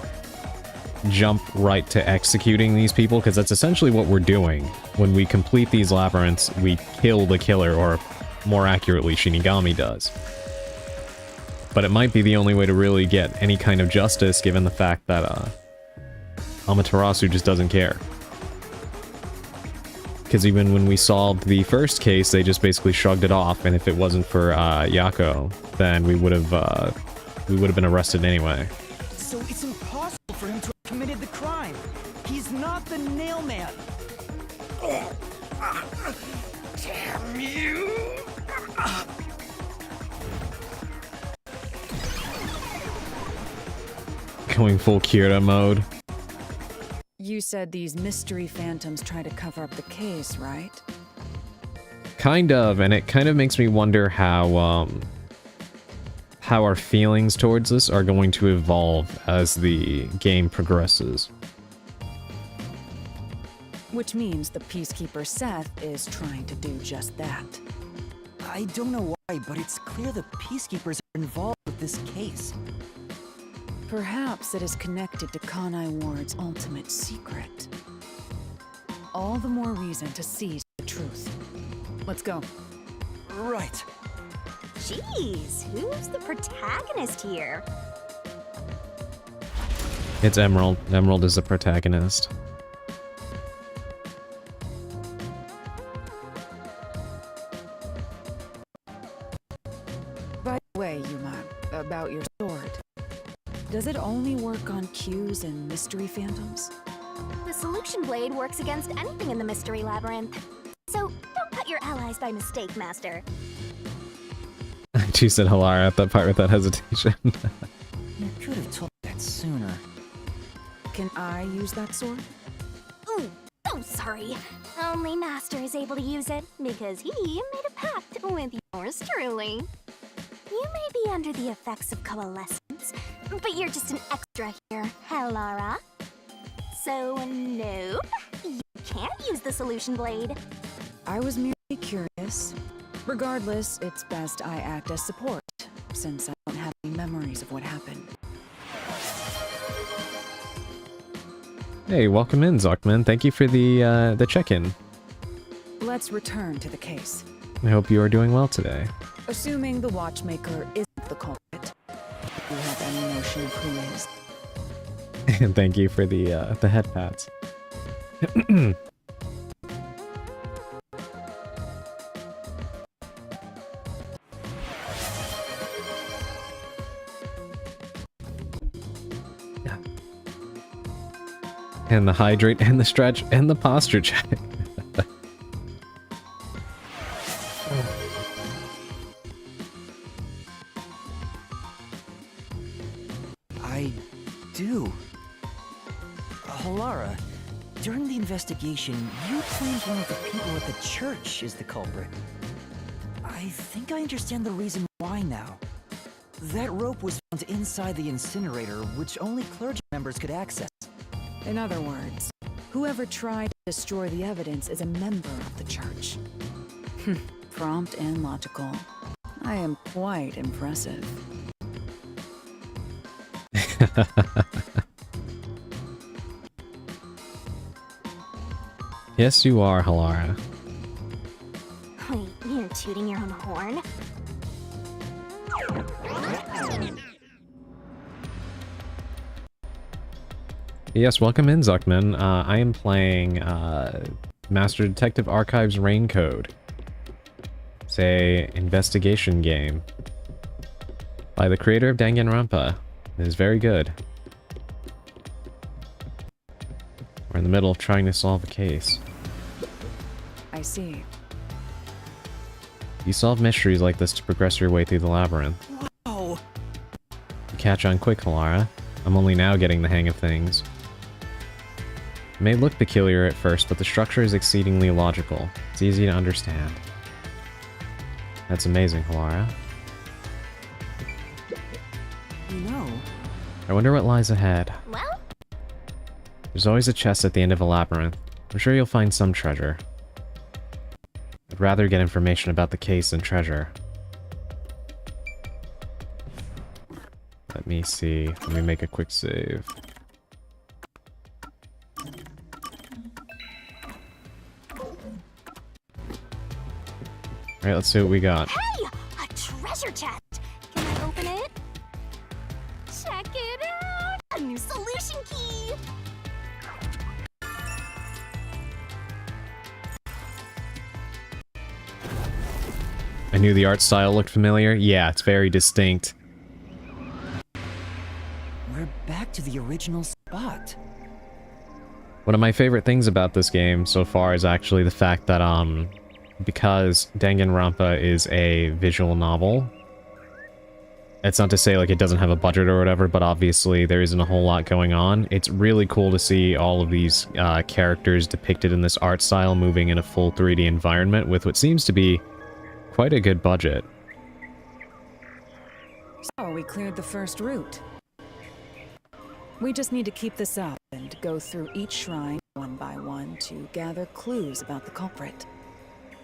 jump right to executing these people, because that's essentially what we're doing. When we complete these labyrinths, we kill the killer, or more accurately, Shinigami does. But it might be the only way to really get any kind of justice, given the fact that Amaterasu just doesn't care. Because even when we solved the first case, they just basically shrugged it off, and if it wasn't for Yako, then we would have been arrested anyway. So it's impossible for him to have committed the crime. He's not the nail man. Damn you! Going full Kira mode. You said these mystery phantoms try to cover up the case, right? Kind of, and it kind of makes me wonder how our feelings towards this are going to evolve as the game progresses. Which means the Peacekeeper Seth is trying to do just that. I don't know why, but it's clear the Peacekeepers are involved with this case. Perhaps it is connected to Kanai Ward's ultimate secret. All the more reason to seize the truth. Let's go. Right. Jeez, who's the protagonist here? It's Emerald. Emerald is the protagonist. By the way, Yuma, about your sword. Does it only work on cues and mystery phantoms? The solution blade works against anything in the mystery labyrinth. So don't cut your allies by mistake, Master. She said Halara at that part without hesitation. You could have told that sooner. Can I use that sword? Ooh, oh sorry. Only Master is able to use it because he made a pact with yours truly. You may be under the effects of coalescence, but you're just an extra here, Halara. So nope, you can't use the solution blade. I was merely curious. Regardless, it's best I act as support, since I don't have any memories of what happened. Hey, welcome in, Zuckman. Thank you for the check-in. Let's return to the case. I hope you are doing well today. Assuming the watchmaker isn't the culprit, do you have any notion of who is? And thank you for the head pats. And the hydrate, and the stretch, and the posture check. I do. Halara, during the investigation, you claimed one of the people at the church is the culprit. I think I understand the reason why now. That rope was found inside the incinerator, which only clergy members could access. In other words, whoever tried to destroy the evidence is a member of the church. Prompt and logical. I am quite impressive. Yes, you are, Halara. Wait, you're tooting your own horn? Yes, welcome in, Zuckman. I am playing Master Detective Archives Raincode. It's a investigation game by the creator of Danganronpa. It is very good. We're in the middle of trying to solve a case. I see. You solve mysteries like this to progress your way through the labyrinth. Whoa! You catch on quick, Halara. I'm only now getting the hang of things. It may look peculiar at first, but the structure is exceedingly logical. It's easy to understand. That's amazing, Halara. You know, I wonder what lies ahead. Well, There's always a chest at the end of a labyrinth. I'm sure you'll find some treasure. I'd rather get information about the case than treasure. Let me see. Let me make a quick save. Alright, let's see what we got. hey, a treasure chest! Can I open it? Check it out! A new solution key! I knew the art style looked familiar. Yeah, it's very distinct. we're back to the original spot. One of my favorite things about this game so far is actually the fact that, because Danganronpa is a visual novel, it's not to say, like, it doesn't have a budget or whatever, but obviously there isn't a whole lot going on. It's really cool to see all of these characters depicted in this art style moving in a full 3D environment with what seems to be quite a good budget. So we cleared the first route. We just need to keep this up and go through each shrine one by one to gather clues about the culprit,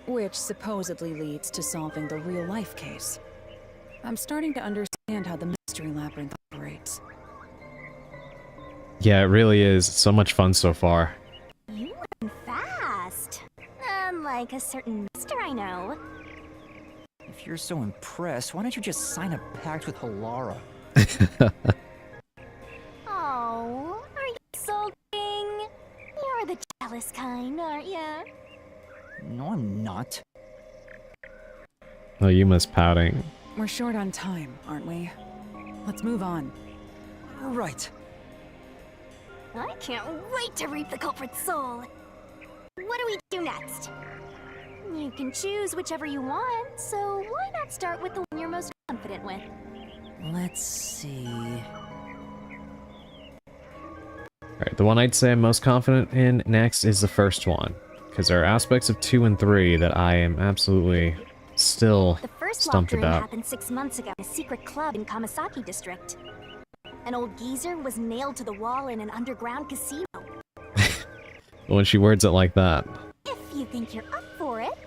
which supposedly leads to solving the real-life case. I'm starting to understand how the mystery labyrinth operates. Yeah, it really is. So much fun so far. You learn fast. Unlike a certain mister I know. If you're so impressed, why don't you just sign a pact with Halara? Oh, are you sulking? You're the jealous kind, aren't ya? No, I'm not. Oh, Yuma's pouting. We're short on time, aren't we? Let's move on. Right. I can't wait to reap the culprit's soul. What do we do next? You can choose whichever you want, so why not start with the one you're most confident with? Let's see. Alright, the one I'd say I'm most confident in next is the first one. Because there are aspects of 2 and 3 that I am absolutely still The first stumped locked room about. happened 6 months ago in a secret club in Kamasaki district. An old geezer was nailed to the wall in an underground casino. When she words it like that. If you think you're up for it,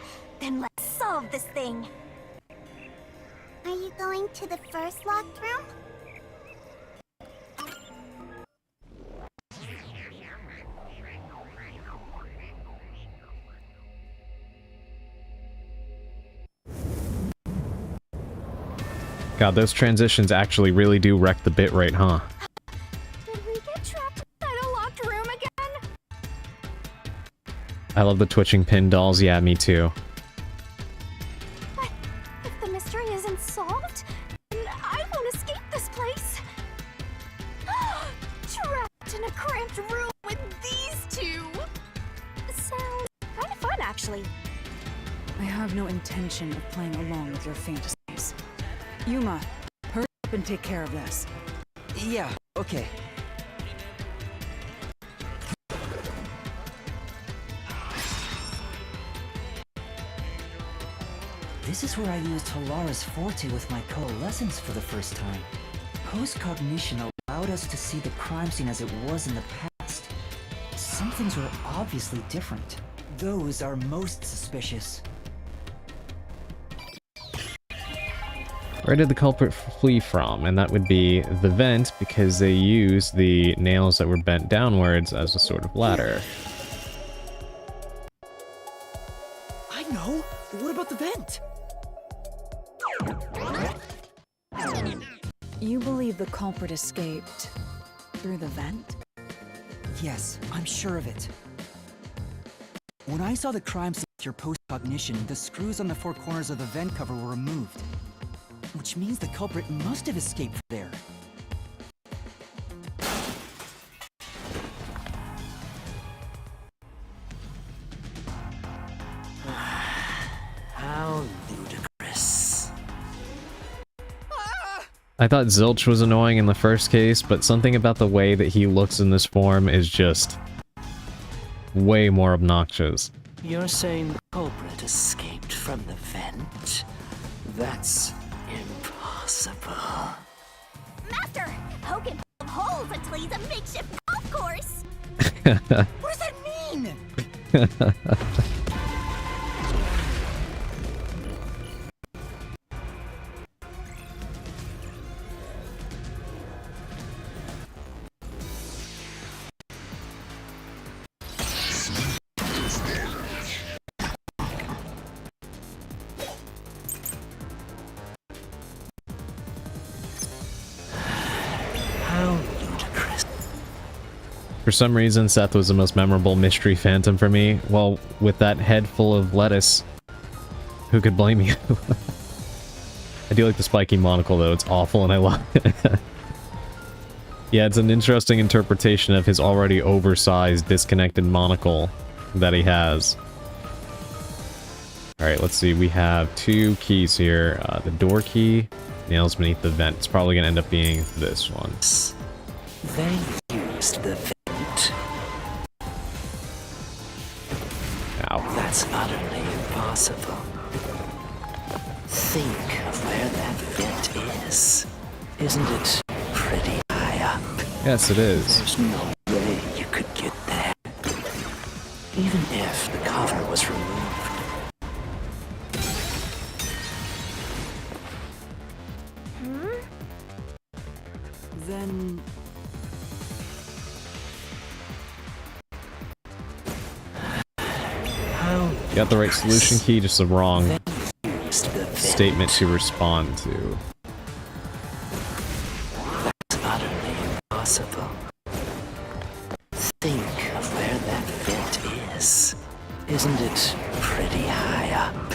then let's solve this thing. Are you going to the first locked room? God, those transitions actually really do wreck the bitrate, huh? Did we get trapped inside a locked room again? I love the twitching pin dolls, yeah, me too. But if the mystery isn't solved, then I won't escape this place. Trapped in a cramped room with these two. Sounds kind of fun, actually. I have no intention of playing along with your fantasies. Yuma, hurry up and take care of this. Yeah, okay. This is where I used Halara's forte with my coalescence for the first time. Post-cognition allowed us to see the crime scene as it was in the past. Some things were obviously different. Those are most suspicious. Where did the culprit flee from? And that would be the vent, because they used the nails that were bent downwards as a sort of ladder. I know! What about the vent? You believe the culprit escaped through the vent? Yes, I'm sure of it. When I saw the crime scene with your post-cognition, the screws on the 4 corners of the vent cover were removed. Which means the culprit must have escaped from there. How ludicrous. I thought Zilch was annoying in the first case, but something about the way that he looks in this form is just way more obnoxious. You're saying the culprit escaped from the vent? That's impossible. Master, Hogan built holes until he's a makeshift golf course. What does that mean? For some reason, Seth was the most memorable mystery phantom for me. Well, with that head full of lettuce, who could blame you? I do like the spiky monocle, though. It's awful, and I love it. Yeah, it's an interesting interpretation of his already oversized, disconnected monocle that he has. Alright, let's see. We have 2 keys here. The door key, nails beneath the vent. It's probably going to end up being this one. They used the vent. Ow. That's utterly impossible. Think of where that vent is. Isn't it pretty high up? Yes, it is. There's no way you could get there. Even if the cover was removed. Then... How You got the right solution key, just the wrong used the vent. statement to respond to. That's utterly impossible. Think of where that vent is. Isn't it pretty high up?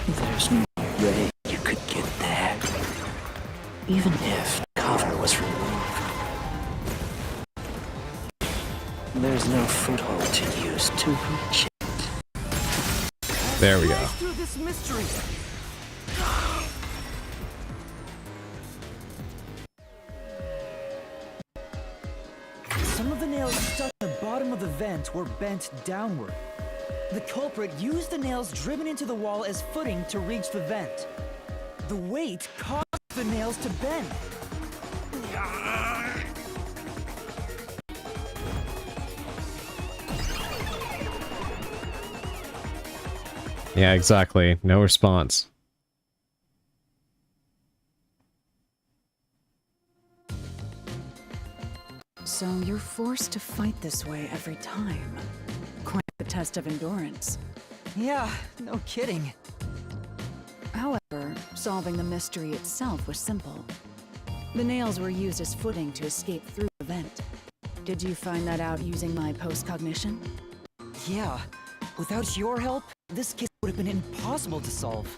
There's no way you could get there. Even if the cover was removed. There's no foothold to use to reach it. There we go. Through this mystery. Some of the nails stuck at the bottom of the vent were bent downward. The culprit used the nails driven into the wall as footing to reach the vent. The weight caused the nails to bend. Yeah, exactly. No response. So you're forced to fight this way every time. Quite the test of endurance. Yeah, no kidding. However, solving the mystery itself was simple. The nails were used as footing to escape through the vent. Did you find that out using my post-cognition? Yeah, without your help, this case would have been impossible to solve.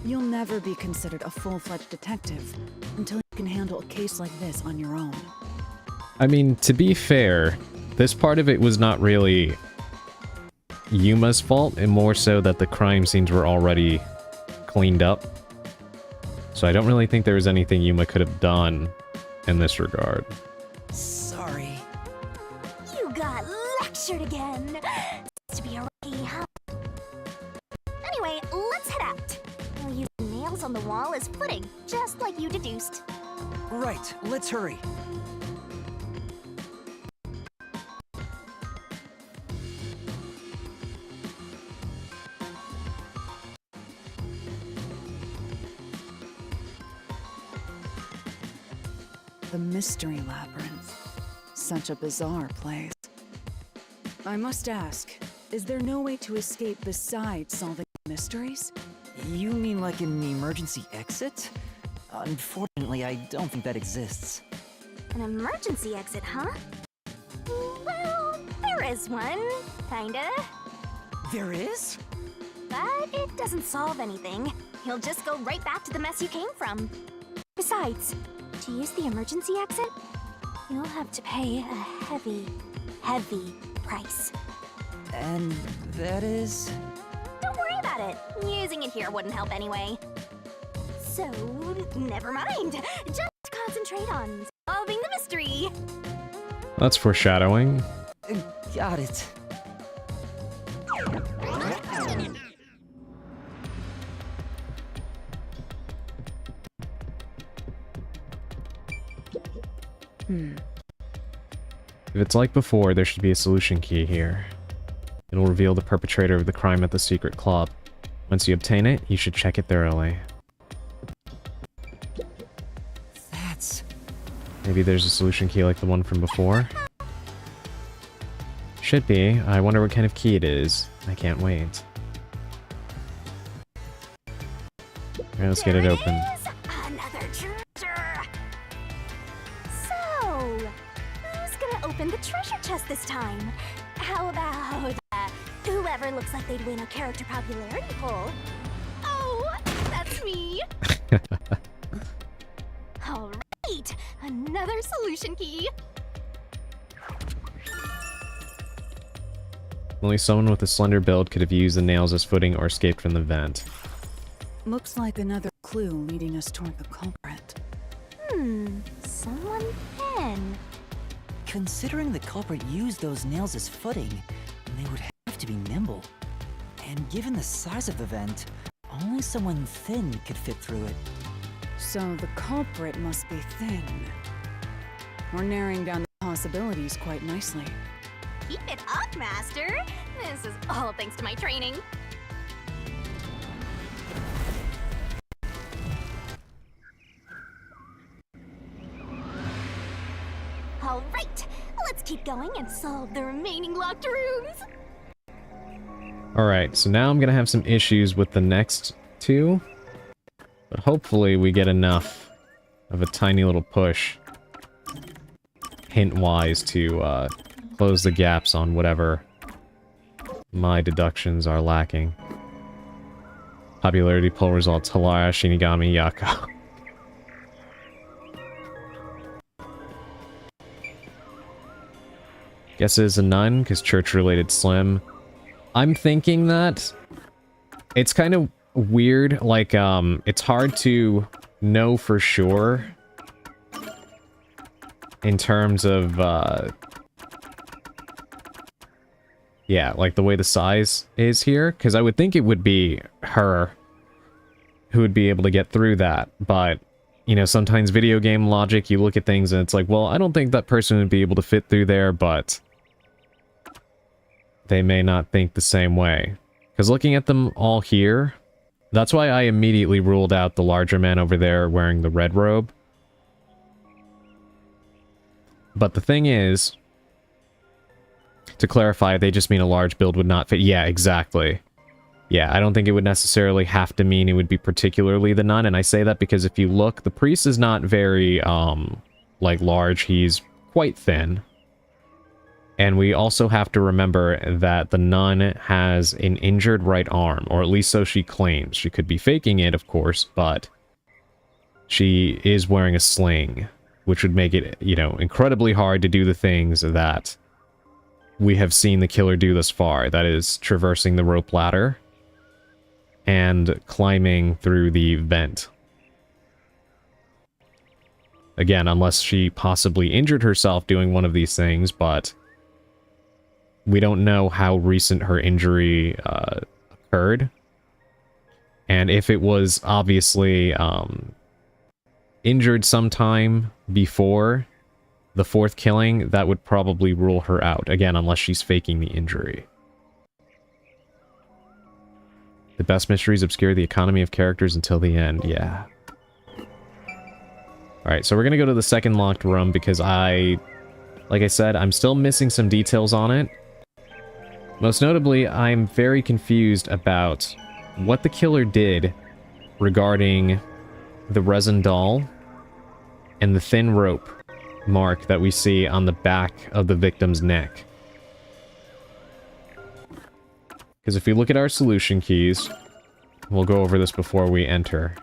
You'll never be considered a full-fledged detective until you can handle a case like this on your own. I mean, to be fair, this part of it was not really Yuma's fault, and more so that the crime scenes were already cleaned up. So I don't really think there was anything Yuma could have done in this regard. Sorry. You got lectured again. Seems to be a rookie, huh? Anyway, let's head out. I'll use the nails on the wall as footing, just like you deduced. Right, let's hurry. The Mystery Labyrinth. Such a bizarre place. I must ask, is there no way to escape besides solving mysteries? You mean like an emergency exit? Unfortunately, I don't think that exists. An emergency exit, huh? Well, there is one, kinda. There is? But it doesn't solve anything. You'll just go right back to the mess you came from. Besides, to use the emergency exit, you'll have to pay a heavy, heavy price. And that is... Don't worry about it. Using it here wouldn't help anyway. So, never mind. Just concentrate on solving the mystery. That's foreshadowing. Got it. If it's like before, there should be a solution key here. It'll reveal the perpetrator of the crime at the secret club. Once you obtain it, you should check it thoroughly. That's... Maybe there's a solution key like the one from before? Should be. I wonder what kind of key it is. I can't wait. Alright, let's get it open. Is another treasure. So, who's gonna open the treasure chest this time? How about whoever looks like they'd win a character popularity poll? Oh, that's me. All right, another solution key. Only someone with a slender build could have used the nails as footing or escaped from the vent. Looks like another clue leading us toward the culprit. Someone thin. Considering the culprit used those nails as footing, they would have to be nimble. And given the size of the vent, only someone thin could fit through it. So the culprit must be thin. We're narrowing down the possibilities quite nicely. Keep it up, Master. This is all thanks to my training. All right, let's keep going and solve the remaining locked rooms. Alright, so now I'm gonna have some issues with the next two. But hopefully we get enough of a tiny little push, hint-wise, to close the gaps on whatever my deductions are lacking. Popularity poll results, Halara, Shinigami, Yako. Guess it is a nun, because church-related slim. I'm thinking that it's kind of weird, like, it's hard to know for sure in terms of, yeah, like the way the size is here, because I would think it would be her who would be able to get through that, but, you know, sometimes video game logic, you look at things and it's like, well, I don't think that person would be able to fit through there, but they may not think the same way. Because looking at them all here, that's why I immediately ruled out the larger man over there wearing the red robe. But the thing is, to clarify, they just mean a large build would not fit. Yeah, exactly. Yeah, I don't think it would necessarily have to mean it would be particularly the nun, and I say that because if you look, the priest is not very, like, large. He's quite thin. And we also have to remember that the nun has an injured right arm, or at least so she claims. She could be faking it, of course, but she is wearing a sling, which would make it, you know, incredibly hard to do the things that we have seen the killer do thus far. That is, traversing the rope ladder and climbing through the vent. Again, unless she possibly injured herself doing one of these things, but we don't know how recent her injury occurred. And if it was obviously injured sometime before the fourth killing, that would probably rule her out. Again, unless she's faking the injury. The best mysteries obscure the economy of characters until the end. Yeah. Alright, so we're gonna go to the second locked room because like I said, I'm still missing some details on it. Most notably, I'm very confused about what the killer did regarding the resin doll and the thin rope mark that we see on the back of the victim's neck. Because if we look at our solution keys, we'll go over this before we enter.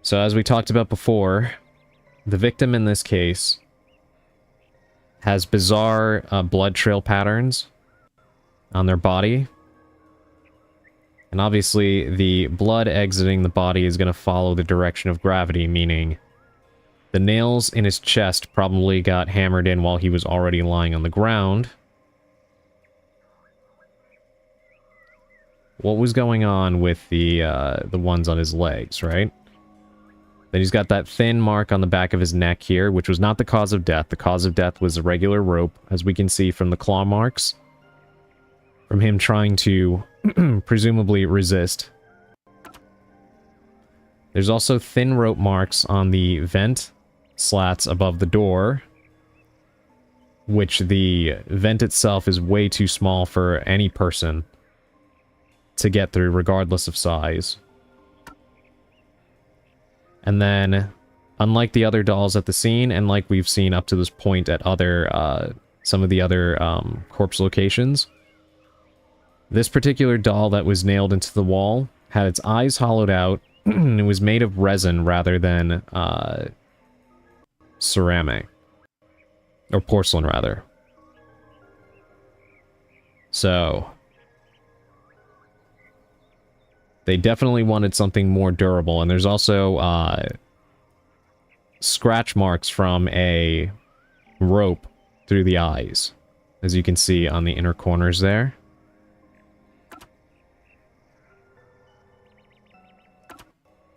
So as we talked about before, the victim in this case has bizarre blood trail patterns on their body. And obviously, the blood exiting the body is going to follow the direction of gravity, meaning the nails in his chest probably got hammered in while he was already lying on the ground. What was going on with the ones on his legs, right? Then he's got that thin mark on the back of his neck here, which was not the cause of death. The cause of death was a regular rope, as we can see from the claw marks. From him trying to presumably resist. There's also thin rope marks on the vent slats above the door, which the vent itself is way too small for any person to get through, regardless of size. And then, unlike the other dolls at the scene, and like we've seen up to this point at other, some of the other corpse locations, this particular doll that was nailed into the wall had its eyes hollowed out. It was made of resin rather than ceramic. Or porcelain, rather. So they definitely wanted something more durable, and there's also scratch marks from a rope through the eyes, as you can see on the inner corners there.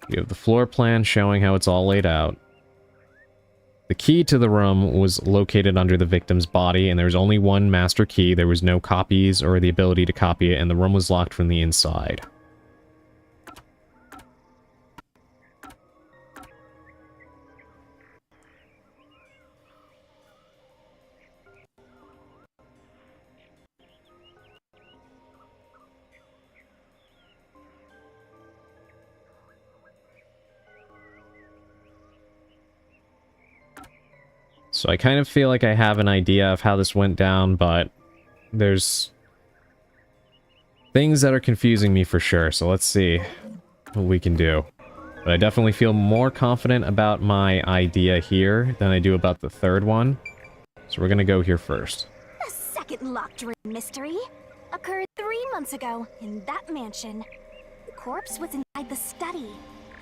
We have the floor plan showing how it's all laid out. The key to the room was located under the victim's body, and there was only one master key. There was no copies or the ability to copy it, and the room was locked from the inside. So I kind of feel like I have an idea of how this went down, but there's things that are confusing me for sure, so let's see what we can do. But I definitely feel more confident about my idea here than I do about the third one. So we're gonna go here first. The second locked room mystery occurred 3 months ago in that mansion. The corpse was inside the study,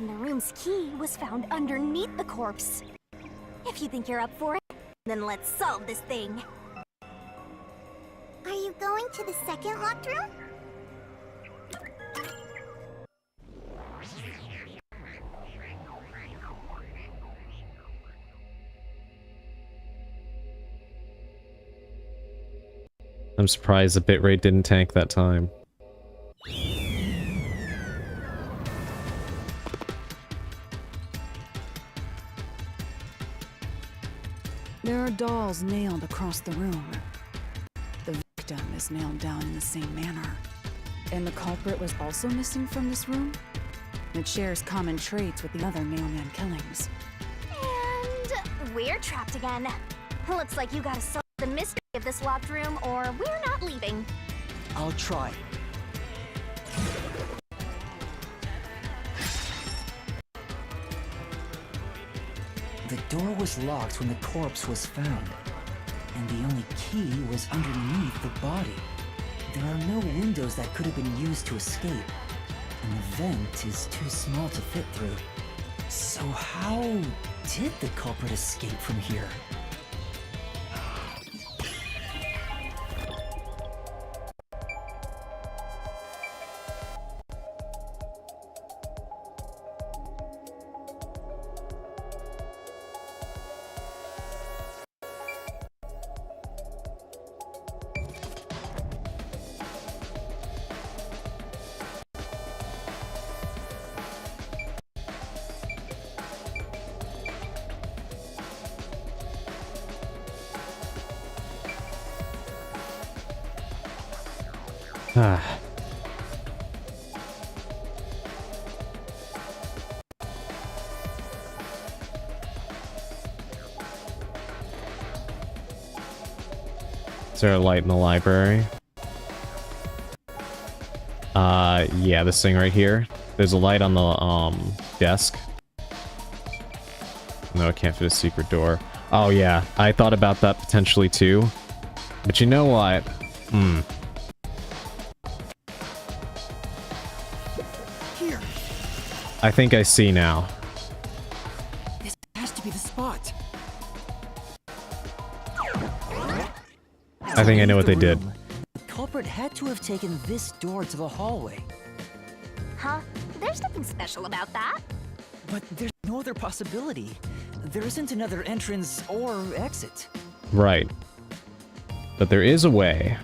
and the room's key was found underneath the corpse. If you think you're up for it, then let's solve this thing. Are you going to the second locked room? I'm surprised the bitrate didn't tank that time. There are dolls nailed across the room. The victim is nailed down in the same manner. And the culprit was also missing from this room? It shares common traits with the other mailman killings. And we're trapped again. Looks like you gotta solve the mystery of this locked room, or we're not leaving. I'll try. The door was locked when the corpse was found, and the only key was underneath the body. There are no windows that could have been used to escape, and the vent is too small to fit through. So how did the culprit escape from here? Ah. Is there a light in the library? Yeah, this thing right here. There's a light on the, desk. No, it can't fit a secret door. Oh yeah, I thought about that potentially too. But you know what? Here. I think I see now. This has to be the spot. I think I know what they did. The culprit had to have taken this door to the hallway. Huh? There's nothing special about that. But there's no other possibility. There isn't another entrance or exit. Right. But there is a way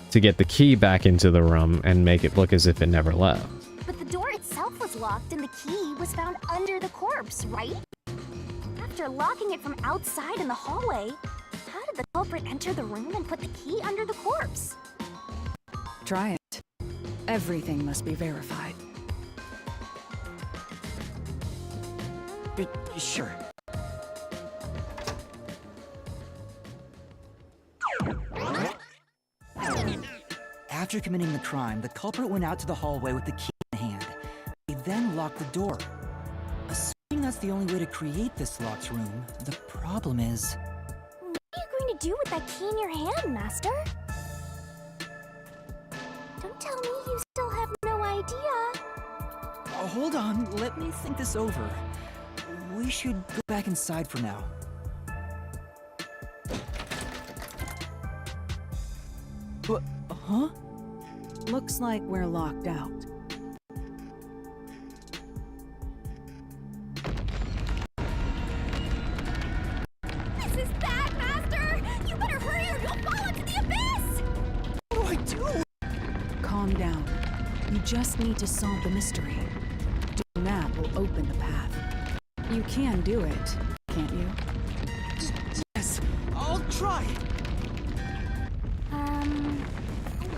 to get the key back into the room and make it look as if it never left. But the door itself was locked and the key was found under the corpse, right? After locking it from outside in the hallway, how did the culprit enter the room and put the key under the corpse? Try it. Everything must be verified. Sure. After committing the crime, the culprit went out to the hallway with the key in hand. He then locked the door. Assuming that's the only way to create this locked room, the problem is... What are you going to do with that key in your hand, Master? Don't tell me you still have no idea. Oh, hold on, let me think this over. We should go back inside for now. Huh? Looks like we're locked out. just need to solve the mystery. Doing that will open the path. You can do it, can't you? Yes, I'll try.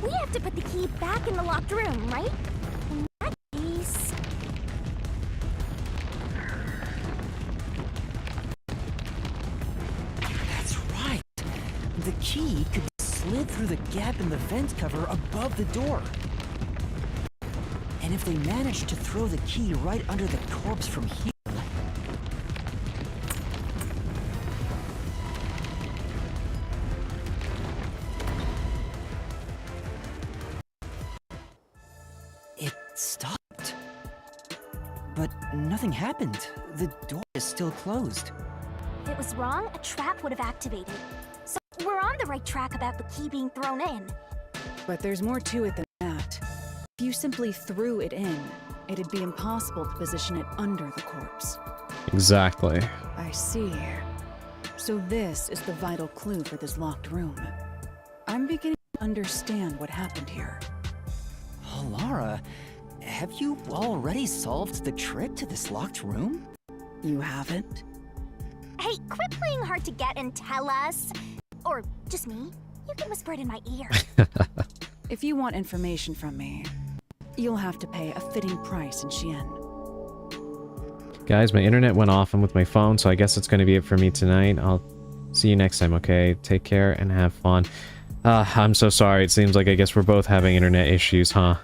We have to put the key back in the locked room, right? In that case... That's right. The key could be slid through the gap in the vent cover above the door. And if they managed to throw the key right under the corpse from here... It stopped. But nothing happened. The door is still closed. If it was wrong, a trap would have activated. So we're on the right track about the key being thrown in. But there's more to it than that. If you simply threw it in, it'd be impossible to position it under the corpse. Exactly. I see. So this is the vital clue for this locked room. I'm beginning to understand what happened here. Oh, Lara, have you already solved the trick to this locked room? You haven't? Hey, quit playing hard to get and tell us. Or just me. You can whisper it in my ear. If you want information from me, you'll have to pay a fitting price in Xian. Guys, my internet went off. I'm with my phone, so I guess it's going to be it for me tonight. I'll see you next time, okay? Take care and have fun. I'm so sorry. It seems like I guess we're both having internet issues, huh?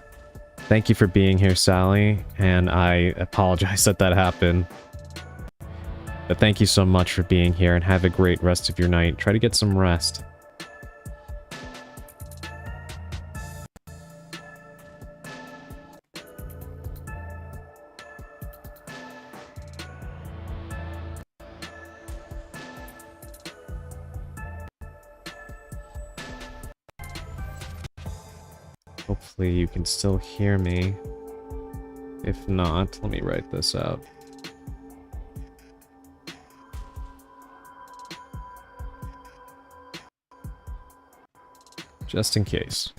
Thank you for being here, Sally, and I apologize that that happened. But thank you so much for being here, and have a great rest of your night. Try to get some rest. Hopefully you can still hear me. If not, let me write this out. Just in case.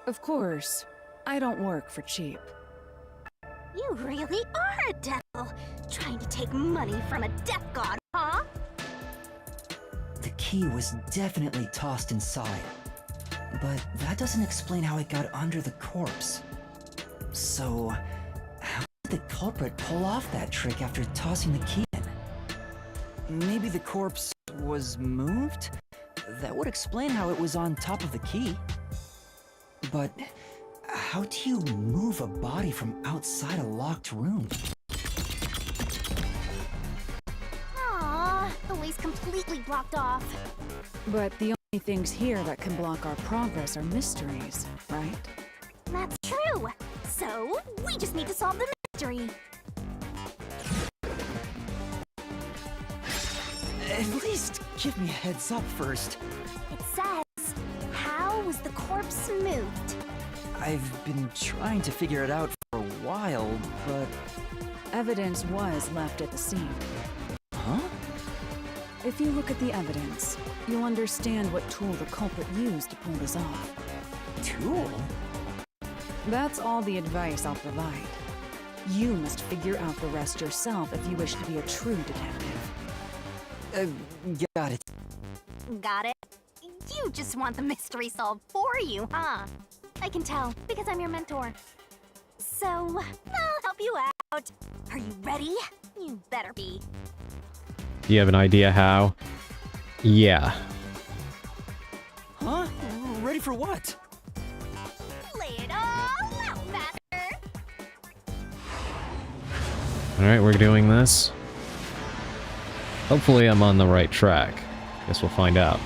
Of course, I don't work for cheap. You really are a devil, trying to take money from a death god, huh? The key was definitely tossed inside. But that doesn't explain how it got under the corpse. So, how did the culprit pull off that trick after tossing the key in? Maybe the corpse was moved? That would explain how it was on top of the key. But how do you move a body from outside a locked room? Aww, the way's completely blocked off. But the only things here that can block our progress are mysteries, right? That's true. So, we just need to solve the mystery. At least give me a heads up first. It says, how was the corpse moved? I've been trying to figure it out for a while, but... Evidence was left at the scene. Huh? If you look at the evidence, you'll understand what tool the culprit used to pull this off. Tool? That's all the advice I'll provide. You must figure out the rest yourself if you wish to be a true detective. Got it. Got it? You just want the mystery solved for you, huh? I can tell, because I'm your mentor. So, I'll help you out. Are you ready? You better be. Do you have an idea how? Yeah. Huh? Ready for what? Lay it all out, Master! Alright, we're doing this. Hopefully I'm on the right track. Guess we'll find out.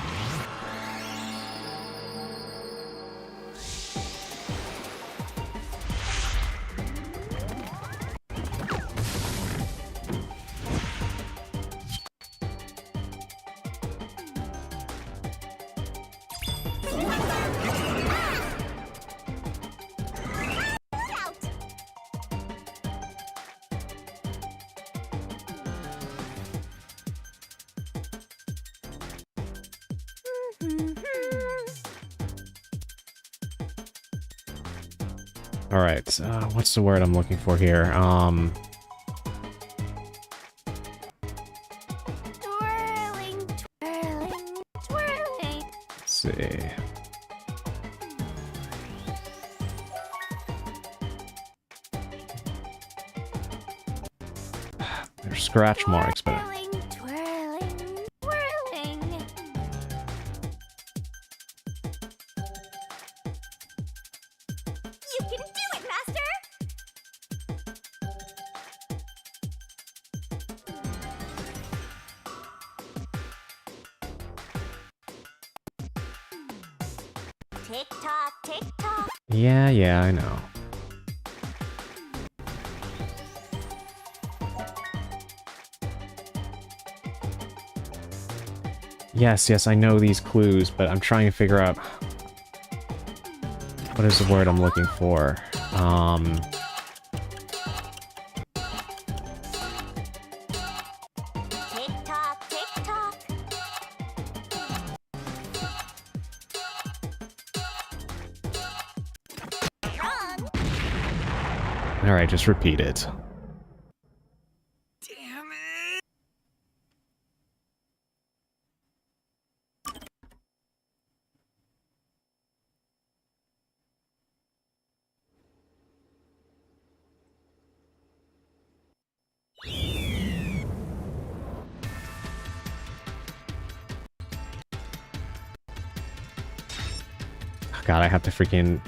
Alright, what's the word I'm looking for here? Twirling, twirling, twirling. Let's see. There's scratch marks, but... Twirling, twirling, twirling. You can do it, Master! Tick tock, tick tock. Yeah, I know. Yes, I know these clues, but I'm trying to figure out... What is the word I'm looking for? Tick tock, tick tock. Wrong. Alright, just repeat it. Damn it! God, I have to freaking...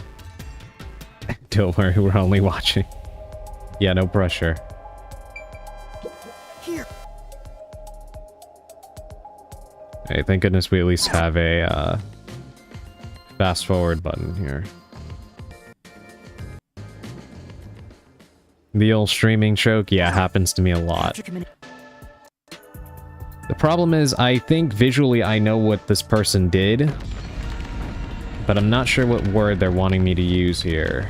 Don't worry, we're only watching. Yeah, no pressure. Here. Hey, thank goodness we at least have a, fast forward button here. The old streaming choke, yeah, happens to me a lot. The problem is, I think visually I know what this person did, but I'm not sure what word they're wanting me to use here.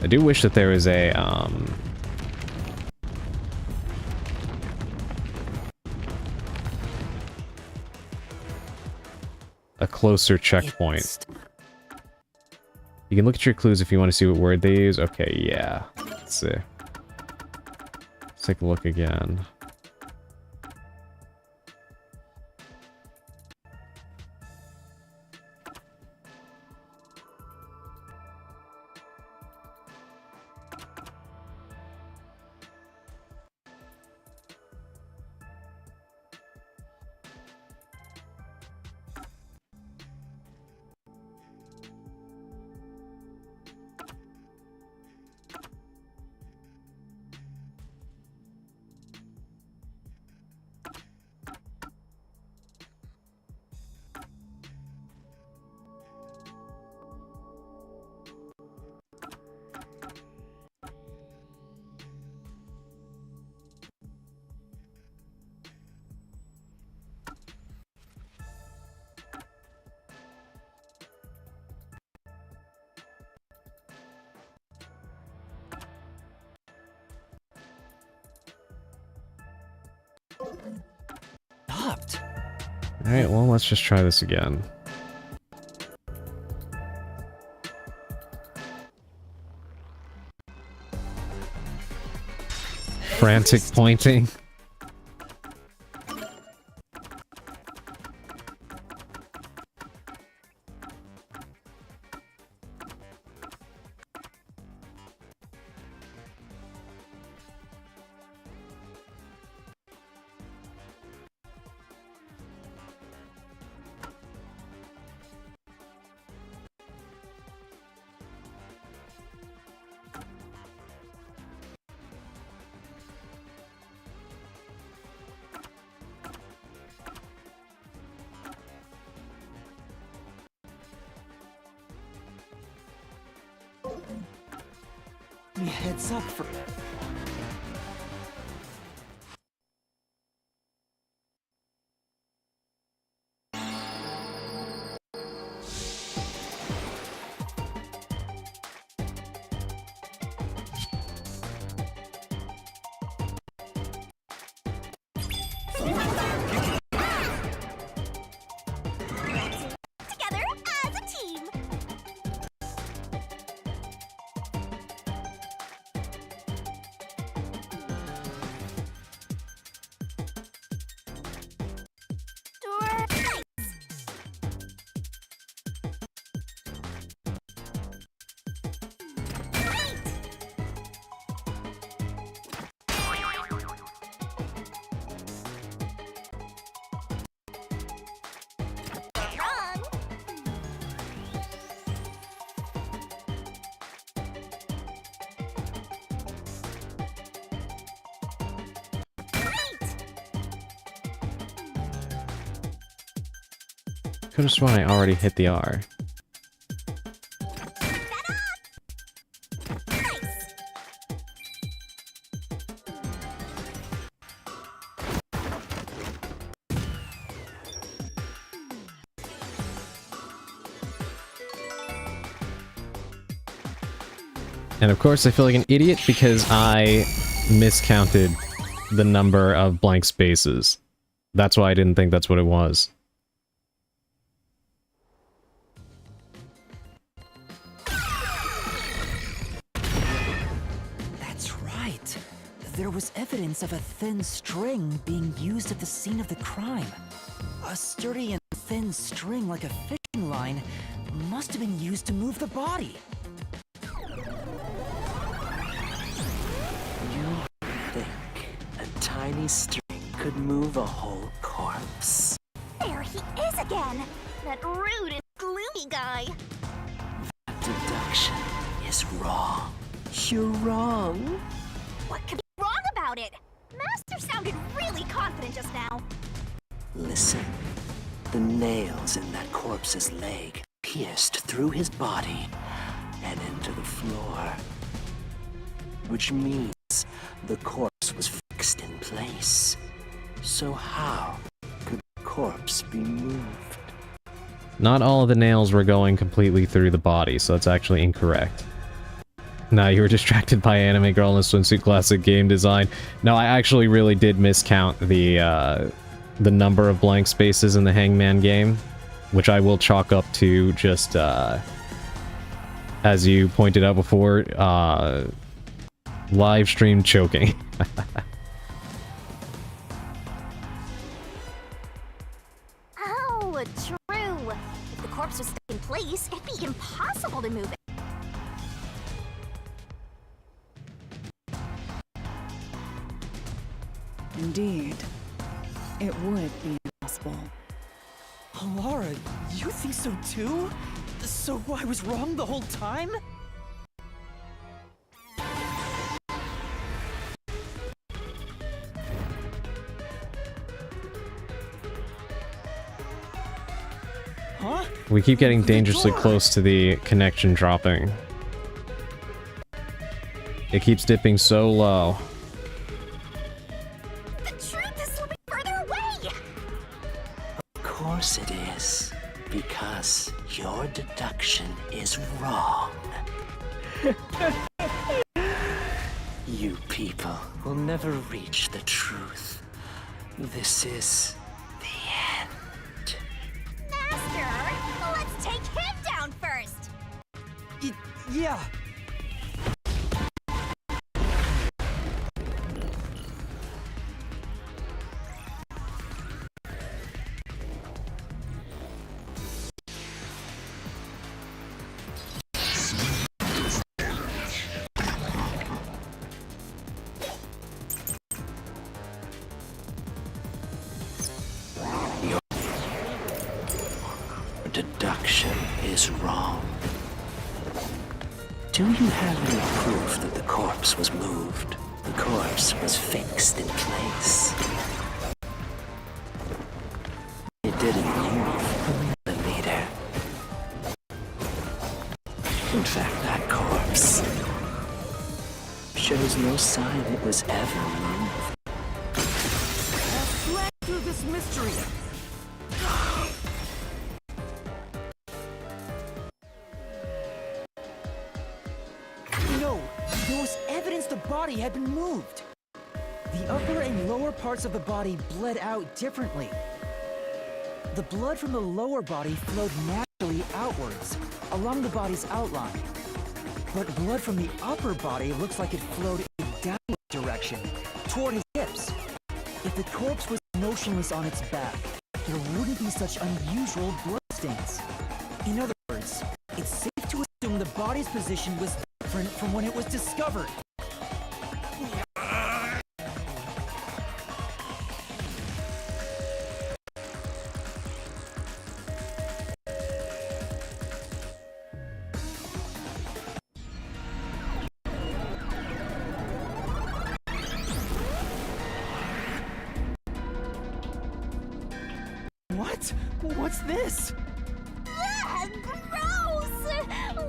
I do wish that there was a, closer checkpoint. You can look at your clues if you want to see what word they use. Okay, yeah. Let's see. Let's take a look again. Stopped. Alright, well, let's just try this again. Frantic pointing. Give me a heads up for... Could have sworn I already hit the R. And of course I feel like an idiot because I miscounted the number of blank spaces. That's why I didn't think that's what it was. That's right. There was evidence of a thin string being used at the scene of the crime. A sturdy and thin string like a fishing line must have been used to move the body. You think a tiny string could move a whole corpse? There he is again! That rude and gloomy guy! That deduction is wrong. You're wrong. What could be wrong about it? Master sounded really confident just now. Listen. The nails in that corpse's leg pierced through his body and into the floor. Which means the corpse was fixed in place. So how could the corpse be moved? Not all of the nails were going completely through the body, so that's actually incorrect. Nah, you were distracted by Anime Girl in a Swimsuit Classic game design. No, I actually really did miscount the number of blank spaces in the Hangman game, which I will chalk up to just, as you pointed out before, live stream choking. Oh, true. If the corpse was stuck in place, it'd be impossible to move it. Indeed. It would be impossible. Laura, you think so too? So I was wrong the whole time? Huh? We keep getting dangerously close to the connection dropping. It keeps dipping so low. The truth is slipping further away! Of course it is. Because your deduction is wrong. You people will never reach the truth. This is the end. Master, let's take him down first! Yeah. Deduction is wrong. Do you have any proof that the corpse was moved? The corpse was fixed in place. It didn't move a millimeter. In fact, that corpse shows no sign it was ever moved. Let's slap through this mystery. No, there was evidence the body had been moved. The upper and lower parts of the body bled out differently. The blood from the lower body flowed naturally outwards, along the body's outline. But blood from the upper body looks like it flowed in a downward direction, toward his hips. If the corpse was motionless on its back, there wouldn't be such unusual blood stains. In other words, it's safe to assume the body's position was different from when it was discovered. What? What's this? Ugh, gross!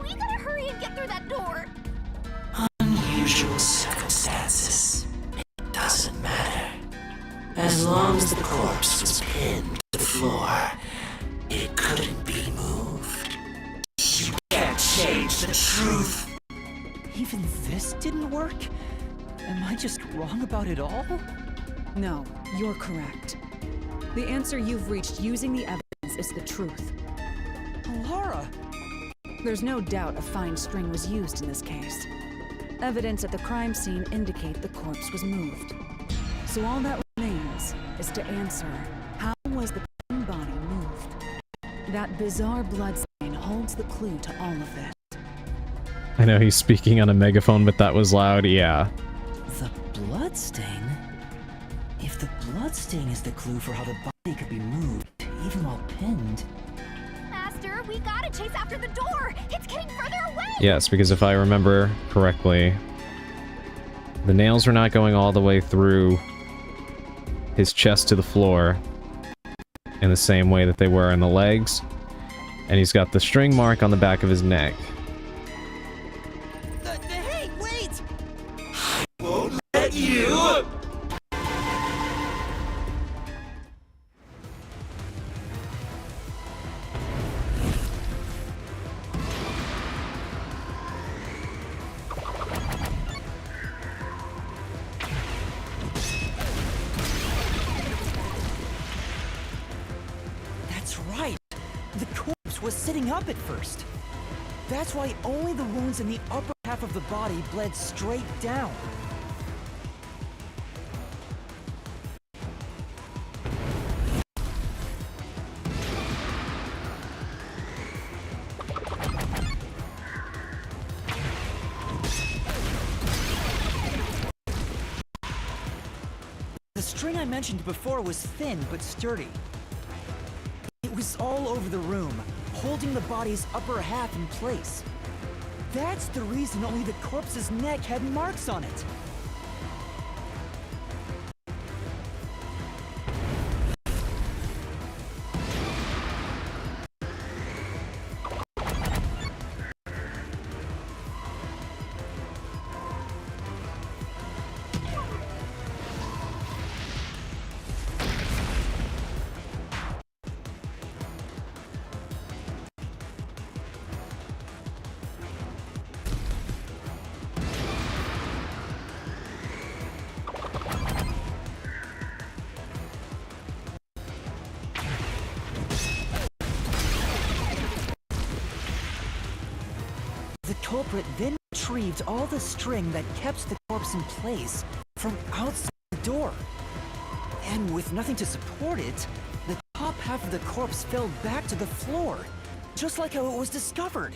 We gotta hurry and get through that door. Unusual circumstances. It doesn't matter. As long as the corpse was pinned to the floor, it couldn't be moved. You can't change the truth. Even this didn't work? Am I just wrong about it all? No, you're correct. The answer you've reached using the evidence is the truth. Laura! There's no doubt a fine string was used in this case. Evidence at the crime scene indicate the corpse was moved. So all that remains is to answer, how was the pinned body moved? That bizarre blood stain holds the clue to all of this. I know he's speaking on a megaphone, but that was loud, yeah. The bloodstain? If the bloodstain is the clue for how the body could be moved, even while pinned... Master, we gotta chase after the door! It's getting further away! Yes, because if I remember correctly, the nails were not going all the way through his chest to the floor in the same way that they were in the legs, and he's got the string mark on the back of his neck. Hey, wait! Won't let you! That's right! The corpse was sitting up at first. That's why only the wounds in the upper half of the body bled straight down. The string I mentioned before was thin but sturdy. It was all over the room, holding the body's upper half in place. That's the reason only the corpse's neck had marks on it. The culprit then retrieved all the string that kept the corpse in place from outside the door. And with nothing to support it, the top half of the corpse fell back to the floor, just like how it was discovered.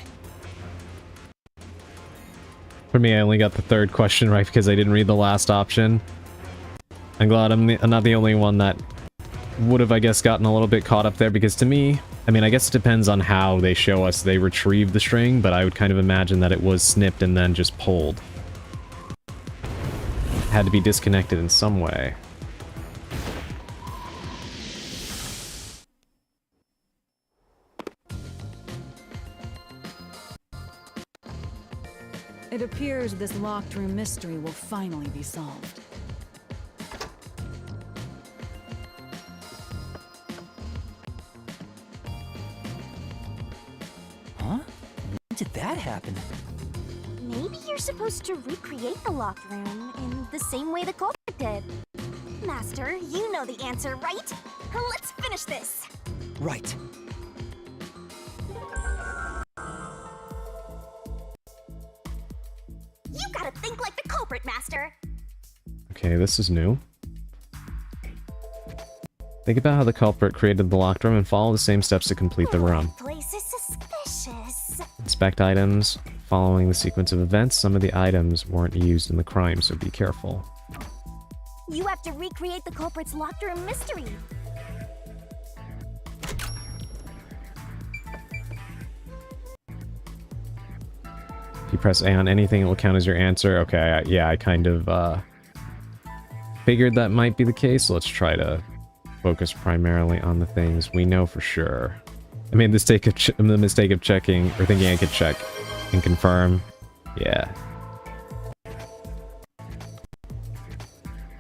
For me, I only got the third question right because I didn't read the last option. I'm glad I'm not the only one that would have, I guess, gotten a little bit caught up there, because to me, I mean, I guess it depends on how they show us they retrieved the string, but I would kind of imagine that it was snipped and then just pulled. It had to be disconnected in some way. It appears this locked room mystery will finally be solved. Huh? When did that happen? Maybe you're supposed to recreate the locked room in the same way the culprit did. Master, you know the answer, right? Let's finish this! Right. You gotta think like the culprit, Master! Okay, this is new. Think about how the culprit created the locked room and follow the same steps to complete the room. That place is suspicious. Inspect items. Following the sequence of events, some of the items weren't used in the crime, so be careful. You have to recreate the culprit's locked room mystery. If you press A on anything, it will count as your answer. Okay, yeah, I kind of figured that might be the case, so let's try to focus primarily on the things we know for sure. I made the mistake of checking, or thinking I could check and confirm. Yeah.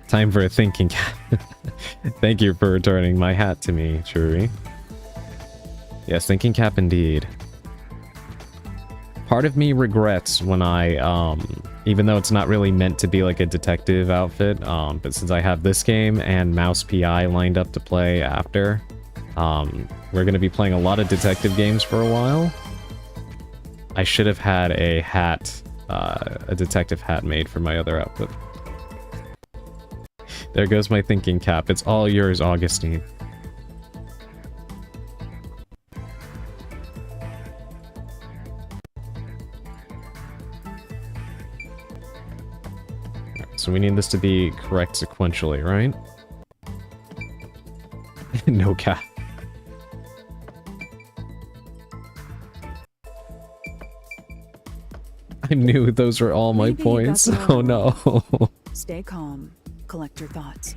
Time for a thinking cap. Thank you for returning my hat to me, Churi. Yes, thinking cap indeed. Part of me regrets when I, even though it's not really meant to be like a detective outfit, but since I have this game and Mouse PI lined up to play after, we're going to be playing a lot of detective games for a while. I should have had a hat, a detective hat made for my other outfit. There goes my thinking cap. It's all yours, Augustine. So we need this to be correct sequentially, right? No cap. I knew those were all my points. Oh no. Stay calm. Collect your thoughts.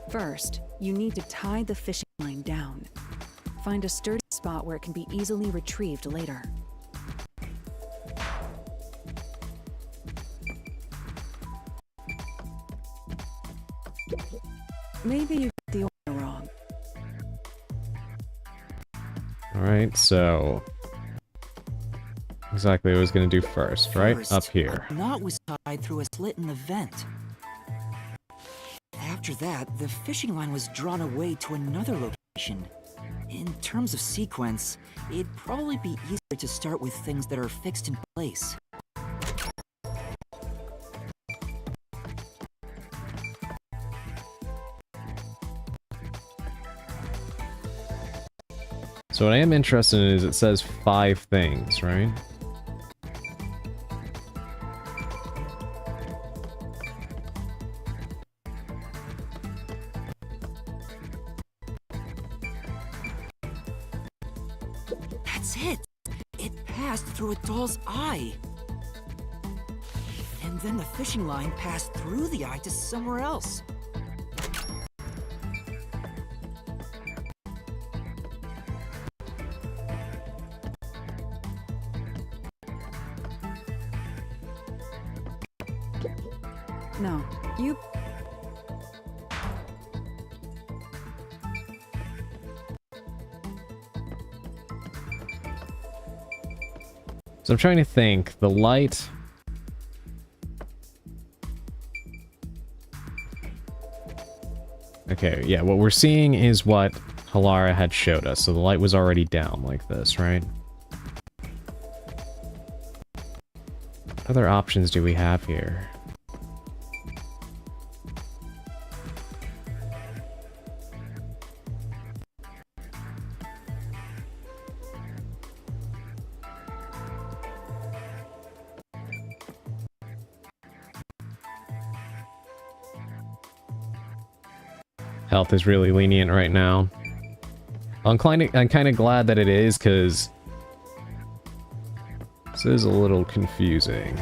First, you need to tie the fishing line down. Find a sturdy spot where it can be easily retrieved later. Maybe you got the order wrong. Alright, so... exactly what I was going to do first, right? First, up here. A knot was tied through a slit in the vent. After that, the fishing line was drawn away to another location. In terms of sequence, it'd probably be easier to start with things that are fixed in place. So what I am interested in is it says 5 things, right? That's it! It passed through a doll's eye. And then the fishing line passed through the eye to somewhere else. No, you... So I'm trying to think. The light... okay, yeah, what we're seeing is what Halara had showed us. So the light was already down like this, right? What other options do we have here? Health is really lenient right now. I'm kind of glad that it is, because this is a little confusing.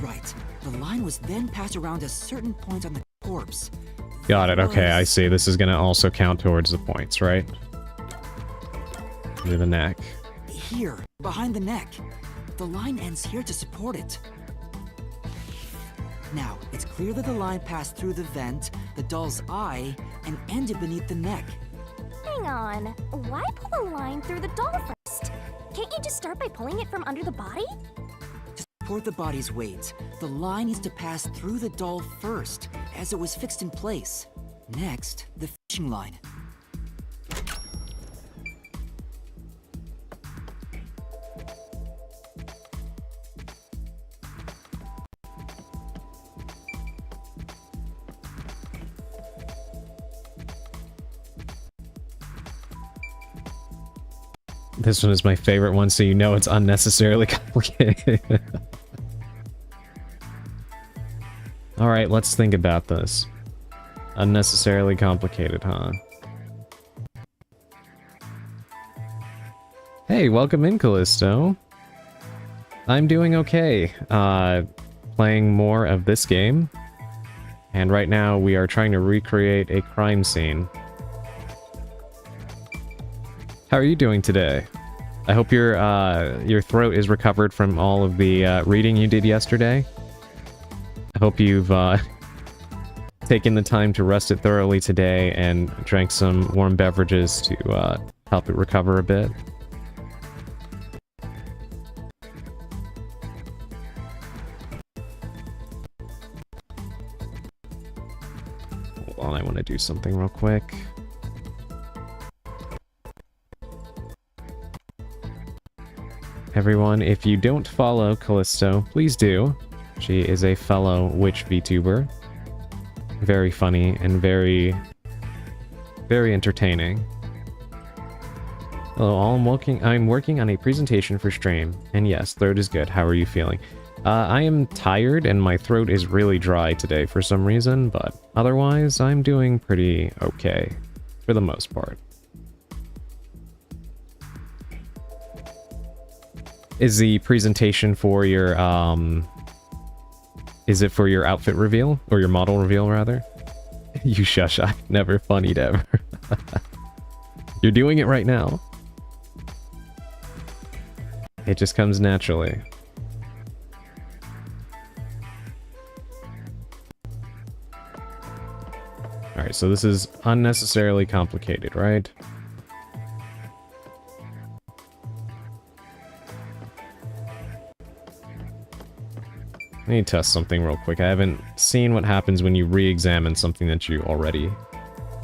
Right. The line was then passed around a certain point on the corpse. Got it. Okay, I see. This is going to also count towards the points, right? Near the neck. Here, behind the neck. The line ends here to support it. Now, it's clear that the line passed through the vent, the doll's eye, and ended beneath the neck. Hang on. Why pull a line through the doll first? Can't you just start by pulling it from under the body? To support the body's weight, the line needs to pass through the doll first, as it was fixed in place. Next, the fishing line. This one is my favorite one, so you know it's unnecessarily complicated. Alright, let's think about this. Unnecessarily complicated, huh? Hey, welcome in, Callisto. I'm doing okay. Playing more of this game. And right now we are trying to recreate a crime scene. How are you doing today? I hope your throat is recovered from all of the reading you did yesterday. I hope you've taken the time to rest it thoroughly today and drank some warm beverages to help it recover a bit. Hold on, I want to do something real quick. Everyone, if you don't follow Callisto, please do. She is a fellow witch VTuber. Very funny and very entertaining. Hello, all. I'm working on a presentation for stream. And yes, throat is good. How are you feeling? I am tired and my throat is really dry today for some reason, but otherwise I'm doing pretty okay for the most part. Is the presentation for your, is it for your outfit reveal? Or your model reveal, rather? You shush, I'm never funnied ever. You're doing it right now. It just comes naturally. Alright, so this is unnecessarily complicated, right? I need to test something real quick. I haven't seen what happens when you re-examine something that you already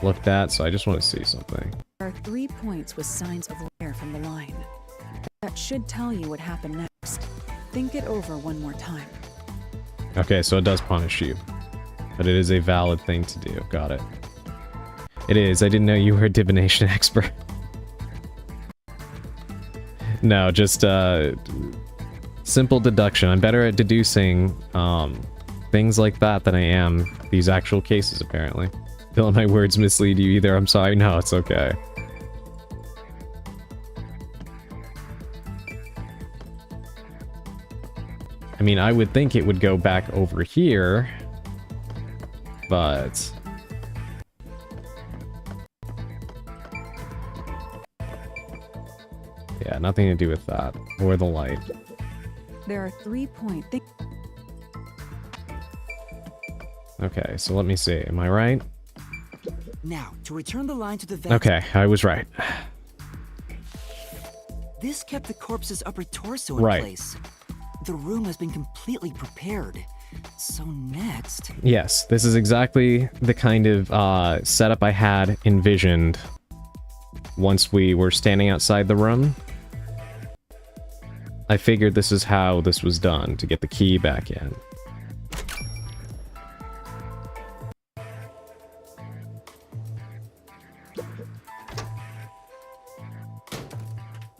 looked at, so I just want to see something. There are 3 points with signs of wear from the line. That should tell you what happened next. Think it over one more time. Okay, so it does punish you. But it is a valid thing to do. Got it. It is. I didn't know you were a divination expert. No, just, simple deduction. I'm better at deducing, things like that than I am these actual cases, apparently. Don't let my words mislead you either. I'm sorry. No, it's okay. I mean, I would think it would go back over here, but... yeah, nothing to do with that, or the light. There are 3 points. Okay, so let me see. Am I right? Now, to return the line to the vent. Okay, I was right. This kept the corpse's upper torso in place. The room has been completely prepared. So next... yes, this is exactly the kind of setup I had envisioned once we were standing outside the room. I figured this is how this was done, to get the key back in.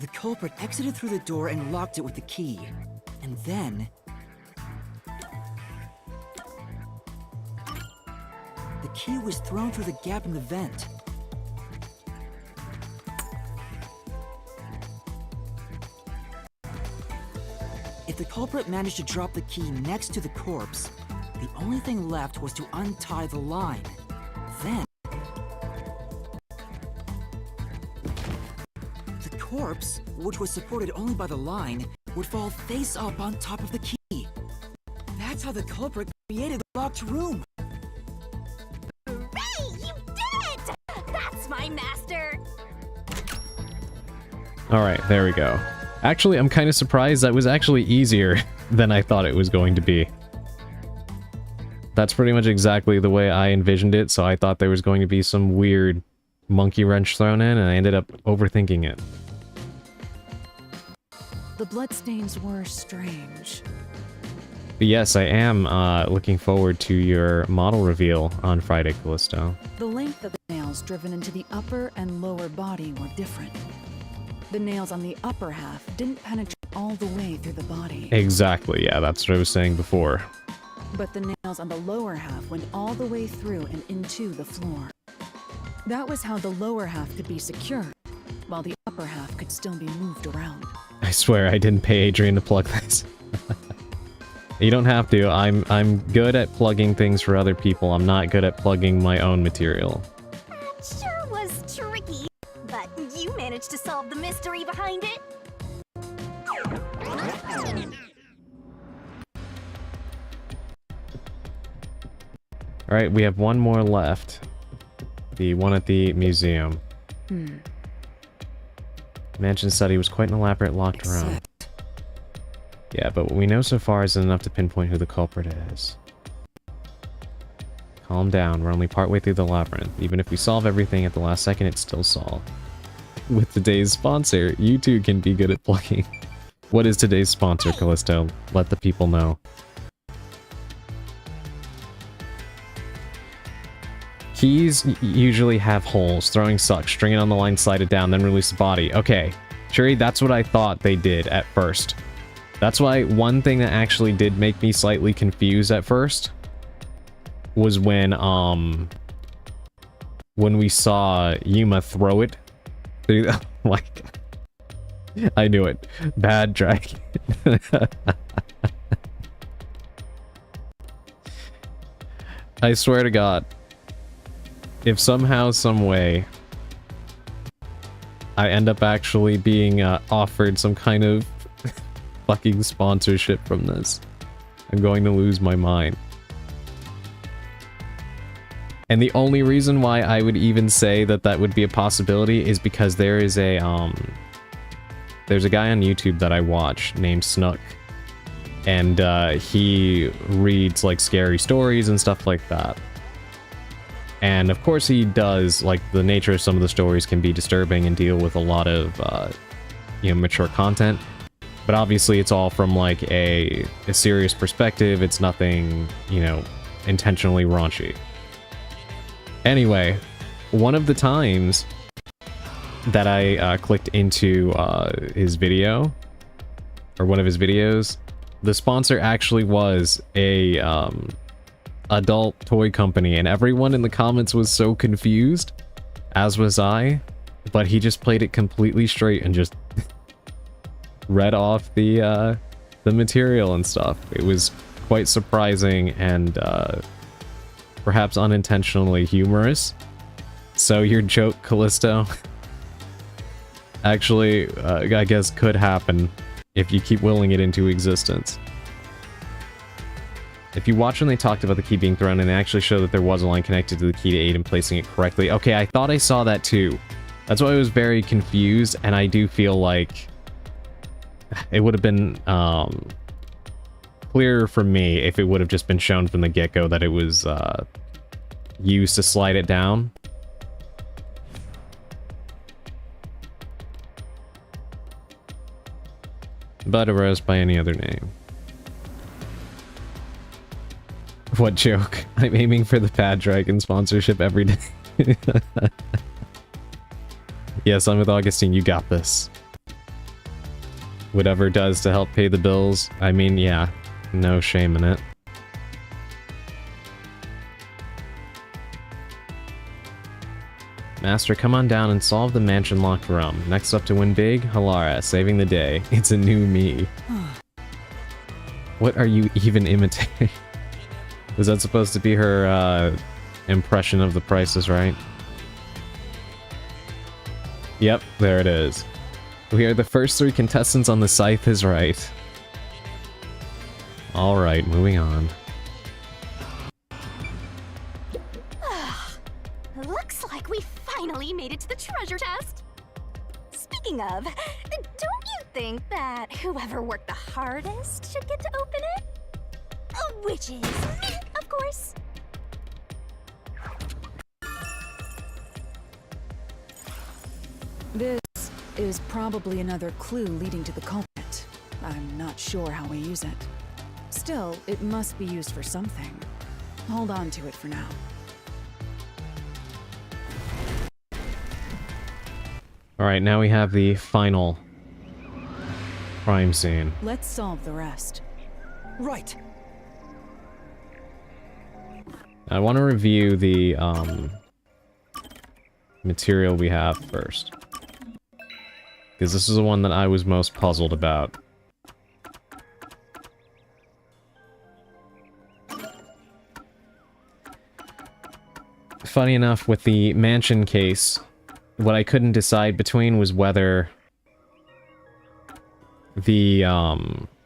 The culprit exited through the door and locked it with the key. And then... the key was thrown through the gap in the vent. If the culprit managed to drop the key next to the corpse, the only thing left was to untie the line. Then... the corpse, which was supported only by the line, would fall face up on top of the key. That's how the culprit created the locked room. Hooray! You did it! That's my master! Alright, there we go. Actually, I'm kind of surprised that was actually easier than I thought it was going to be. That's pretty much exactly the way I envisioned it, so I thought there was going to be some weird monkey wrench thrown in, and I ended up overthinking it. The bloodstains were strange. But yes, I am looking forward to your model reveal on Friday, Callisto. The length of the nails driven into the upper and lower body were different. The nails on the upper half didn't penetrate all the way through the body. Exactly, yeah, that's what I was saying before. but the nails on the lower half went all the way through and into the floor. That was how the lower half could be secured, while the upper half could still be moved around. I swear I didn't pay Adrian to plug this. You don't have to. I'm good at plugging things for other people. I'm not good at plugging my own material. That sure was tricky, but you managed to solve the mystery behind it. Alright, we have one more left. The one at the museum. Mansion study was quite an elaborate locked room. Yeah, but what we know so far isn't enough to pinpoint who the culprit is. Calm down, we're only partway through the labyrinth. Even if we solve everything at the last second, it's still solved. With today's sponsor, you too can be good at plugging. What is today's sponsor, Callisto? Let the people know. Keys usually have holes. Throwing sucks. String it on the line, slide it down, then release the body. Okay. Shuri, that's what I thought they did at first. That's why one thing that actually did make me slightly confused at first was when we saw Yuma throw it through the, like, I knew it. Bad dragon. I swear to God, if somehow, some way, I end up actually being offered some kind of fucking sponsorship from this, I'm going to lose my mind. And the only reason why I would even say that that would be a possibility is because there is a, there's a guy on YouTube that I watch named Snook. And he reads, like, scary stories and stuff like that. And of course he does, like, the nature of some of the stories can be disturbing and deal with a lot of, you know, mature content. But obviously it's all from, like, a serious perspective. It's nothing, you know, intentionally raunchy. Anyway, one of the times that I clicked into his video, or one of his videos, the sponsor actually was a adult toy company, and everyone in the comments was so confused, as was I, but he just played it completely straight and just read off the material and stuff. It was quite surprising and perhaps unintentionally humorous. So your joke, Callisto, actually, I guess could happen if you keep willing it into existence. If you watch when they talked about the key being thrown, and they actually show that there was a line connected to the key to aid in placing it correctly. Okay, I thought I saw that too. That's why I was very confused, and I do feel like it would have been clearer for me if it would have just been shown from the get-go that it was used to slide it down. But arose by any other name. What joke? I'm aiming for the Bad Dragon sponsorship every day. Yes, I'm with Augustine. You got this. Whatever it does to help pay the bills. I mean, yeah, no shame in it. Master, come on down and solve the mansion locked room. Next up to win big, Halara, saving the day. It's a new me. What are you even imitating? Was that supposed to be her impression of The Price is Right? Yep, there it is. We are the first 3 contestants on The Scythe is Right. Alright, moving on. Looks like we finally made it to the treasure chest. Speaking of, don't you think that whoever worked the hardest should get to open it? Which is me, of course. This is probably another clue leading to the culprit. I'm not sure how we use it. Still, it must be used for something. Hold on to it for now. Alright, now we have the final crime scene. Let's solve the rest. Right. I want to review the material we have first. Because this is the one that I was most puzzled about. Funny enough, with the mansion case, what I couldn't decide between was whether the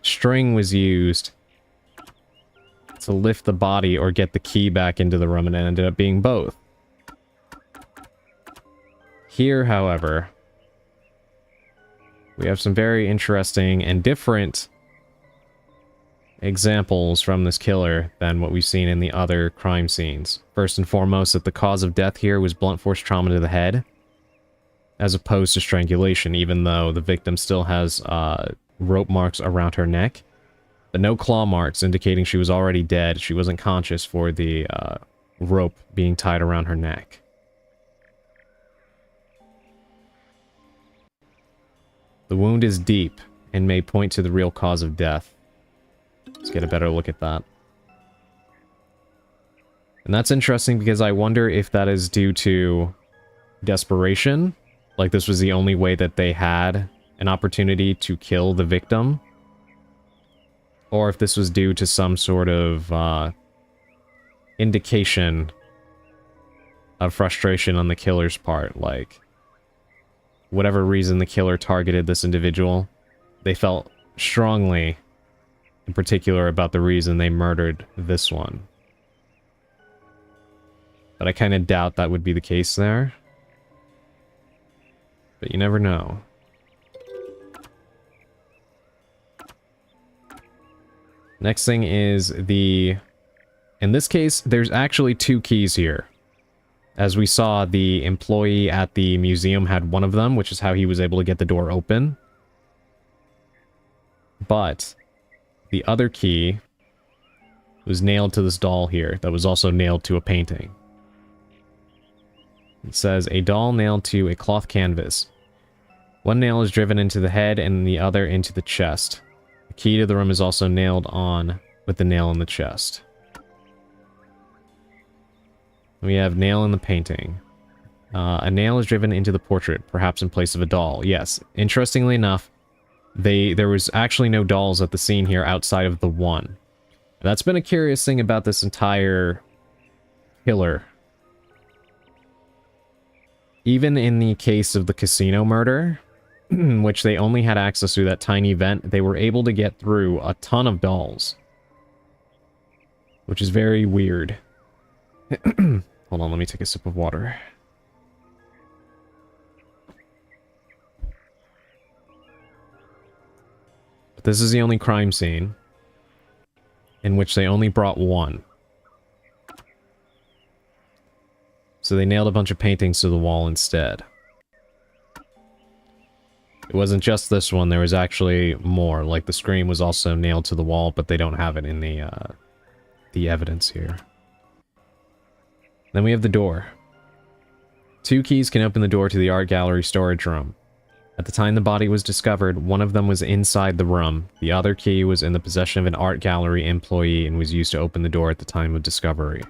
string was used to lift the body or get the key back into the room, and it ended up being both. Here, however, we have some very interesting and different examples from this killer than what we've seen in the other crime scenes. First and foremost, that the cause of death here was blunt force trauma to the head, as opposed to strangulation, even though the victim still has rope marks around her neck, but no claw marks, indicating she was already dead. She wasn't conscious for the rope being tied around her neck. The wound is deep and may point to the real cause of death. Let's get a better look at that. And that's interesting because I wonder if that is due to desperation. Like this was the only way that they had an opportunity to kill the victim. Or if this was due to some sort of indication of frustration on the killer's part. Like, whatever reason the killer targeted this individual, they felt strongly in particular about the reason they murdered this one. But I kind of doubt that would be the case there. But you never know. Next thing is the... In this case, there's actually two keys here. As we saw, the employee at the museum had one of them, which is how he was able to get the door open. But the other key was nailed to this doll here, that was also nailed to a painting. It says, a doll nailed to a cloth canvas. One nail is driven into the head and the other into the chest. The key to the room is also nailed on with the nail in the chest. We have nail in the painting. A nail is driven into the portrait, perhaps in place of a doll. Yes, interestingly enough, there was actually no dolls at the scene here outside of the one. That's been a curious thing about this entire killer. Even in the case of the casino murder, which they only had access to that tiny vent, they were able to get through a ton of dolls. Which is very weird. Hold on, let me take a sip of water. But this is the only crime scene in which they only brought one. So they nailed a bunch of paintings to the wall instead. It wasn't just this one, there was actually more. Like the scream was also nailed to the wall, but they don't have it in the evidence here. Then we have the door. Two keys can open the door to the art gallery storage room. At the time the body was discovered, one of them was inside the room. The other key was in the possession of an art gallery employee and was used to open the door at the time of discovery.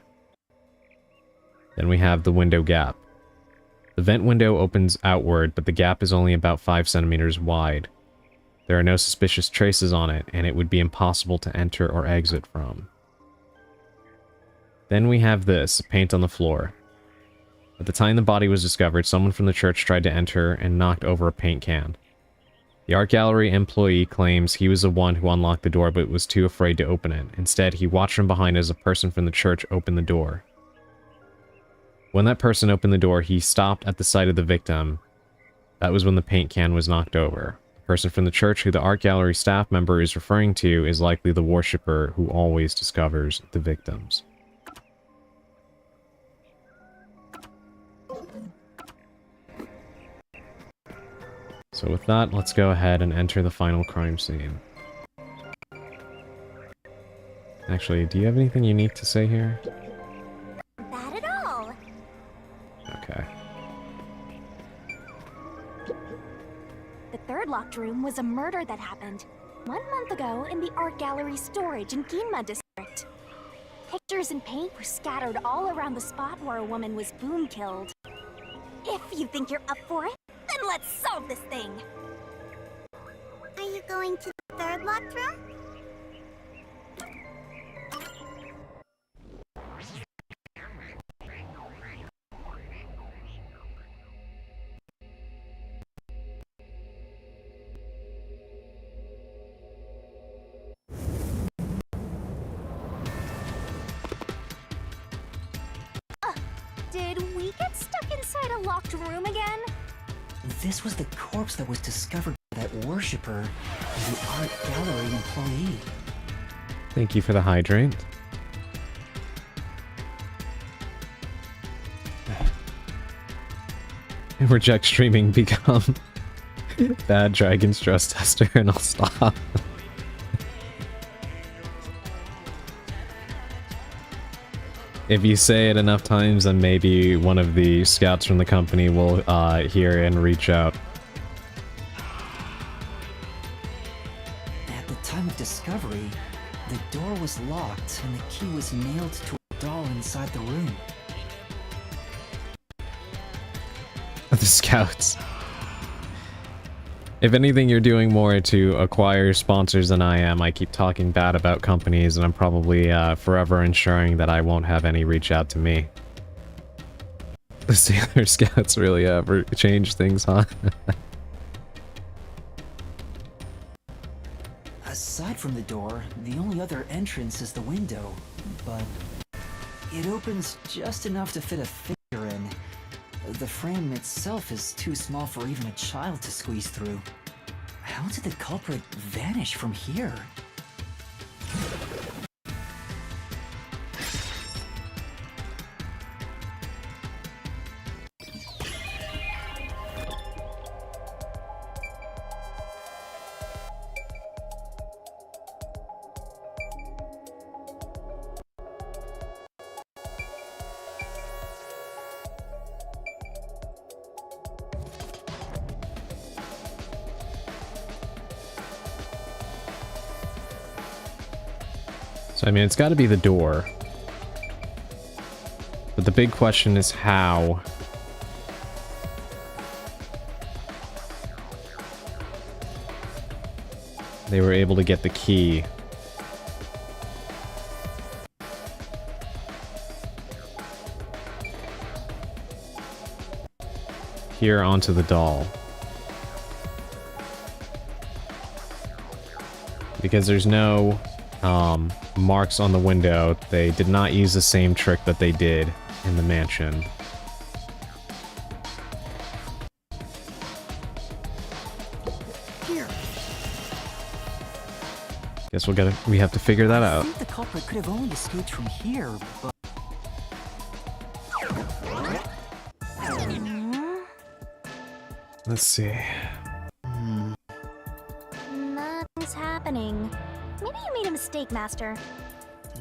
Then we have the window gap. The vent window opens outward, but the gap is only about 5 centimeters wide. There are no suspicious traces on it, and it would be impossible to enter or exit from. Then we have this, paint on the floor. At the time the body was discovered, someone from the church tried to enter and knocked over a paint can. The art gallery employee claims he was the one who unlocked the door but was too afraid to open it. Instead, he watched from behind as a person from the church opened the door. When that person opened the door, he stopped at the sight of the victim. That was when the paint can was knocked over. The person from the church who the art gallery staff member is referring to is likely the worshipper who always discovers the victims. So with that, let's go ahead and enter the final crime scene. Actually, do you have anything you need to say here? Not at all. Okay. The third locked room was a murder that happened 1 month ago in the art gallery storage in Ginma district. Pictures and paint were scattered all around the spot where a woman was boom killed. If you think you're up for it, then let's solve this thing! Are you going to the third locked room? Did we get stuck inside a locked room again? This was the corpse that was discovered by that worshipper, the art gallery employee. Thank you for the hydrant. Reject streaming, become bad dragon stress tester, and I'll stop. If you say it enough times, then maybe one of the scouts from the company will hear and reach out. At the time of discovery, the door was locked and the key was nailed to a doll inside the room. The scouts. If anything, you're doing more to acquire sponsors than I am. I keep talking bad about companies, and I'm probably forever ensuring that I won't have any reach out to me. The Sailor Scouts really ever change things, huh? Aside from the door, the only other entrance is the window, but it opens just enough to fit a figure in. The frame itself is too small for even a child to squeeze through. How did the culprit vanish from here? So, I mean, it's got to be the door. But the big question is how. They were able to get the key. Here onto the doll. Because there's no marks on the window. They did not use the same trick that they did in the mansion. Here. Guess we have to figure that out. I think the culprit could have only escaped from here, but Let's see. Nothing's happening. Maybe you made a mistake, Master.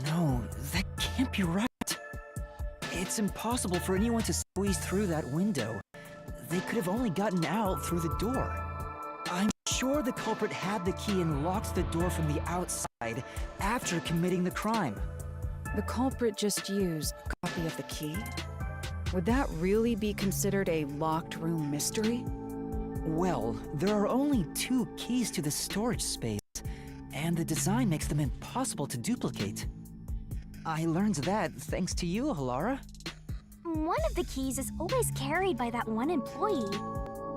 no, that can't be right. It's impossible for anyone to squeeze through that window. They could have only gotten out through the door. I'm sure the culprit had the key and locked the door from the outside after committing the crime. The culprit just used a copy of the key? Would that really be considered a locked room mystery? Well, there are only 2 keys to the storage space, and the design makes them impossible to duplicate. I learned that thanks to you, Halara. One of the keys is always carried by that one employee.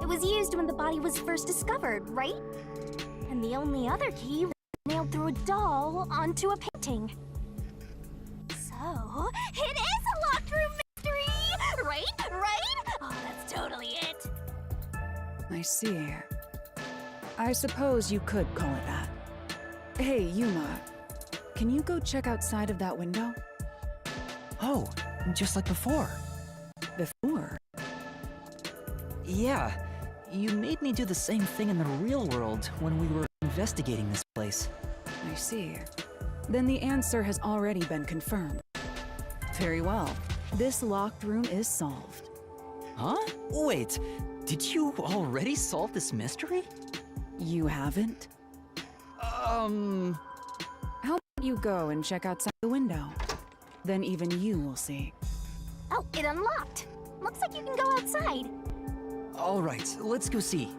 It was used when the body was first discovered, right? And the only other key was nailed through a doll onto a painting. So, it is a locked room mystery! Right? Right? Oh, that's totally it! I see. I suppose you could call it that. Hey, Yuma. Can you go check outside of that window? Oh, just like before. Before? Yeah, you made me do the same thing in the real world when we were investigating this place. I see. Then the answer has already been confirmed. Very well. This locked room is solved. Huh? Wait, did you already solve this mystery? You haven't? How about you go and check outside the window? Then even you will see. Oh, it unlocked. Looks like you can go outside. Alright, let's go see.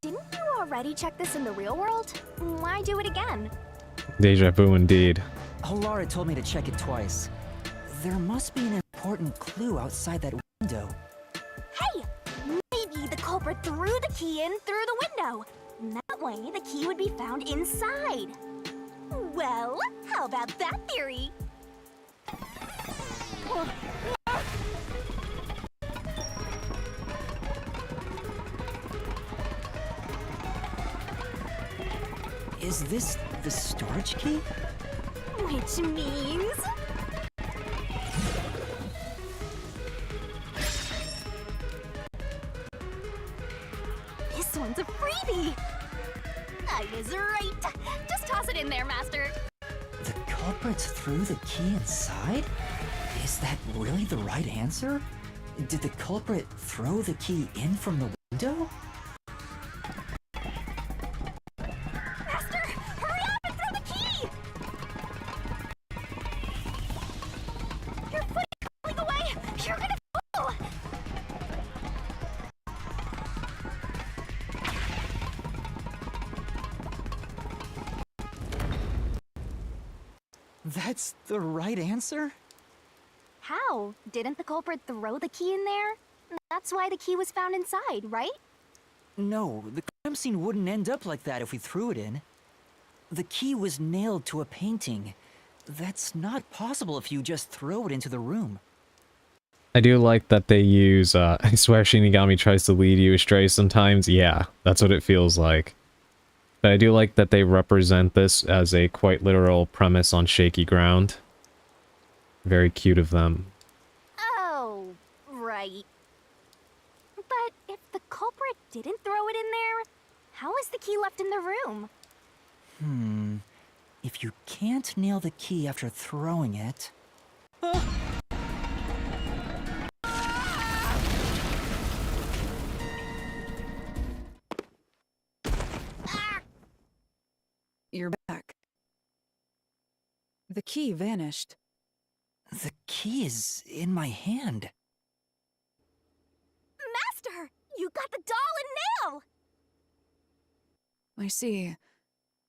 Didn't you already check this in the real world? Why do it again? Deja vu indeed. Lara told me to check it twice. There must be an important clue outside that window. Hey! Maybe the culprit threw the key in through the window. That way, the key would be found inside. Well, how about that theory? Is this the storage key? Which means... This one's a freebie! I was right! Just toss it in there, Master! The culprit threw the key inside? Is that really the right answer? Did the culprit throw the key in from the window? Master! Hurry up and throw the key! Your foot is falling away! You're gonna fall! That's the right answer? How? Didn't the culprit throw the key in there? That's why the key was found inside, right? No, the crime scene wouldn't end up like that if we threw it in. The key was nailed to a painting. That's not possible if you just throw it into the room. I do like that they use, I swear Shinigami tries to lead you astray sometimes. Yeah, that's what it feels like. But I do like that they represent this as a quite literal premise on shaky ground. Very cute of them. Oh, right. But if the culprit didn't throw it in there, how is the key left in the room? If you can't nail the key after throwing it... You're back. The key vanished. The key is in my hand. Master! You got the doll and nail! I see.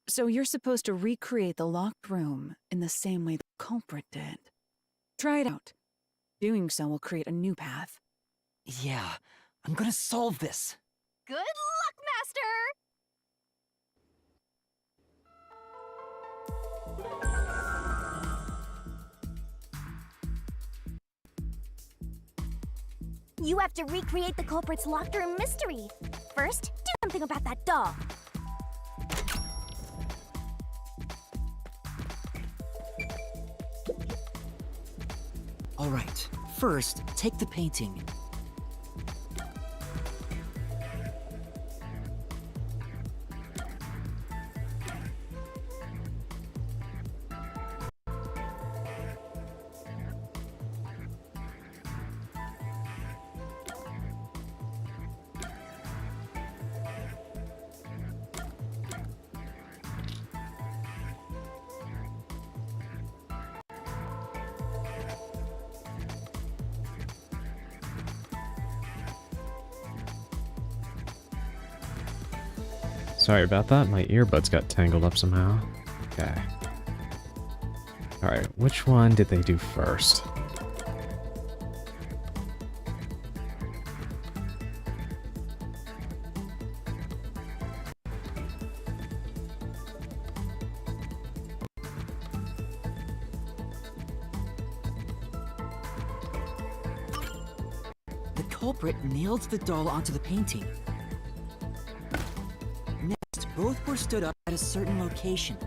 So you're supposed to recreate the locked room in the same way the culprit did. Try it out. Doing so will create a new path. Yeah, I'm gonna solve this. Good luck, Master! You have to recreate the culprit's locked room mystery. First, do something about that doll. Alright, first, take the painting. Sorry about that, my earbuds got tangled up somehow. Okay. Alright, which one did they do first? The culprit nailed the doll onto the painting. Next, both were stood up at a certain location.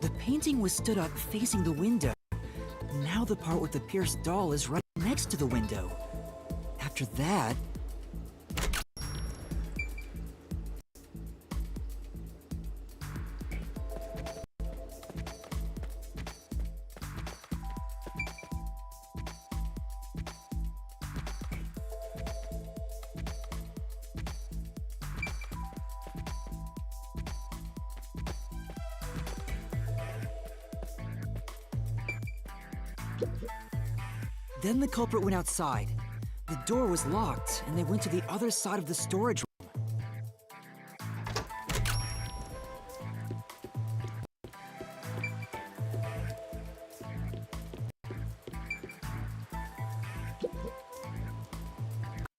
The painting was stood up facing the window. Now the part with the pierced doll is right next to the window. After that... Then the culprit went outside. The door was locked, and they went to the other side of the storage room.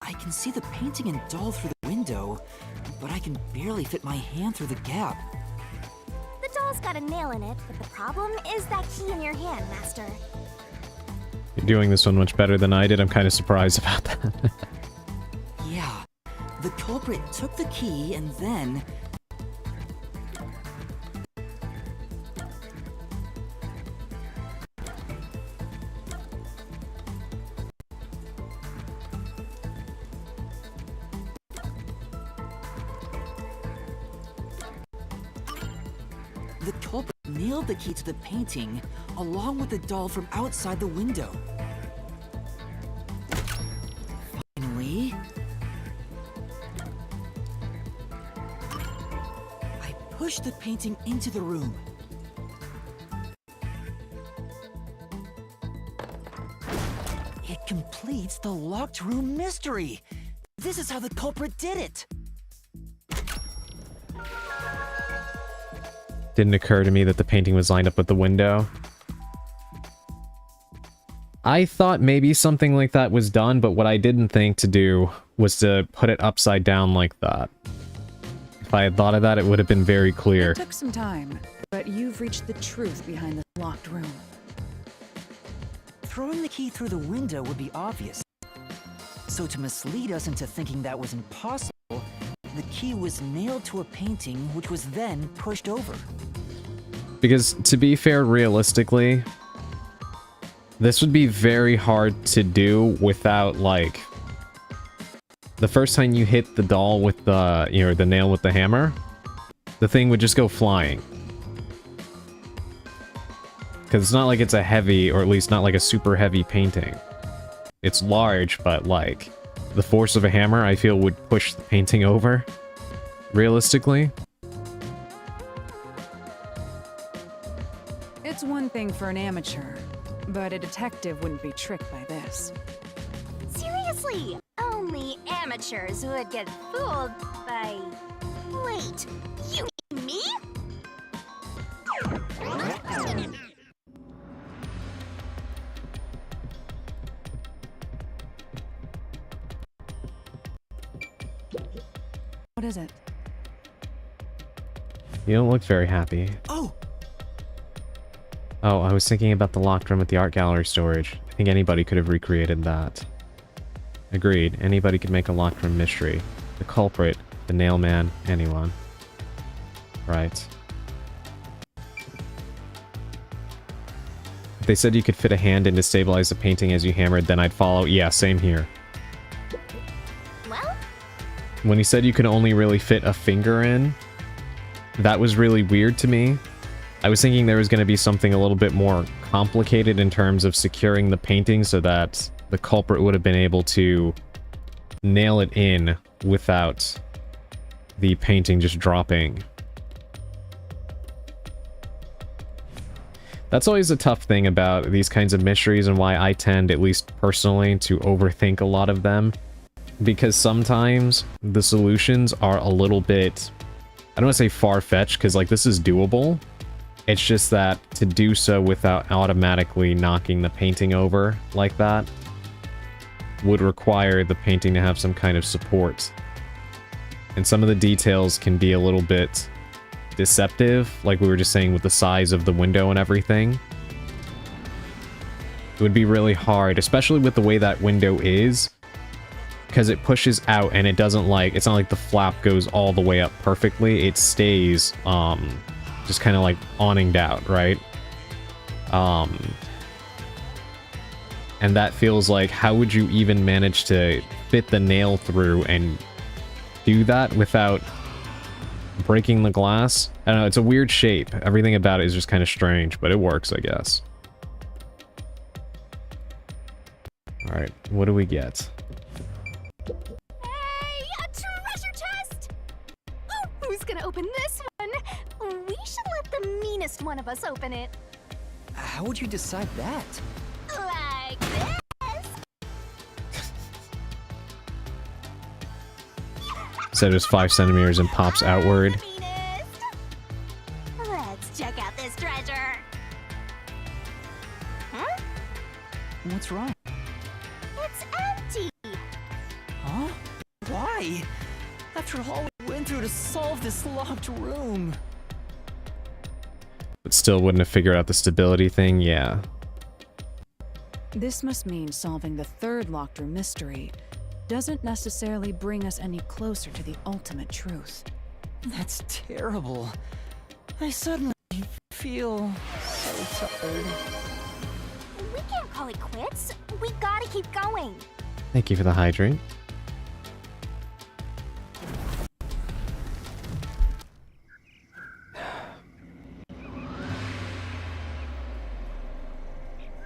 I can see the painting and doll through the window, but I can barely fit my hand through the gap. The doll's got a nail in it, but the problem is that key in your hand, Master. You're doing this one much better than I did. I'm kind of surprised about that. Yeah. The culprit took the key and then... The culprit nailed the key to the painting, along with the doll from outside the window. Finally... I pushed the painting into the room. It completes the locked room mystery! This is how the culprit did it! Didn't occur to me that the painting was lined up with the window. I thought maybe something like that was done, but what I didn't think to do was to put it upside down like that. If I had thought of that, it would have been very clear. It took some time, but you've reached the truth behind this locked room. Throwing the key through the window would be obvious. So to mislead us into thinking that was impossible, the key was nailed to a painting which was then pushed over. Because, to be fair, realistically, this would be very hard to do without, like... The first time you hit the doll with the, you know, the nail with the hammer, the thing would just go flying. Because it's not like it's a heavy, or at least not like a super heavy painting. It's large, but, like, the force of a hammer, I feel, would push the painting over. Realistically. It's one thing for an amateur, but a detective wouldn't be tricked by this. Seriously, only amateurs would get fooled by... Wait, you mean me? What is it? You don't look very happy. Oh! Oh, I was thinking about the locked room at the art gallery storage. I think anybody could have recreated that. Agreed. Anybody could make a locked room mystery. The culprit, the nail man, anyone. Right. If they said you could fit a hand in to stabilize the painting as you hammered, then I'd follow. Yeah, same here. Well? When he said you could only really fit a finger in, that was really weird to me. I was thinking there was going to be something a little bit more complicated in terms of securing the painting so that the culprit would have been able to nail it in without the painting just dropping. That's always a tough thing about these kinds of mysteries and why I tend, at least personally, to overthink a lot of them. Because sometimes the solutions are a little bit, I don't want to say far-fetched, because like this is doable. It's just that to do so without automatically knocking the painting over like that would require the painting to have some kind of support. And some of the details can be a little bit deceptive, like we were just saying with the size of the window and everything. It would be really hard, especially with the way that window is, because it pushes out and it doesn't like, it's not like the flap goes all the way up perfectly. It stays, just kind of like awninged out, right? And that feels like, how would you even manage to fit the nail through and do that without breaking the glass? I don't know, it's a weird shape. Everything about it is just kind of strange, but it works, I guess. Alright, what do we get? Hey, a treasure chest! Oh, who's gonna open this one? We should let the meanest one of us open it. How would you decide that? Like this. So just 5 centimeters and pops outward. Let's check out this treasure. Huh? What's wrong? It's empty. Huh? Why? After all we went through to solve this locked room. But still wouldn't have figured out the stability thing, yeah. This must mean solving the third locked room mystery doesn't necessarily bring us any closer to the ultimate truth. That's terrible. I suddenly feel so tired. We can't call it quits. We gotta keep going. Thank you for the hydrate.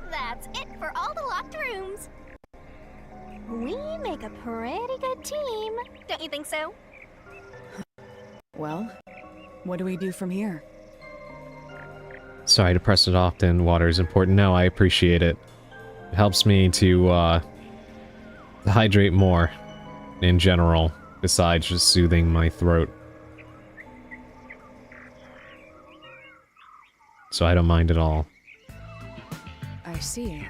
That's it for all the locked rooms. We make a pretty good team. Don't you think so? Well, what do we do from here? Sorry to press it often. Water is important. No, I appreciate it. It helps me to hydrate more in general, besides just soothing my throat. So I don't mind at all. I see.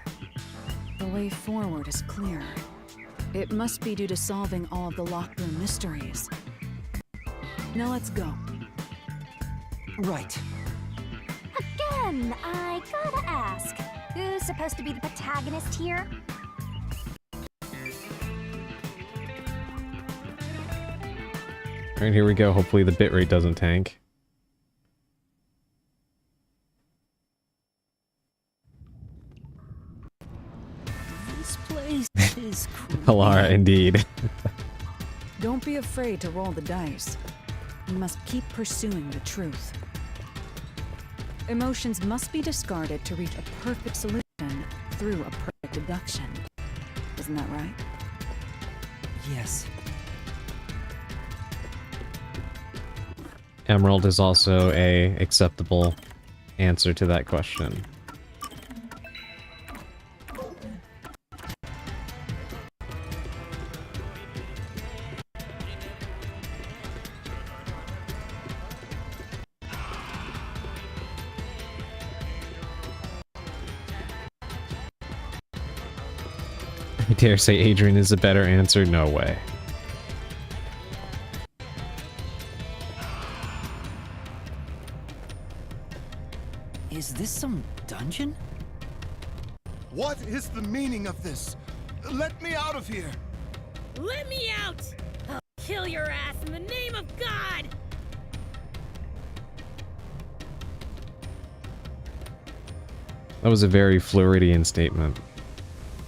The way forward is clear. It must be due to solving all of the locked room mysteries. Now let's go. Right. Again, I gotta ask. Who's supposed to be the protagonist here? Alright, here we go. Hopefully the bitrate doesn't tank. This place is creepy. Alara, indeed. Don't be afraid to roll the dice. You must keep pursuing the truth. Emotions must be discarded to reach a perfect solution through a perfect deduction. Isn't that right? Yes. Emerald is also a acceptable answer to that question. I dare say Adrian is a better answer? No way. Is this some dungeon? What is the meaning of this? Let me out of here! Let me out! I'll kill your ass in the name of God! That was a very Floridian statement.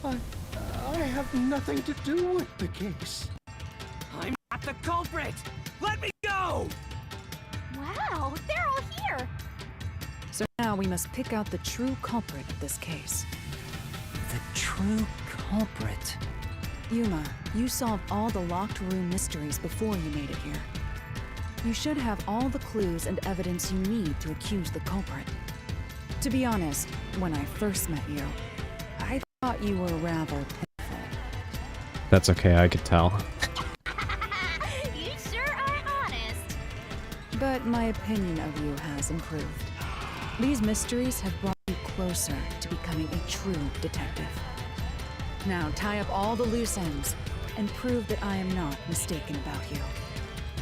I have nothing to do with the case. I'm not the culprit! Let me go! Wow, they're all here. So now we must pick out the true culprit of this case. The true culprit. Yuma, you solved all the locked room mysteries before you made it here. You should have all the clues and evidence you need to accuse the culprit. To be honest, when I first met you, I thought you were rather pitiful. That's okay, I could tell. You sure are honest. But my opinion of you has improved. These mysteries have brought you closer to becoming a true detective. Now tie up all the loose ends and prove that I am not mistaken about you.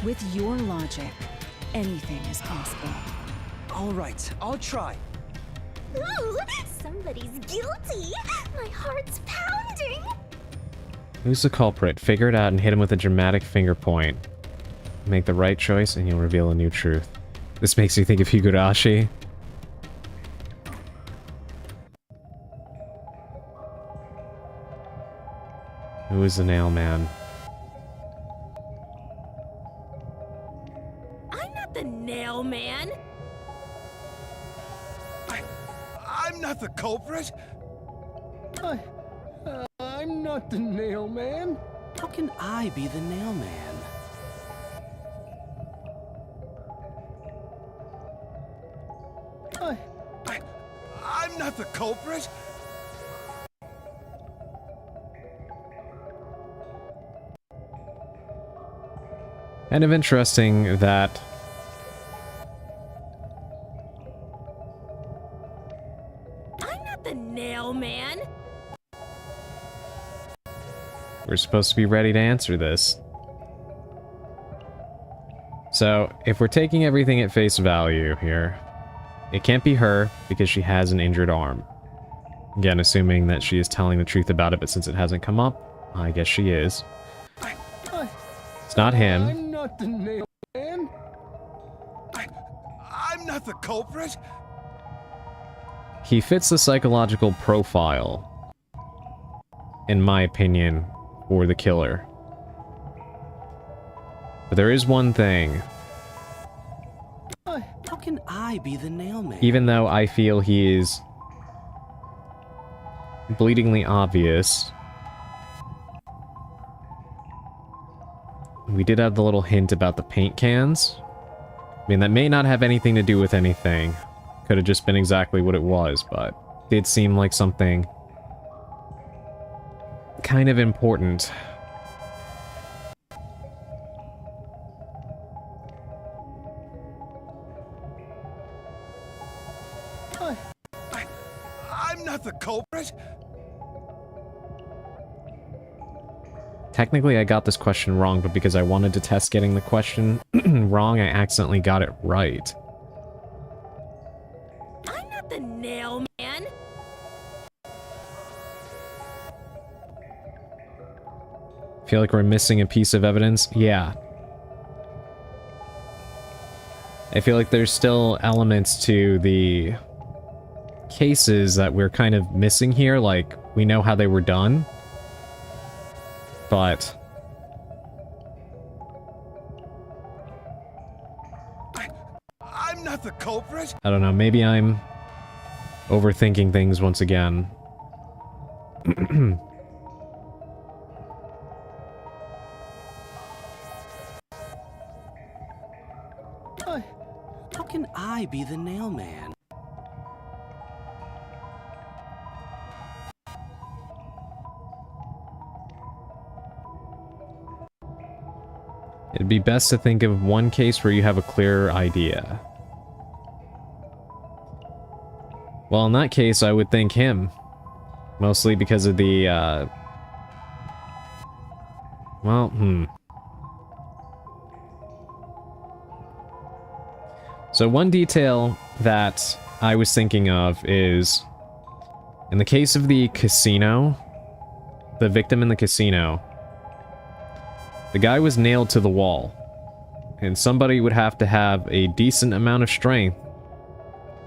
With your logic, anything is possible. All right, I'll try. Ooh, somebody's guilty. My heart's pounding. Who's the culprit? Figure it out and hit him with a dramatic finger point. Make the right choice and you'll reveal a new truth. This makes me think of Higurashi. Who is the nail man? I'm not the nail man. I'm not the culprit. I'm not the nail man. How can I be the nail man? I'm not the culprit. Kind of interesting that I'm not the nail man. we're supposed to be ready to answer this. So, if we're taking everything at face value here, it can't be her because she has an injured arm. Again, assuming that she is telling the truth about it, but since it hasn't come up, I guess she is. It's not him. I'm not the nail man. I'm not the culprit. He fits the psychological profile, in my opinion, for the killer. But there is one thing. How can I be the nail man? Even though I feel he is bleedingly obvious, we did have the little hint about the paint cans. I mean, that may not have anything to do with anything. Could have just been exactly what it was, but did seem like something kind of important. I'm not the culprit. Technically, I got this question wrong, but because I wanted to test getting the question wrong, I accidentally got it right. I'm not the nail man. Feel like we're missing a piece of evidence? Yeah. I feel like there's still elements to the cases that we're kind of missing here, like, we know how they were done. But I'm not the culprit. I don't know, maybe I'm overthinking things once again. How can I be the nail man? It'd be best to think of one case where you have a clearer idea. Well, in that case, I would think him. Mostly because of the, So one detail that I was thinking of is, in the case of the casino, the victim in the casino, the guy was nailed to the wall, and somebody would have to have a decent amount of strength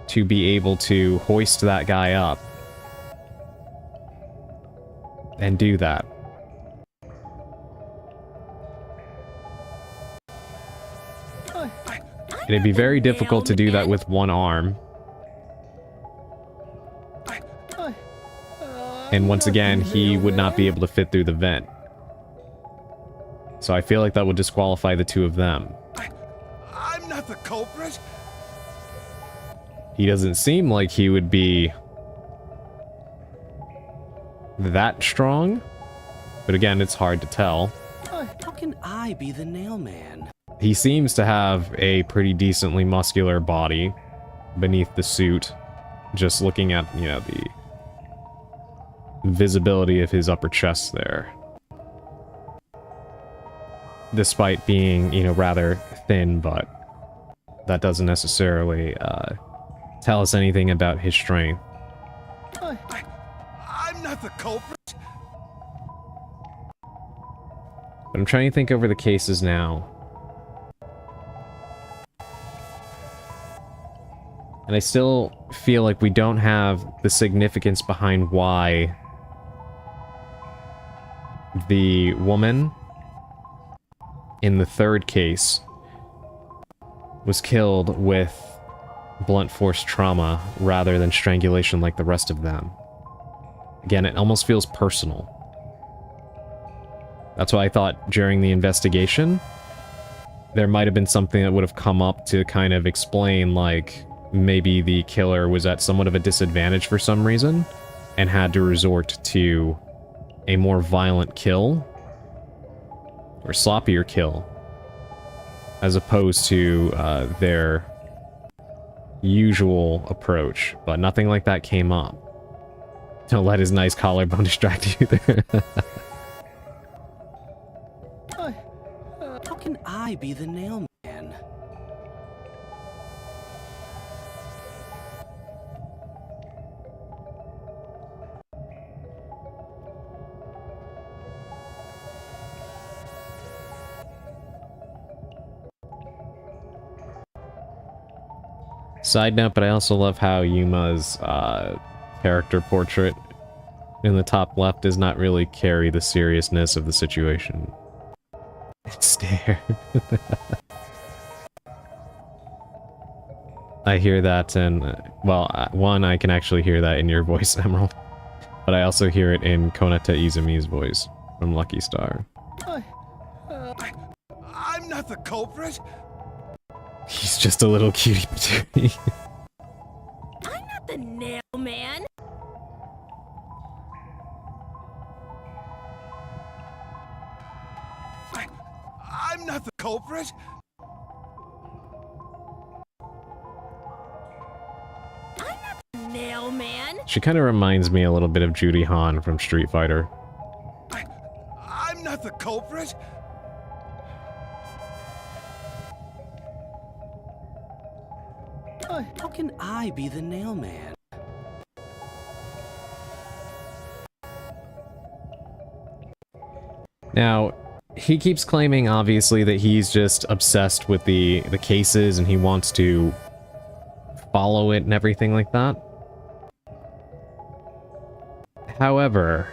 to be able to hoist that guy up and do that. It'd be very difficult to do that with one arm. And once again, he would not be able to fit through the vent. So I feel like that would disqualify the two of them. I'm not the culprit. He doesn't seem like he would be that strong. But again, it's hard to tell. How can I be the nail man? He seems to have a pretty decently muscular body beneath the suit. Just looking at, you know, the visibility of his upper chest there. Despite being, you know, rather thin, but that doesn't necessarily tell us anything about his strength. I'm not the culprit. But I'm trying to think over the cases now. And I still feel like we don't have the significance behind why the woman in the third case was killed with blunt force trauma rather than strangulation like the rest of them. Again, it almost feels personal. That's why I thought during the investigation, there might have been something that would have come up to kind of explain, like, maybe the killer was at somewhat of a disadvantage for some reason and had to resort to a more violent kill or sloppier kill as opposed to their usual approach, but nothing like that came up. Don't let his nice collarbone distract you there. How can I be the nail man? Side note, but I also love how Yuma's character portrait in the top left does not really carry the seriousness of the situation. It's stare. I hear that in, well, one, I can actually hear that in your voice, Emerald. But I also hear it in Konata Izumi's voice from Lucky Star. I'm not the culprit. He's just a little cutie patootie. I'm not the nail man. I'm not the culprit. I'm not the nail man. She kind of reminds me a little bit of Judy Hahn from Street Fighter. I'm not the culprit. How can I be the nail man? Now, he keeps claiming, obviously, that he's just obsessed with the cases and he wants to follow it and everything like that. However,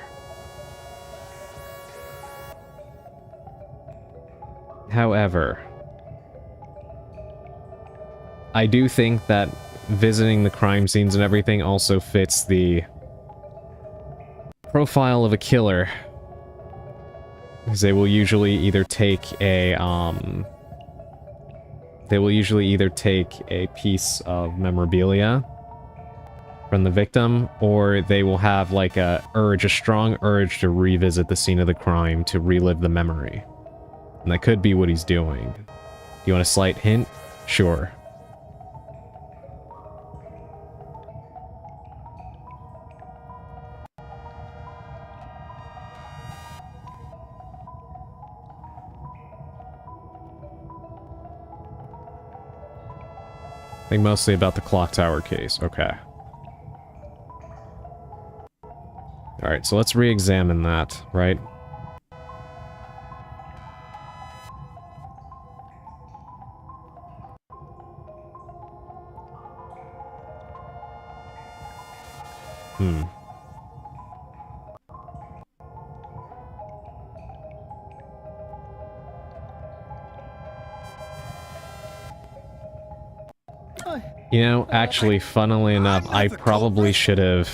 I do think that visiting the crime scenes and everything also fits the profile of a killer. Because they will usually either take a, piece of memorabilia from the victim, or they will have like a strong urge to revisit the scene of the crime to relive the memory. And that could be what he's doing. Do you want a slight hint? Sure. I think mostly about the clock tower case. Okay. Alright, so let's re-examine that, right? You know, actually, funnily enough, I probably should have...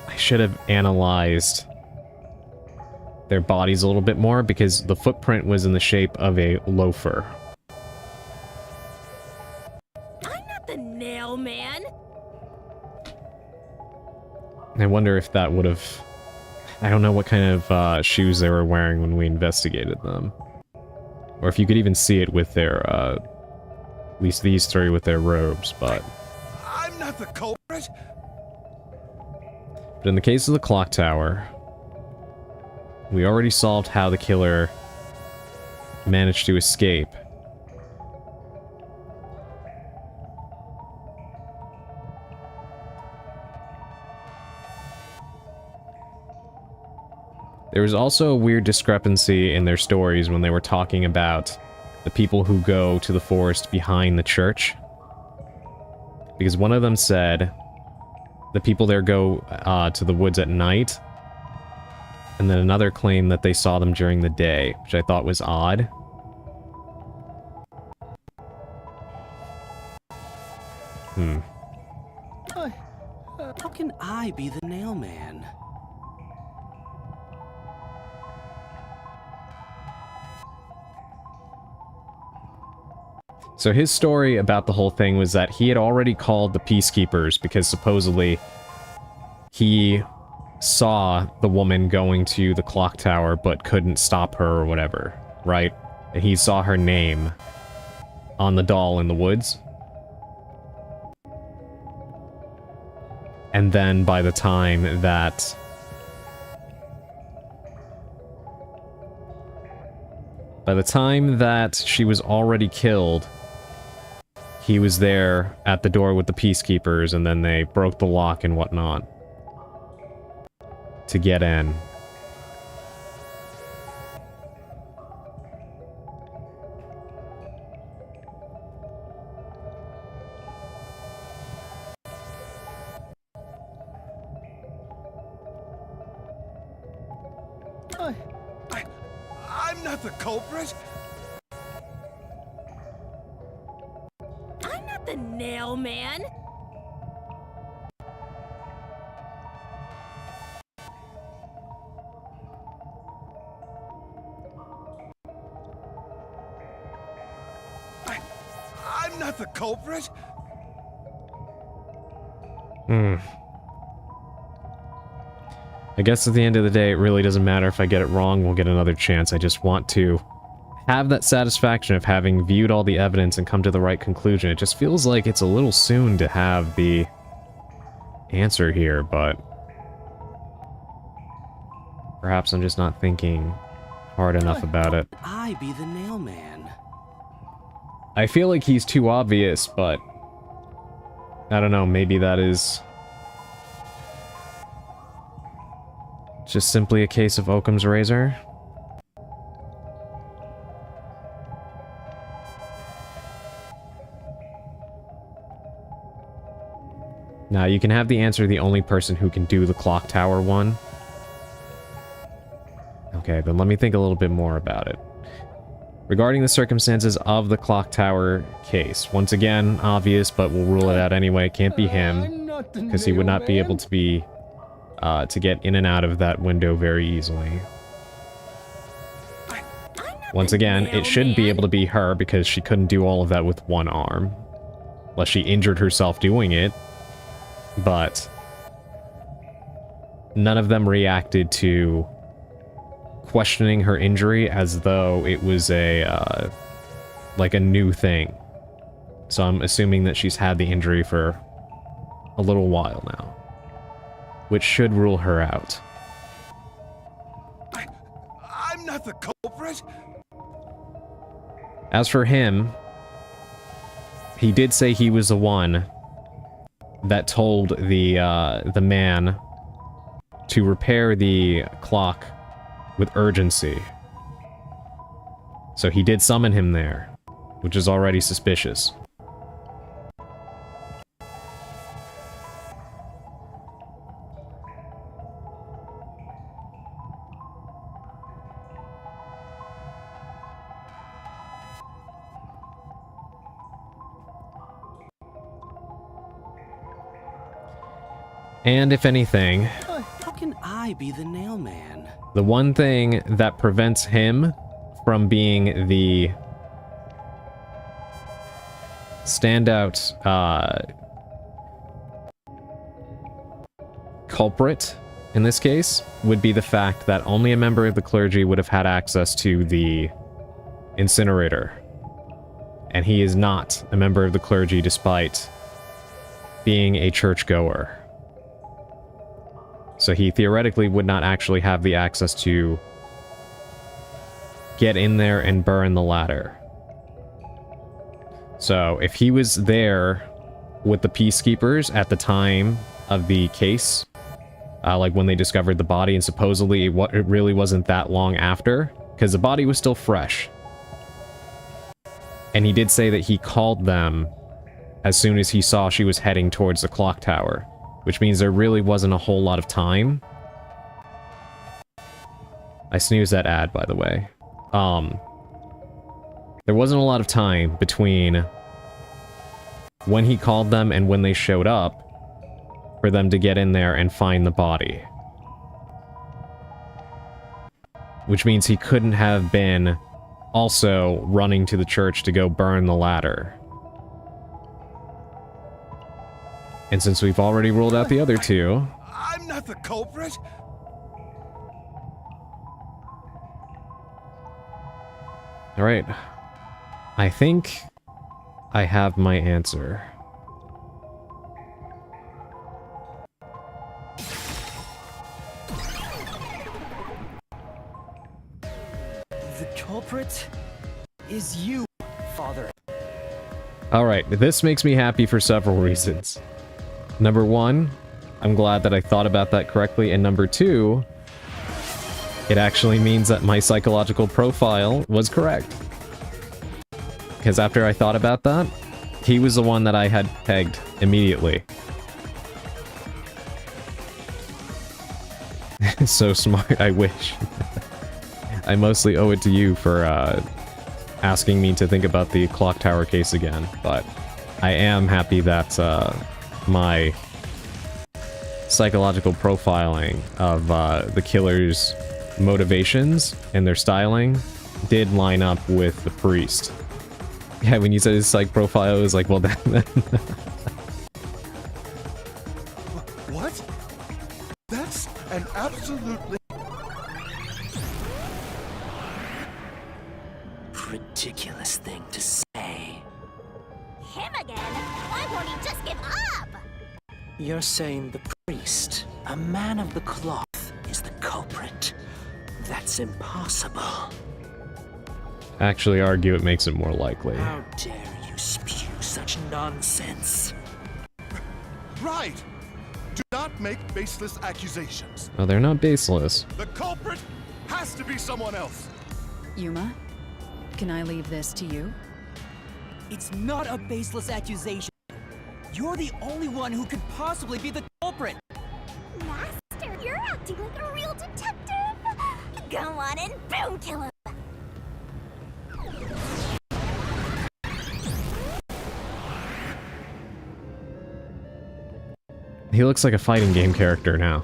I should have analyzed their bodies a little bit more, because the footprint was in the shape of a loafer. I'm not the nail man. I wonder if that would have... I don't know what kind of shoes they were wearing when we investigated them. Or if you could even see it with their, at least these three with their robes, but... I'm not the culprit. But in the case of the clock tower, we already solved how the killer managed to escape. There was also a weird discrepancy in their stories when they were talking about the people who go to the forest behind the church Because one of them said the people there go to the woods at night, and then another claimed that they saw them during the day, which I thought was odd. How can I be the nail man? So his story about the whole thing was that he had already called the peacekeepers because supposedly he saw the woman going to the clock tower but couldn't stop her or whatever, right? And he saw her name on the doll in the woods. And then by the time that she was already killed, he was there at the door with the peacekeepers, and then they broke the lock and whatnot to get in. I'm not the culprit. I'm not the nail man. I'm not the culprit. I guess at the end of the day, it really doesn't matter if I get it wrong, we'll get another chance. I just want to have that satisfaction of having viewed all the evidence and come to the right conclusion. It just feels like it's a little soon to have the answer here, but perhaps I'm just not thinking hard enough about it. I be the nail man. I feel like he's too obvious, but I don't know, maybe that is just simply a case of Occam's razor. Now, you can have the answer the only person who can do the clock tower one. Okay, then let me think a little bit more about it. Regarding the circumstances of the clock tower case, once again, obvious, but we'll rule it out anyway. It can't be him, because he would not be able to be, to get in and out of that window very easily. Once again, it shouldn't be able to be her, because she couldn't do all of that with one arm. Unless she injured herself doing it. But none of them reacted to questioning her injury as though it was a, like a new thing. So I'm assuming that she's had the injury for a little while now, which should rule her out. I'm not the culprit. As for him, he did say he was the one that told the man to repair the clock with urgency. So he did summon him there, which is already suspicious. And if anything, How can I be the nail man? the one thing that prevents him from being the standout culprit in this case would be the fact that only a member of the clergy would have had access to the incinerator. And he is not a member of the clergy despite being a churchgoer. So he theoretically would not actually have the access to get in there and burn the ladder. So if he was there with the peacekeepers at the time of the case, like when they discovered the body, and supposedly it really wasn't that long after, because the body was still fresh. And he did say that he called them as soon as he saw she was heading towards the clock tower, which means there really wasn't a whole lot of time. I snoozed that ad, by the way. There wasn't a lot of time between when he called them and when they showed up for them to get in there and find the body. Which means he couldn't have been also running to the church to go burn the ladder. And since we've already ruled out the other two... I'm not the culprit! Alright. I think I have my answer. The culprit is you, Father. Alright, this makes me happy for several reasons. Number one, I'm glad that I thought about that correctly, and number two, it actually means that my psychological profile was correct. Because after I thought about that, he was the one that I had pegged immediately. So smart, I wish. I mostly owe it to you for asking me to think about the clock tower case again, but I am happy that my psychological profiling of the killer's motivations and their styling did line up with the priest. Yeah, when you said his psych profile, it was like, well, that... What? That's an absolutely... ridiculous thing to say. Him again? Why won't he just give up? You're saying the priest, a man of the cloth, is the culprit. That's impossible. Actually argue it makes it more likely. How dare you spew such nonsense? Right! Do not make baseless accusations. Oh, they're not baseless. The culprit has to be someone else. Yuma, can I leave this to you? It's not a baseless accusation. You're the only one who could possibly be the culprit. Master, you're acting like a real detective. Go on and boom kill him. He looks like a fighting game character now.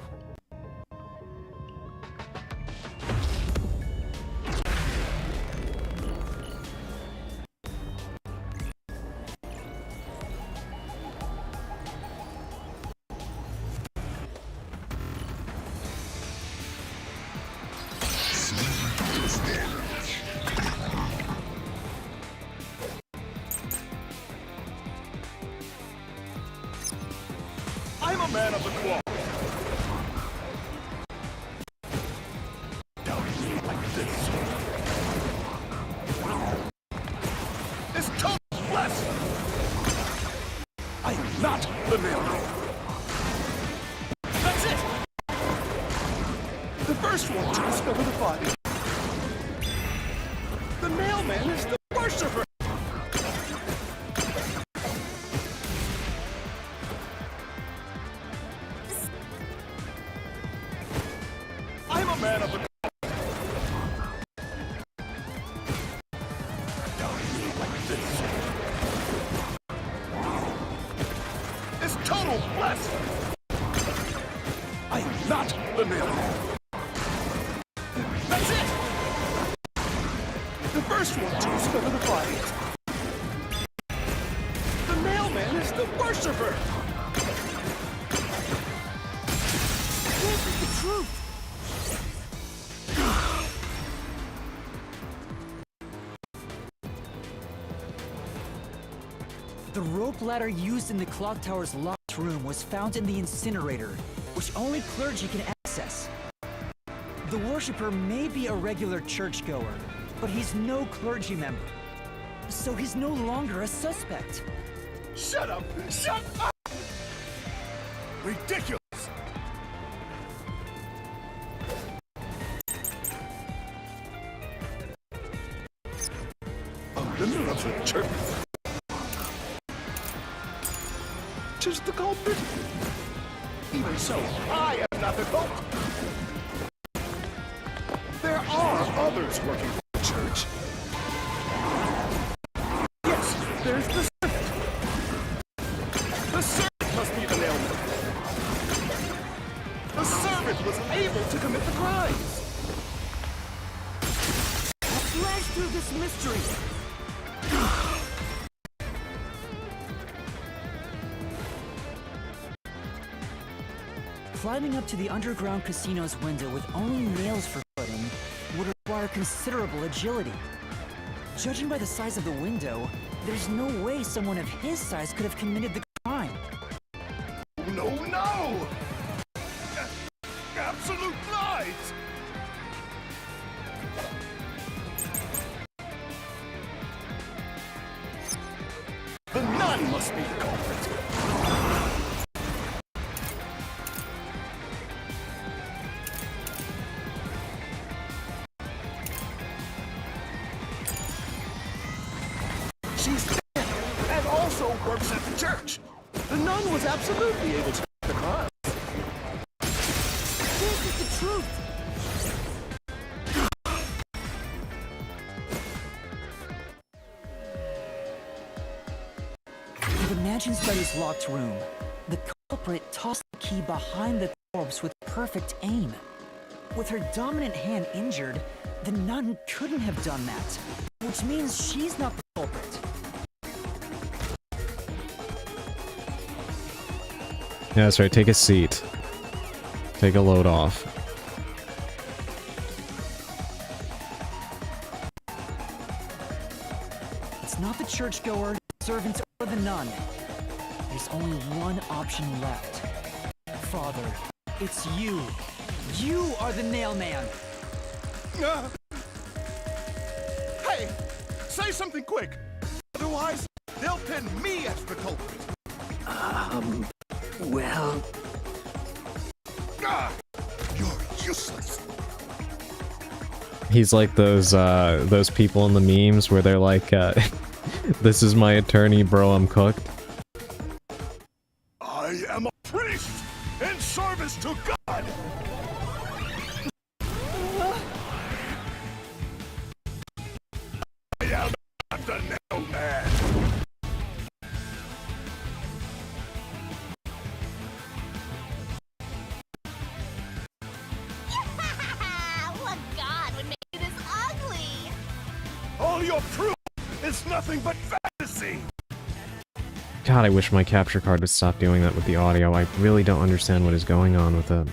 I'm a man of the cloth. This total bless. I am not the mailman. That's it. The first one to discover the body. The mailman is the worshiper. I'm a man of the... It's total bless. I am not the mailman. That's it. The first one to discover the body. The mailman is the worshiper. This is the truth. The rope ladder used in the clock tower's locked room was found in the incinerator, which only clergy can access. The worshipper may be a regular churchgoer, but he's no clergy member. So he's no longer a suspect. Shut up! Shut up! Ridiculous! A member of the church? Even so, I am not the culprit. There are others working for the church. Yes, there's the servant. The servant must be the nailman. The servant was able to commit the crimes. Flash through this mystery. Climbing up to the underground casino's window with only nails for footing would require considerable agility. Judging by the size of the window, there's no way someone of his size could have committed the crime. No, no! Absolute lies! The nun must be the culprit. She's dead, and also works at the church. The nun was absolutely able to commit the crime. This is the truth. In the mansion study's locked room, the culprit tossed the key behind the corpse with perfect aim. With her dominant hand injured, the nun couldn't have done that, which means she's not the culprit. Yeah, that's right. Take a seat. Take a load off. It's not the churchgoer, the servants, or the nun. There's only one option left. Father, it's you. You are the nailman. Hey, say something quick. Otherwise, they'll pin me as the culprit. Well... You're useless. He's like those people in the memes where they're like, this is my attorney, bro, I'm cooked. I am a priest in service to God. I am not the nailman. What god would make you this ugly? All your proof is nothing but fantasy. God, I wish my capture card would stop doing that with the audio. I really don't understand what is going on with it.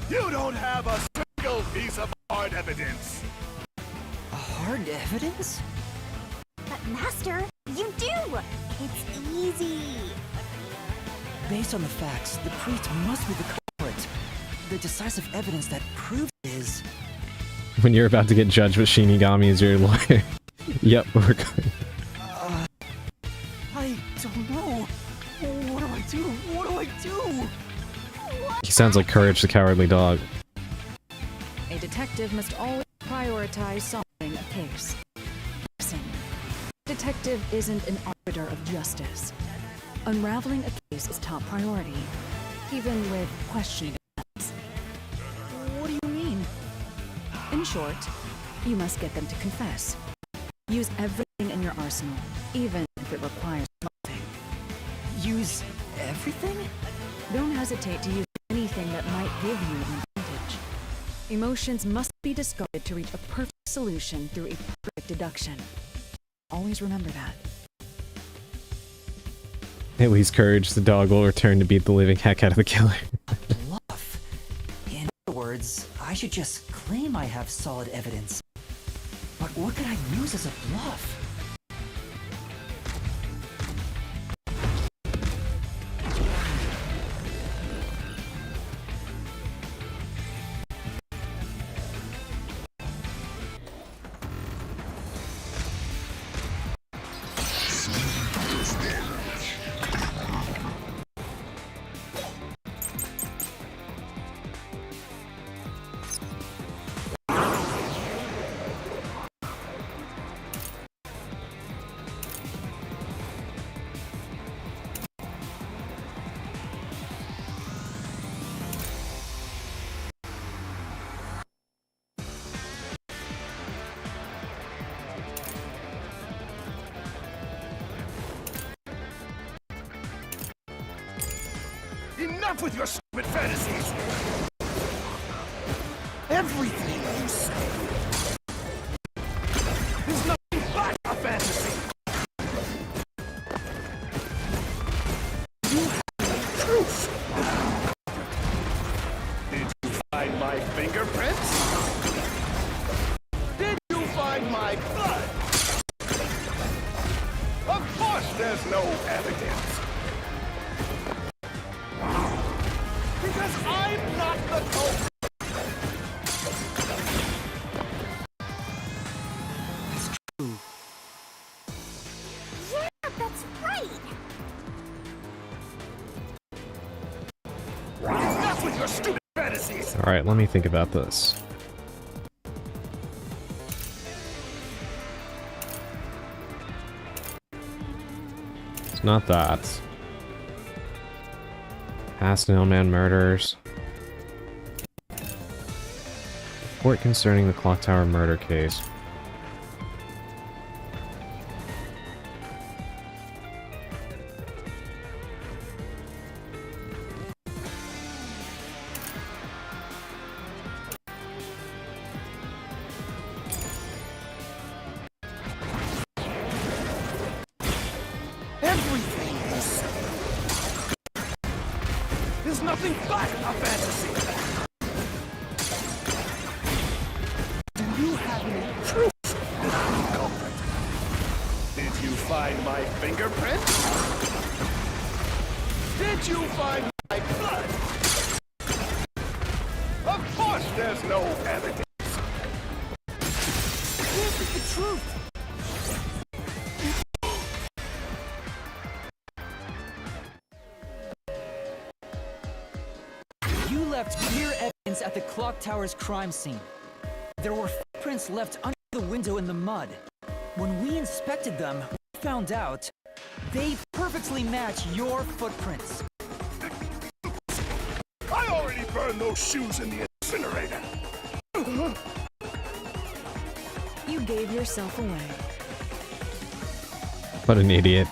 You don't have a single piece of hard evidence. Hard evidence? But Master, you do! It's easy. Based on the facts, the priest must be the culprit. The decisive evidence that proves it is... When you're about to get judged with Shinigami as your lawyer. Yep, we're good. I don't know. What do I do? What do I do? He sounds like Courage the Cowardly Dog. A detective must always prioritize solving a case. Listen, detective isn't an arbiter of justice. Unraveling a case is top priority, even with questioning events. What do you mean? In short, you must get them to confess. Use everything in your arsenal, even if it requires nothing. Use everything? Don't hesitate to use anything that might give you an advantage. Emotions must be discarded to reach a perfect solution through a perfect deduction. Always remember that. At least Courage the dog will return to beat the living heck out of the killer. Bluff. In other words, I should just claim I have solid evidence. But what could I use as a bluff? Enough with your stupid fantasies! Everything you say is nothing but a fantasy! You have the truth! Did you find my fingerprints? Did you find my blood? Of course there's no evidence! Because I'm not the culprit! Yeah, that's right! Enough with your stupid fantasies! Alright, let me think about this. It's not that. Past Nailman murders. Report concerning the Clock Tower murder case. Everything you say is nothing but a fantasy! Do you have any proof, culprit? Did you find my fingerprints? Did you find my blood? Of course there's no evidence! This is the truth! You left clear evidence at the clock tower's crime scene. There were footprints left under the window in the mud. When we inspected them, we found out they perfectly match your footprints. I already burned those shoes in the incinerator! You gave yourself away. What an idiot.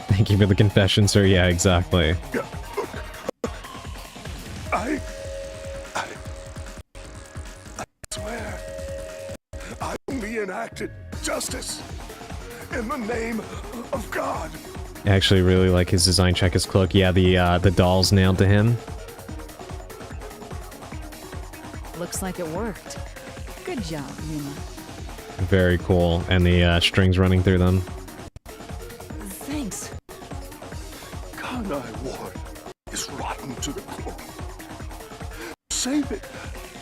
Thank you for the confession, sir. Yeah, exactly. I swear, I only enacted justice in the name of God. I actually really like his design. Check his cloak. Yeah, the doll's nailed to him. Looks like it worked. Good job, Yuma. Very cool. And the strings running through them. Thanks. Kanai Ward is rotten to the core. Save it.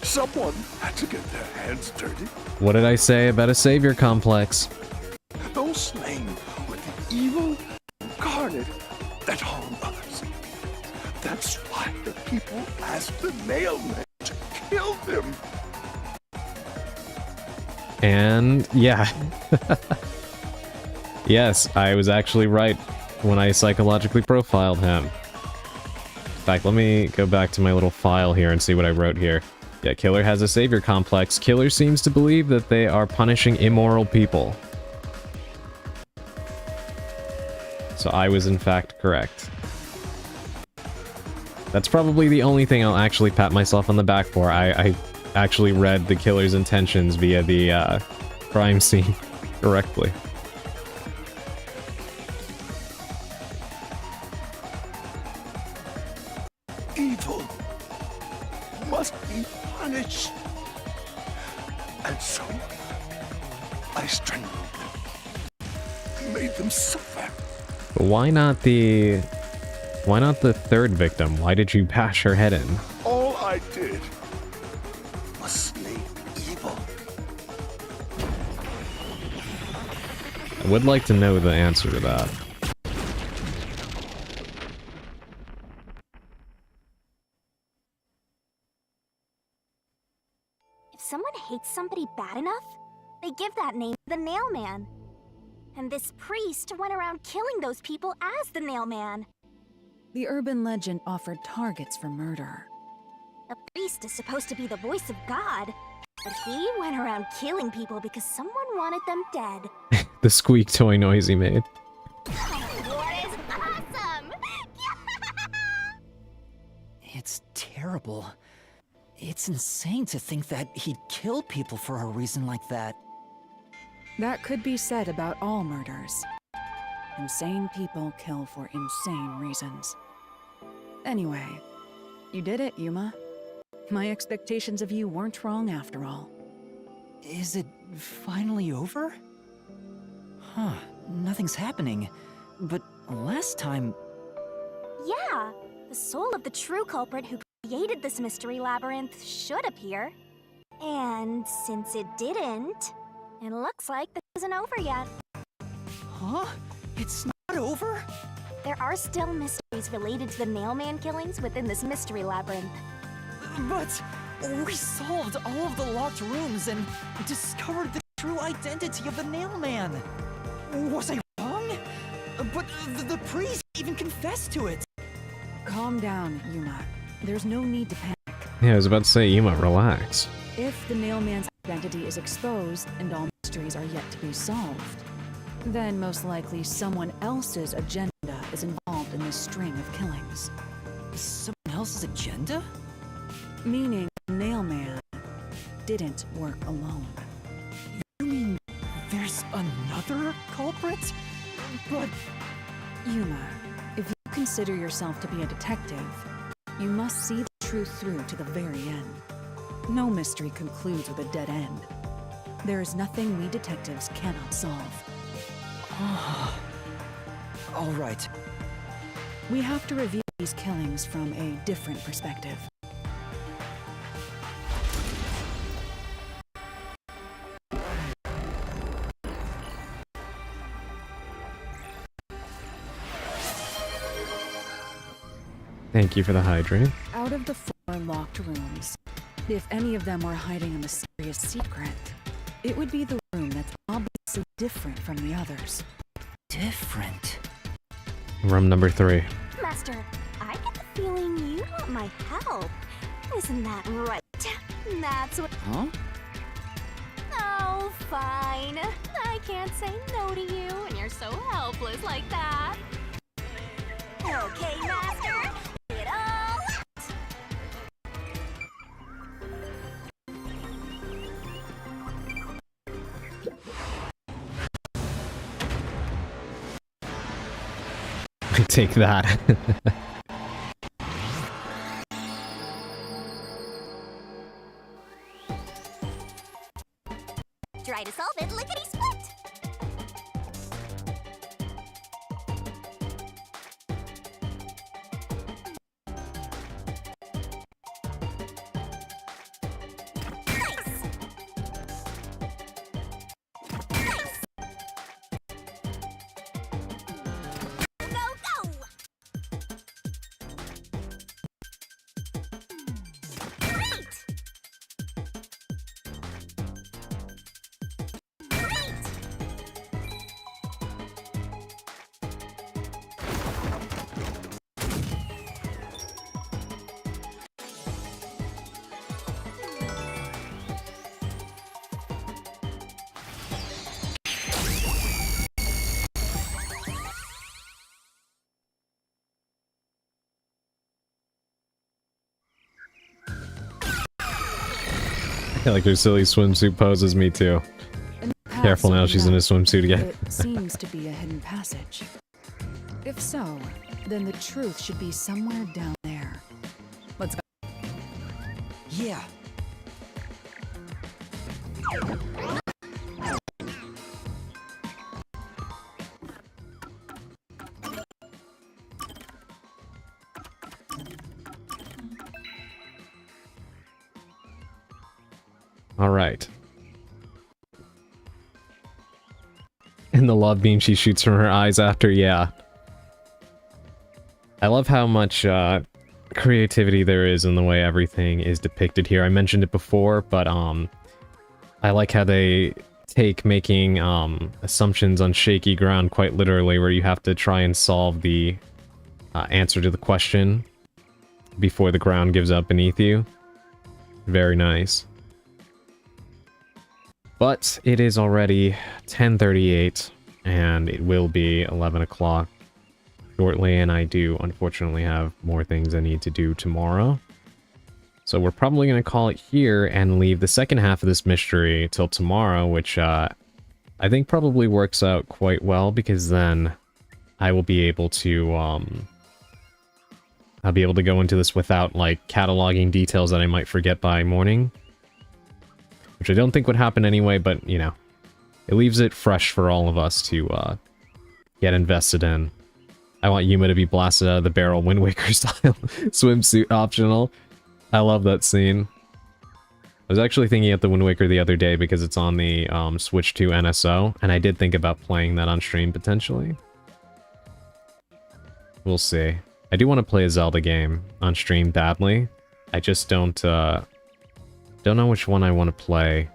Someone had to get their hands dirty. What did I say about a savior complex? Those slain with the evil incarnate that harm others. That's why the people asked the Nailman to kill them. And yeah. Yes, I was actually right when I psychologically profiled him. In fact, let me go back to my little file here and see what I wrote here. Yeah, Killer has a savior complex. Killer seems to believe that they are punishing immoral people. So I was in fact correct. That's probably the only thing I'll actually pat myself on the back for. I actually read the killer's intentions via the crime scene correctly. Evil must be punished. And so, I strangled them. Made them suffer. Why not the third victim? Why did you bash her head in? All I did was slay evil. I would like to know the answer to that. If someone hates somebody bad enough, they give that name the Nailman. And this priest went around killing those people as the Nailman. The urban legend offered targets for murder. A priest is supposed to be the voice of God, but he went around killing people because someone wanted them dead. The squeak toy noise he made. What is awesome? It's terrible. It's insane to think that he'd kill people for a reason like that. That could be said about all murders. Insane people kill for insane reasons. Anyway, you did it, Yuma. My expectations of you weren't wrong after all. Is it finally over? Huh, nothing's happening. But last time... Yeah, the soul of the true culprit who created this mystery labyrinth should appear. And since it didn't, it looks like this isn't over yet. Huh? It's not over? There are still mysteries related to the mailman killings within this mystery labyrinth. But we solved all of the locked rooms and discovered the true identity of the mailman. Was I wrong? But the priest even confessed to it. Calm down, Yuma. There's no need to panic. Yeah, I was about to say, Yuma, relax. If the mailman's identity is exposed and all mysteries are yet to be solved, then most likely someone else's agenda is involved in this string of killings. Someone else's agenda? Meaning the mailman didn't work alone. You mean there's another culprit? But... Yuma, if you consider yourself to be a detective, you must see the truth through to the very end. No mystery concludes with a dead end. There is nothing we detectives cannot solve. All right. We have to review these killings from a different perspective. Thank you for the hydrate. Out of the 4 locked rooms, if any of them were hiding a mysterious secret, it would be the room that's obviously different from the others. Different? Room number 3. Master, I get the feeling you want my help. Isn't that right? That's what... Huh? Oh, fine. I can't say no to you when you're so helpless like that. Okay, Master. It all out. I take that. Try to solve it lickety-split. I like her silly swimsuit poses, me too. Careful now, she's in a swimsuit again. It seems to be a hidden passage. If so, then the truth should be somewhere down there. Let's go. Yeah. Alright. And the love beam she shoots from her eyes after, yeah. I love how much creativity there is in the way everything is depicted here. I mentioned it before, but I like how they take making assumptions on shaky ground quite literally, where you have to try and solve the answer to the question before the ground gives up beneath you. Very nice. But it is already 10:38, and it will be 11 o'clock shortly, and I do unfortunately have more things I need to do tomorrow. So we're probably going to call it here and leave the second half of this mystery till tomorrow, which I think probably works out quite well, because then I will be able to I'll be able to go into this without like cataloging details that I might forget by morning, which I don't think would happen anyway, but you know, it leaves it fresh for all of us to get invested in. I want Yuma to be blasted out of the barrel, Wind Waker style swimsuit optional. I love that scene. I was actually thinking of the Wind Waker the other day because it's on the Switch 2 NSO, and I did think about playing that on stream potentially. We'll see. I do want to play a Zelda game on stream badly. I just don't know which one I want to play.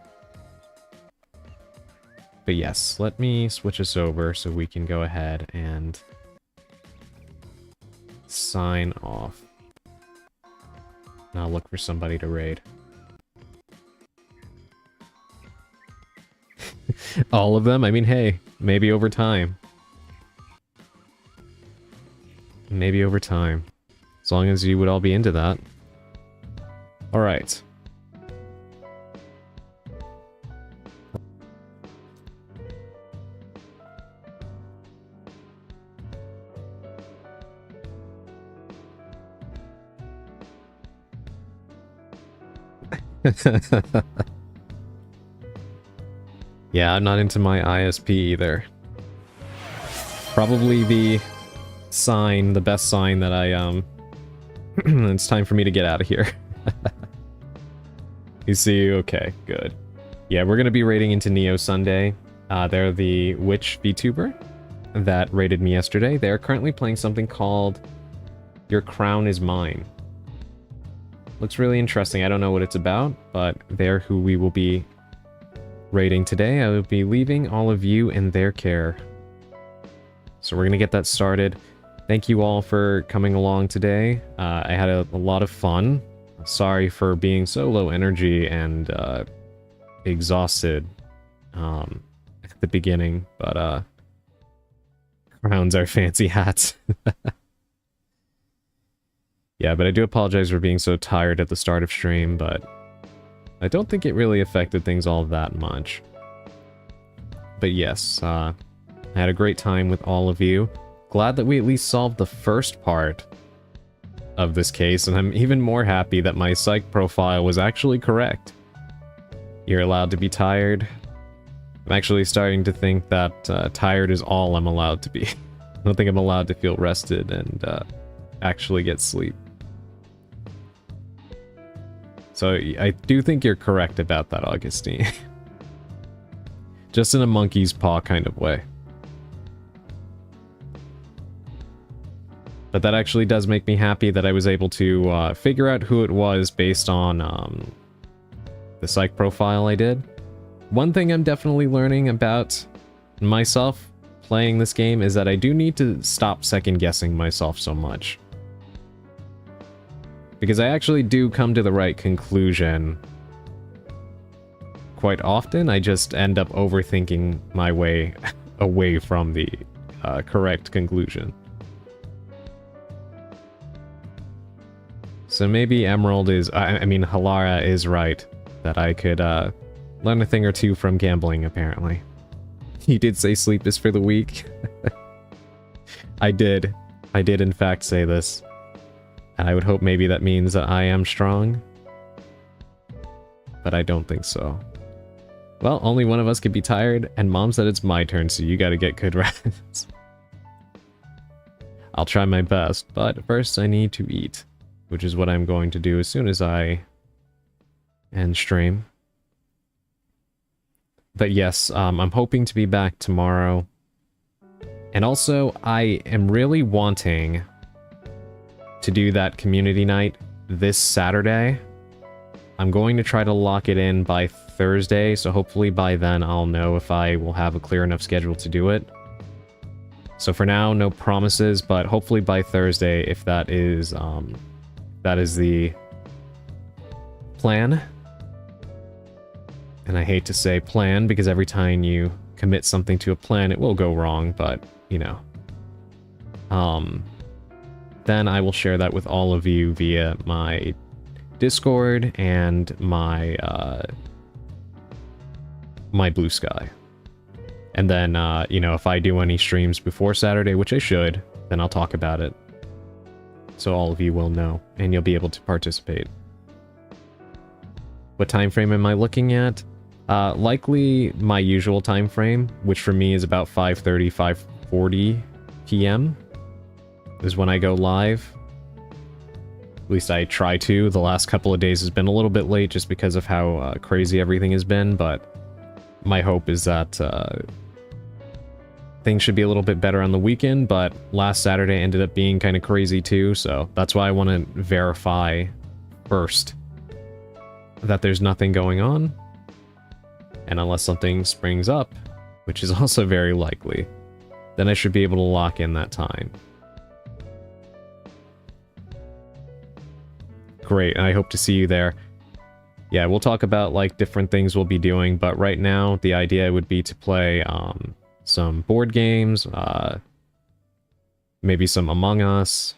But yes, let me switch us over so we can go ahead and sign off. And I'll look for somebody to raid. All of them? I mean, hey, maybe over time. Maybe over time. As long as you would all be into that. Alright. Yeah, I'm not into my ISP either. Probably the sign, the best sign that I, it's time for me to get out of here. You see? Okay, good. Yeah, we're gonna be raiding into Neo Sunday. They're the witch VTuber that raided me yesterday. They're currently playing something called Your Crown Is Mine. Looks really interesting. I don't know what it's about, but they're who we will be raiding today. I will be leaving all of you in their care. So we're going to get that started. Thank you all for coming along today. I had a lot of fun. Sorry for being so low energy and exhausted at the beginning, but crowns are fancy hats. Yeah, but I do apologize for being so tired at the start of stream, but I don't think it really affected things all that much. But yes, I had a great time with all of you. Glad that we at least solved the first part of this case, and I'm even more happy that my psych profile was actually correct. You're allowed to be tired. I'm actually starting to think that tired is all I'm allowed to be. I don't think I'm allowed to feel rested and actually get sleep. So I do think you're correct about that, Augustine. Just in a monkey's paw kind of way. But that actually does make me happy that I was able to figure out who it was based on the psych profile I did. One thing I'm definitely learning about myself playing this game is that I do need to stop second-guessing myself so much. Because I actually do come to the right conclusion quite often. I just end up overthinking my way away from the correct conclusion. So maybe Emerald is... I mean, Halara is right that I could learn a thing or two from gambling, apparently. He did say sleep is for the weak. I did. I did in fact say this. And I would hope maybe that means that I am strong. But I don't think so. Well, only one of us could be tired, and Mom said it's my turn, so you gotta get good rest. I'll try my best, but first I need to eat. Which is what I'm going to do as soon as I end stream. But yes, I'm hoping to be back tomorrow. And also, I am really wanting to do that community night this Saturday. I'm going to try to lock it in by Thursday, so hopefully by then I'll know if I will have a clear enough schedule to do it. So for now, no promises, but hopefully by Thursday, if that is the plan. And I hate to say plan, because every time you commit something to a plan, it will go wrong, but, you know. Then I will share that with all of you via my Discord and my, my Blue Sky. And then, you know, if I do any streams before Saturday, which I should, then I'll talk about it. So all of you will know, and you'll be able to participate. What time frame am I looking at? Likely my usual time frame, which for me is about 5:30, 5:40 p.m. is when I go live. At least I try to. The last couple of days has been a little bit late just because of how crazy everything has been, but my hope is that things should be a little bit better on the weekend, but last Saturday ended up being kind of crazy too, so that's why I want to verify first that there's nothing going on. And unless something springs up, which is also very likely, then I should be able to lock in that time. Great, and I hope to see you there. Yeah, we'll talk about like different things we'll be doing, but right now the idea would be to play some board games, maybe some Among Us,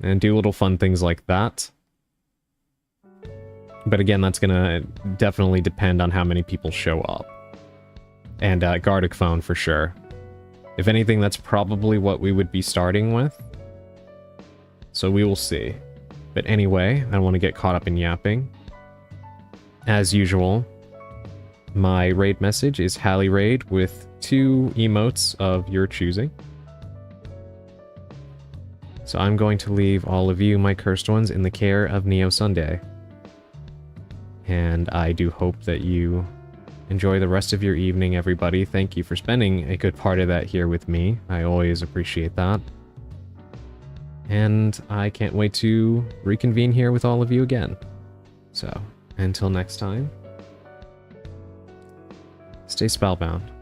and do little fun things like that. But again, that's gonna definitely depend on how many people show up. And Gardic Phone for sure. If anything, that's probably what we would be starting with. So we will see. But anyway, I don't want to get caught up in yapping. As usual, my raid message is Hallie Raid with 2 emotes of your choosing. So I'm going to leave all of you, my cursed ones, in the care of Neo Sunday. And I do hope that you enjoy the rest of your evening, everybody. Thank you for spending a good part of that here with me. I always appreciate that. And I can't wait to reconvene here with all of you again. So, until next time, stay spellbound.